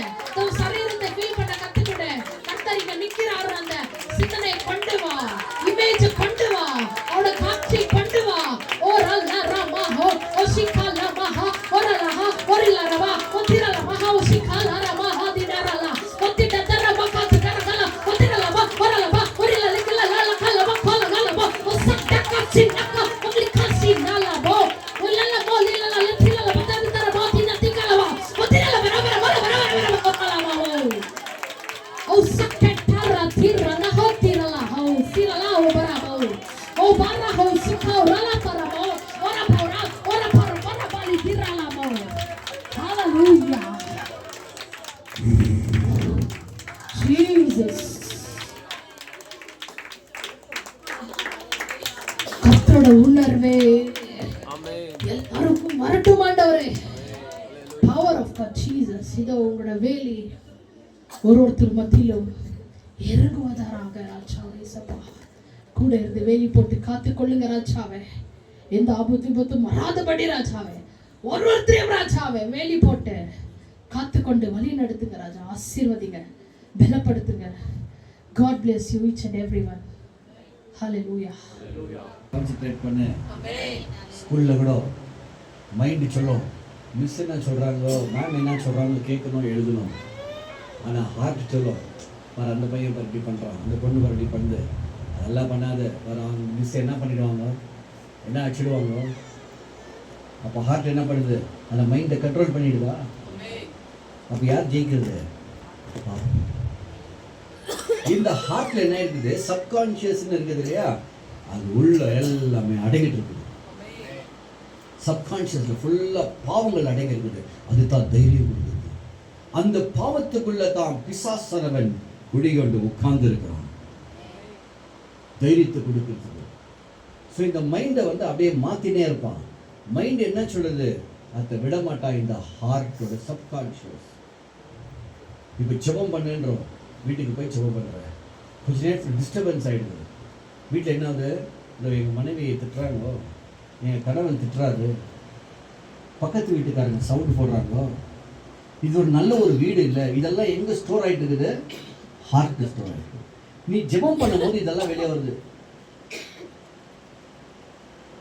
சரீரத்தை ஃபீல் பண்ண கத்துக்கொடு. கர்த்தர் இங்க நிக்கிறாரு. அந்த சிந்தனை கொண்டு வா, இமேஜ் கொண்டு வா, அவரோட காட்சி கொண்டு வா. ஓ ரல்லா ரமா ஹோ ஓ சிகாலா மஹா ஓரலஹா ஓரிலரவா ஓதிரலா மஹா ஓ சிகாலா ரமா ஹா தினரலா ஓதிதர மகா தினரலா ஓதிரலா ஓரலா ஓரிலலா லலா கலா கோலலா ஓ சட்டகா சின்னகா ஓலிகாசி நலபோ ஓலலா போலிலலா லத்திலலா பதந்தர பாதின திகலவா ஓதிரலா பரபர ஓகலமா ஓ சக்கட்டர திரனா ஹோ திரலா ஹோ சிரலா ஓ பரபோ ஓ barra ho sikha rala paramo ora para bali dirala mo. Hallelujah. Jesus. கர்த்தரோட உணர்வே எல்லாருக்கும் வரட்டும் ஆண்டவரே. Power of God Jesus. இதோ உங்களோட வேலி ஒருத்தர் மத்தியிலும் இறங்குவதாராக ராஜாவே. சப்பா கூட இருந்து வேலி போட்டு காத்து கொள்ளுங்க ராஜாவே. எந்த ஆபத்தும் வராதபடி ராஜாவே ஒருத்தரையும் ராஜாவே வேலி போட்டு காத்து கொண்டு வழி நடத்துங்க ராஜா. ஆசீர்வதிங்க, பலப்படுத்துங்க. God bless you each and everyone. Hallelujah. Concentrate பண்ணு. ஸ்கூல்ல கூட மைண்ட் சொல்லும், மிஸ் என்ன சொல்றாங்களோ மேம் என்ன சொல்றாங்களோ கேட்கணும், எழுதணும். ஆனா ஹார்ட் சொல்லும், பாரு அந்த பையன் இப்படி பண்றான், அந்த பொண்ணு இப்படி பண்ணுது, அதெல்லாம் பண்ணாத. வர அவங்க மிஸ் என்ன பண்ணிடுவாங்க, என்ன அடிச்சிடுவாங்க. அப்போ ஹார்ட் என்ன பண்ணுது? அந்த மைண்டை கண்ட்ரோல் பண்ணிடுதா? அப்போ யார் ஜெயிக்கிறது? இந்த ஹார்ட்ல என்ன இருக்குது? சப்கான்ஷியஸ்னு இருக்குது இல்லையா, அது உள்ள எல்லாமே அடங்கிட்டு இருக்குது. சப்கான்ஷியஸ்ல ஃபுல்லா பாவங்கள் அடங்கி இருக்குது. அதுதான் தைரியம் கொடுக்குது. அந்த பாவத்துக்குள்ள தான் பிசாசனவன் குடிகொண்டு உட்கார்ந்து இருக்கிறான், தைரியத்தை கொடுக்கிறது. ஸோ இந்த மைண்டை வந்து அப்படியே மாத்தினே இருப்பான். மைண்ட் என்ன சொல்லுது? அதை விட மாட்டான் இந்த ஹார்ட்டோட சப்கான்ஷியஸ். இப்போ ஜெபம் பண்ணுன்றோம், வீட்டுக்கு போய் ஜெபம் பண்ணுறேன், கொஞ்ச நேரத்தில் டிஸ்டர்பன்ஸ் ஆகிடுது. வீட்டில் என்ன ஆகுது? இல்லை எங்கள் மனைவியை திட்டுறாங்களோ, எங்கள் கணவன் திட்டுறாரு, பக்கத்து வீட்டுக்காரங்க சவுண்டு போடுறாங்களோ, இது ஒரு நல்ல ஒரு வீடு இல்லை. இதெல்லாம் எங்கே ஸ்டோர் ஆகிட்டு இருக்குது? ஹார்ட்டில் ஸ்டோர் ஆகிட்டு. நீ ஜெபம் பண்ணும்போது இதெல்லாம் வெளியே வருது.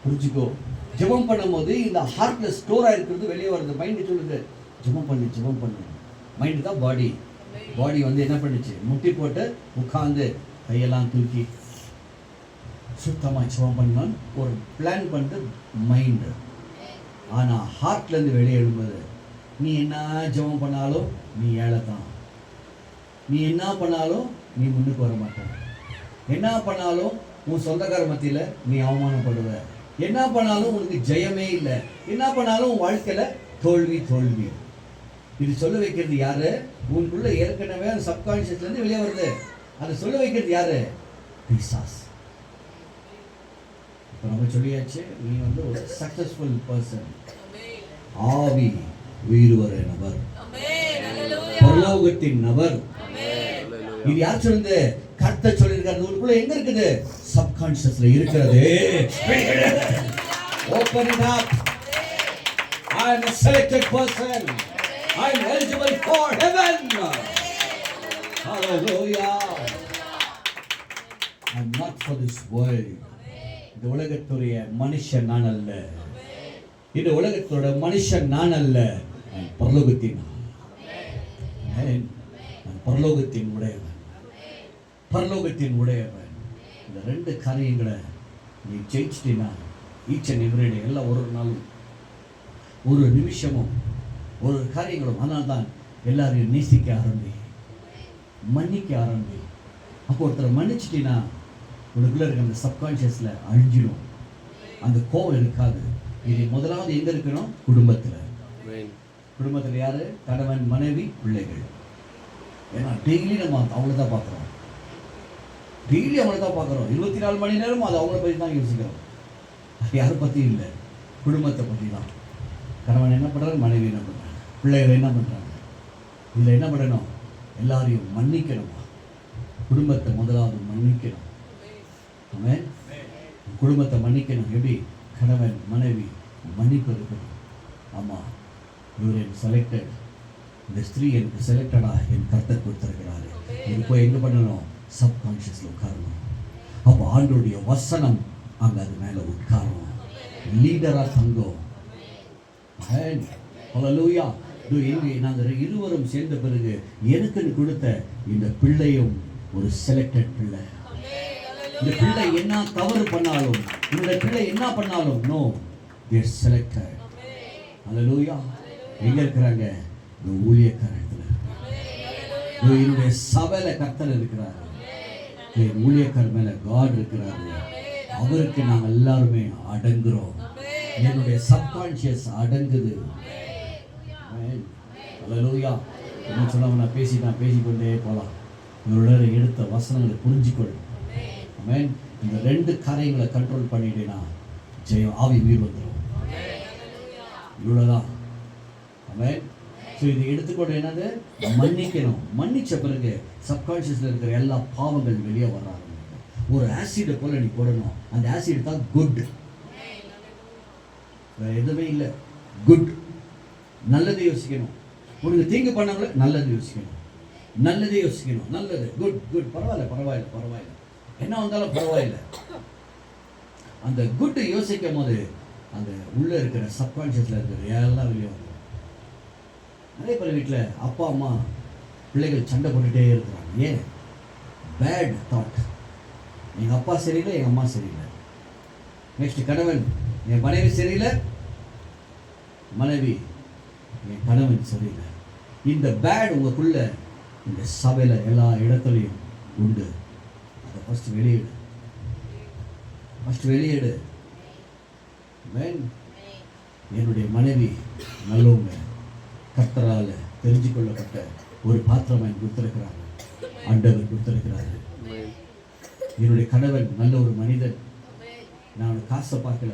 புரிஞ்சுக்கோ, ஜெபம் பண்ணும்போது இந்த ஹார்ட்டில் ஸ்டோர் ஆகிருக்கிறது வெளியே வருது. மைண்டு சொல்லுது ஜெபம் பண்ணு ஜெபம் பண்ணு. மைண்டு தான் பாடி. பாடி வந்து என்ன பண்ணுச்சு? முட்டி போட்டு உட்காந்து கையெல்லாம் தூக்கி சுத்தமாக ஜெபம் பண்ணணும் ஒரு பிளான் பண்ணிட்டு மைண்டு. ஆனால் ஹார்ட்லேருந்து வெளியே எழும்போது நீ என்ன ஜெபம் பண்ணாலும் நீ ஏழை தான். நீ என்ன பண்ணாலும் நீ முன்னுக்கு வர மாட்ட. என்ன பண்ணாலும் உன் சொந்தக்கார மத்தியில் நீ அவமானப்படுவ. என்ன பண்ணாலும் உனக்கு ஜெயமே இல்லை. என்ன பண்ணாலும் உன் வாழ்க்கையில் தோல்வி தோல்வி. இது சொல்ல வைக்கிறது யாரு? உனக்குள்ள ஏற்கனவே அந்த சப்கான்ஷியஸ்லேருந்து வெளியே வருது. அதை சொல்ல வைக்கிறது யாரு? பிசாஸ். இப்போ நம்ம சொல்லியாச்சு, நீ வந்து ஒரு சக்சஸ்ஃபுல் பர்சன். ஆவி உயிர் வர நபர், பரலோகத்தின் நபர். இது யார் சொல்லுது? கர்த்தர் சொல்லியிருக்காரு. உங்களுக்குள்ள எங்க இருக்குது? சப்கான்ஷியஸ்ல இருக்கிறது. Open it up. I am a selected person. I am eligible for heaven. Hallelujah. I am not for this world. இந்த உலகத்துடைய மனுஷன் நான் அல்ல. இந்த உலகத்தோட மனுஷன் நான் அல்ல. நான் பரலோகத்தின் பரலோகத்தின் உடையவன். பரலோகத்தின் உடையவன். இந்த ரெண்டு காரியங்களை நீ ஜெயிச்சிட்டினா ஈச் அண்ட் எவ்ரி டே, எல்லாம் ஒரு நாளும் ஒரு நிமிஷமும் ஒரு காரியங்களும். ஆனால் தான் எல்லாரையும் நேசிக்க ஆரம்பி, மன்னிக்க ஆரம்பி. அப்போ ஒருத்தரை மன்னிச்சிட்டினா உனக்குள்ள இருக்க அந்த சப்கான்ஷியஸில் அழிஞ்சிடும். அந்த கோவம் இருக்காது. இது முதலாவது எங்கே இருக்கணும்? குடும்பத்தில். குடும்பத்தில் யார்? கணவன், மனைவி, பிள்ளைகள். ஏன்னா டெய்லி நம்ம அவங்கள தான் பார்க்குறோம். டெய்லி அவங்கள தான் பார்க்குறோம். 24 மணி நேரம் அது அவங்கள பற்றி தான் யோசிக்கிறோம். யாரை பற்றி இல்லை, குடும்பத்தை பற்றி தான். கணவன் என்ன பண்ணுறாரு, மனைவி என்ன பண்ணுறாங்க, பிள்ளைகள் என்ன பண்ணுறாங்க. இதில் என்ன பண்ணணும்? எல்லாரையும் மன்னிக்கணும். குடும்பத்தை முதலாவது மன்னிக்கணும். ஆமென். குடும்பத்தை மன்னிக்கணும். எப்படி? கணவன் மனைவி மன்னிப்பு இருக்கணும். ஆமாம், இவர் எனக்கு செலக்டட், இந்த ஸ்திரீ எனக்கு செலக்டடாக என் கர்த்தர் கொடுத்துருக்கிறாரு. இது போய் எங்கே பண்ணணும்? சப்கான்ஷியஸில் உட்காரணும். அப்போ ஆண்டோடைய வசனம் அங்கே அது மேலே உட்காரணும். லீடராக தங்கும். ஹல்லேலூயா. இங்கே நாங்கள் இருவரும் சேர்ந்த பிறகு எனக்குன்னு கொடுத்த இந்த பிள்ளையும் ஒரு செலக்டட் பிள்ளை. இந்த பிள்ளை என்ன தவறு பண்ணாலும், இந்த பிள்ளை என்ன பண்ணாலும், நோ, they are selected. ஹல்லேலூயா. எங்க இருக்கிறாங்க? இந்த ஊழியக்காரத்துல. என்னுடைய சபையில கர்த்தர் இருக்கிறாரு. என் ஊழியக்காரர் மேல காட் இருக்கிறாரு. அவருக்கு நாங்கள் எல்லாருமே அடங்குறோம். என்னுடைய சப்கான்ஷியஸ் அடங்குது. ஹல்லேலூயா. என்ன சொல்லாம நான் பேசிக்கொண்டே போகலாம். இவரோட எடுத்த வசனங்களை புரிஞ்சுக்கொள். ஆமென். இந்த ரெண்டு காரியங்களை கண்ட்ரோல் பண்ணிட்டேன்னா ஜெயம், ஆவி உயிர் வந்துடும். இவ்வளோதான். ஆமென். ஸோ இதை எடுத்துக்கொண்டு என்னது? மன்னிக்கணும். மன்னிச்ச பிறகு சப்கான்ஷியஸில் இருக்கிற எல்லா பாவங்கள் வெளியே வர்றாங்க. ஒரு ஆசிடை போல நீ போடணும். அந்த ஆசிட் தான் குட். வேற எதுவுமே இல்லை. குட். நல்லது யோசிக்கணும். உனக்கு தீங்கு பண்ணவங்கள நல்லது யோசிக்கணும். நல்லது யோசிக்கணும். நல்லது, குட் குட். பரவாயில்ல. என்ன வந்தாலும் பரவாயில்லை. அந்த குட் யோசிக்கும் போது அந்த உள்ளே இருக்கிற சப்கான்ஷியஸில் இருக்கிற எல்லாம் வெளியே வரும். நிறைய பேர் வீட்டில் அப்பா அம்மா பிள்ளைகள் சண்டை போட்டுகிட்டே இருக்கிறாங்க. ஏன்? Bad thought. எங்கள் அப்பா சரியில்லை, எங்கள் அம்மா சரியில்லை. நெக்ஸ்ட் கணவன், என் மனைவி சரியில்லை, மனைவி என் கணவன் சரியில்லை. இந்த பேட் உங்களுக்குள்ள இந்த சபையில் எல்லா இடத்துலையும் உண்டு. அதை ஃபஸ்ட்டு வெளியிடு, ஃபஸ்ட்டு வெளியிடு. என்னுடைய மனைவி நல்லவங்க, கர்த்தரால் தெரிஞ்சு கொள்ளப்பட்ட ஒரு பாத்திரமாக கொடுத்துருக்கிறாங்க, ஆண்டவர் கொடுத்துருக்கிறாரு. என்னுடைய கணவன் நல்ல ஒரு மனிதன். நான் காசை பார்க்கல,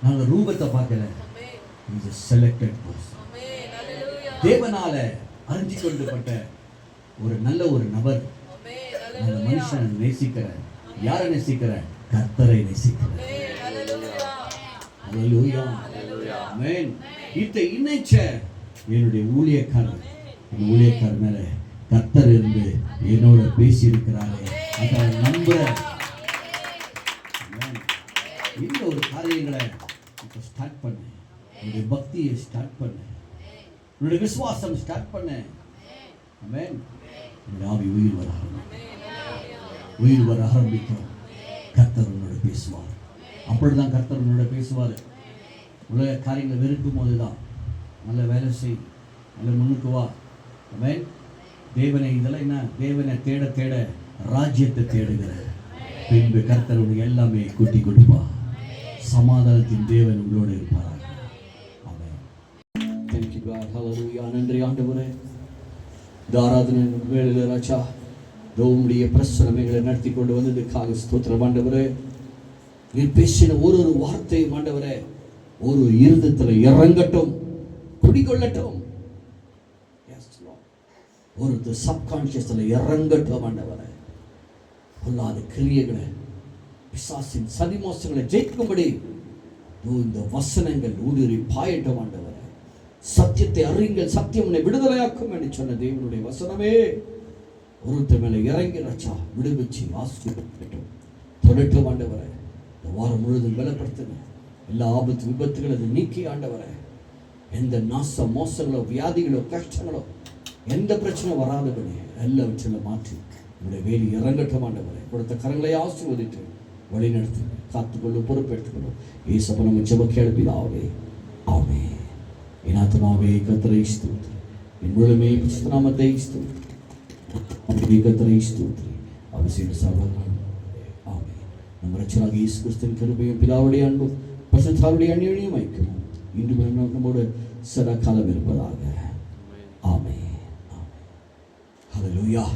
நான் ரூபத்தை பார்க்கல. Is a selected person. தேவனால அறிஞ்சு கொள்ளப்பட்ட ஒரு நல்ல ஒரு நபர். அந்த மனுஷன் நேசிக்கிற, யாரை நேசிக்கிற? கர்த்தரை நேசிக்கிற. ஹல்லேலூயா, ஆமென். இதை இணைச்ச என்னுடைய ஊழியக்காரர், என் ஊழியக்காரர் மேல கர்த்தர் இருந்து என்னோட பேசி இருக்கிறாரு. அதை நம்புறேன். இந்த ஒரு காரியங்களை இப்போ ஸ்டார்ட் பண்ணு. உன்னுடைய பக்தியை ஸ்டார்ட் பண்ணு, உன்னுடைய விசுவாசம் ஸ்டார்ட் பண்ணு. ஆமென். உன்னுடைய ஆவி உயிர் வர உயிர் வர ஆரம்பிக்கும். கர்த்தர் உன்னோட பேசுவார். அப்படிதான் கர்த்தர் உன்னோட பேசுவார். உலக காரியங்களை வெறுக்கும் போது தான் நல்ல வேலை செய், நல்ல முன்னுக்கு வா. ஆமென். தேவனை, இதெல்லாம் என்ன, தேவனை தேட தேட ராஜ்யத்தை தேடுகிற பின்பு கர்த்தர் உனக்கு எல்லாமே கூட்டி கொடுப்பா. சமாதானத்தின் தேவன் உங்களோடு இருப்பார். ஆமென். Thank you God. Hallelujah. நன்றி ஆண்டவரே. இந்த ஆராதனை வேளையிலே ராஜா உம்முடைய பிரசன்னங்களை நடத்தி கொண்டு வந்ததுக்காக ஸ்தோத்திரம் ஆண்டவரே. நீர் பேசின ஒரு ஒரு வார்த்தையும் ஆண்டவரே ஒரு இருதயத்தில் இறங்கட்டும், குடிகொள்ளட்டும். ஒரு சப்கான்ஷியஸ்ல இறங்கட்டும் ஆண்டவரே. பொல்லாத கிரியைகளை, பிசாசின் சதிமோசங்களை ஜெயிக்கும்படி இந்த வசனங்கள் ஊடுருவி பாயட்டும் ஆண்டவரே. சத்தியத்தை அறியுங்கள், சத்தியம் உன்னை விடுதலையாக்கும் என்று சொன்ன தேவனுடைய வசனமே ஒருத்தர் மேலே இறங்கி ராஜா விடுவிச்சு ஆசீர்வதிக்கட்டும், தொடட்டும் ஆண்டவரே. இந்த வாரம் முழுவதும் பலப்படுத்துங்க. எல்லா ஆபத்து விபத்துகளை அதை நீக்கி ஆண்டவரே. எந்த நாச மோசங்களோ வியாதிகளோ கஷ்டங்களோ எந்த பிரச்சனை வராதபடி எல்லாவற்றிலும் மாற்றி உங்களுடைய வேலி இறங்கட்டும் ஆண்டவரே. கொடுத்த கரங்களை ஆசீர்வதித்து வழி நடத்துங்க, காத்துக்கொள்ளும், பொறுப்பேற்றுக்கொள்ளும். ஏசப்ப நம்ம ஜெப கேள்விதாவே. ஆமே. என் ஆத்மாவே கர்த்தரை ஸ்தோத்திரி, என் முழுமே பரிசுத்த நாமத்தை ஸ்தோத்திரி, கர்த்தரை ஸ்தோத்திரி. அவசியம் சகோதரன். ஆமே. நம்ம ரட்சகராகிய இயேசு கிறிஸ்துவின் கிருபையும் பிதாவுடைய அன்பும் பரிசுத்தாவியுடைய அந்யோன்யமும் ஐக்கியமும் இன்று நம்மோடு சதா காலம் இருப்பதாக. ஆமே. ஹல்லேலூயா.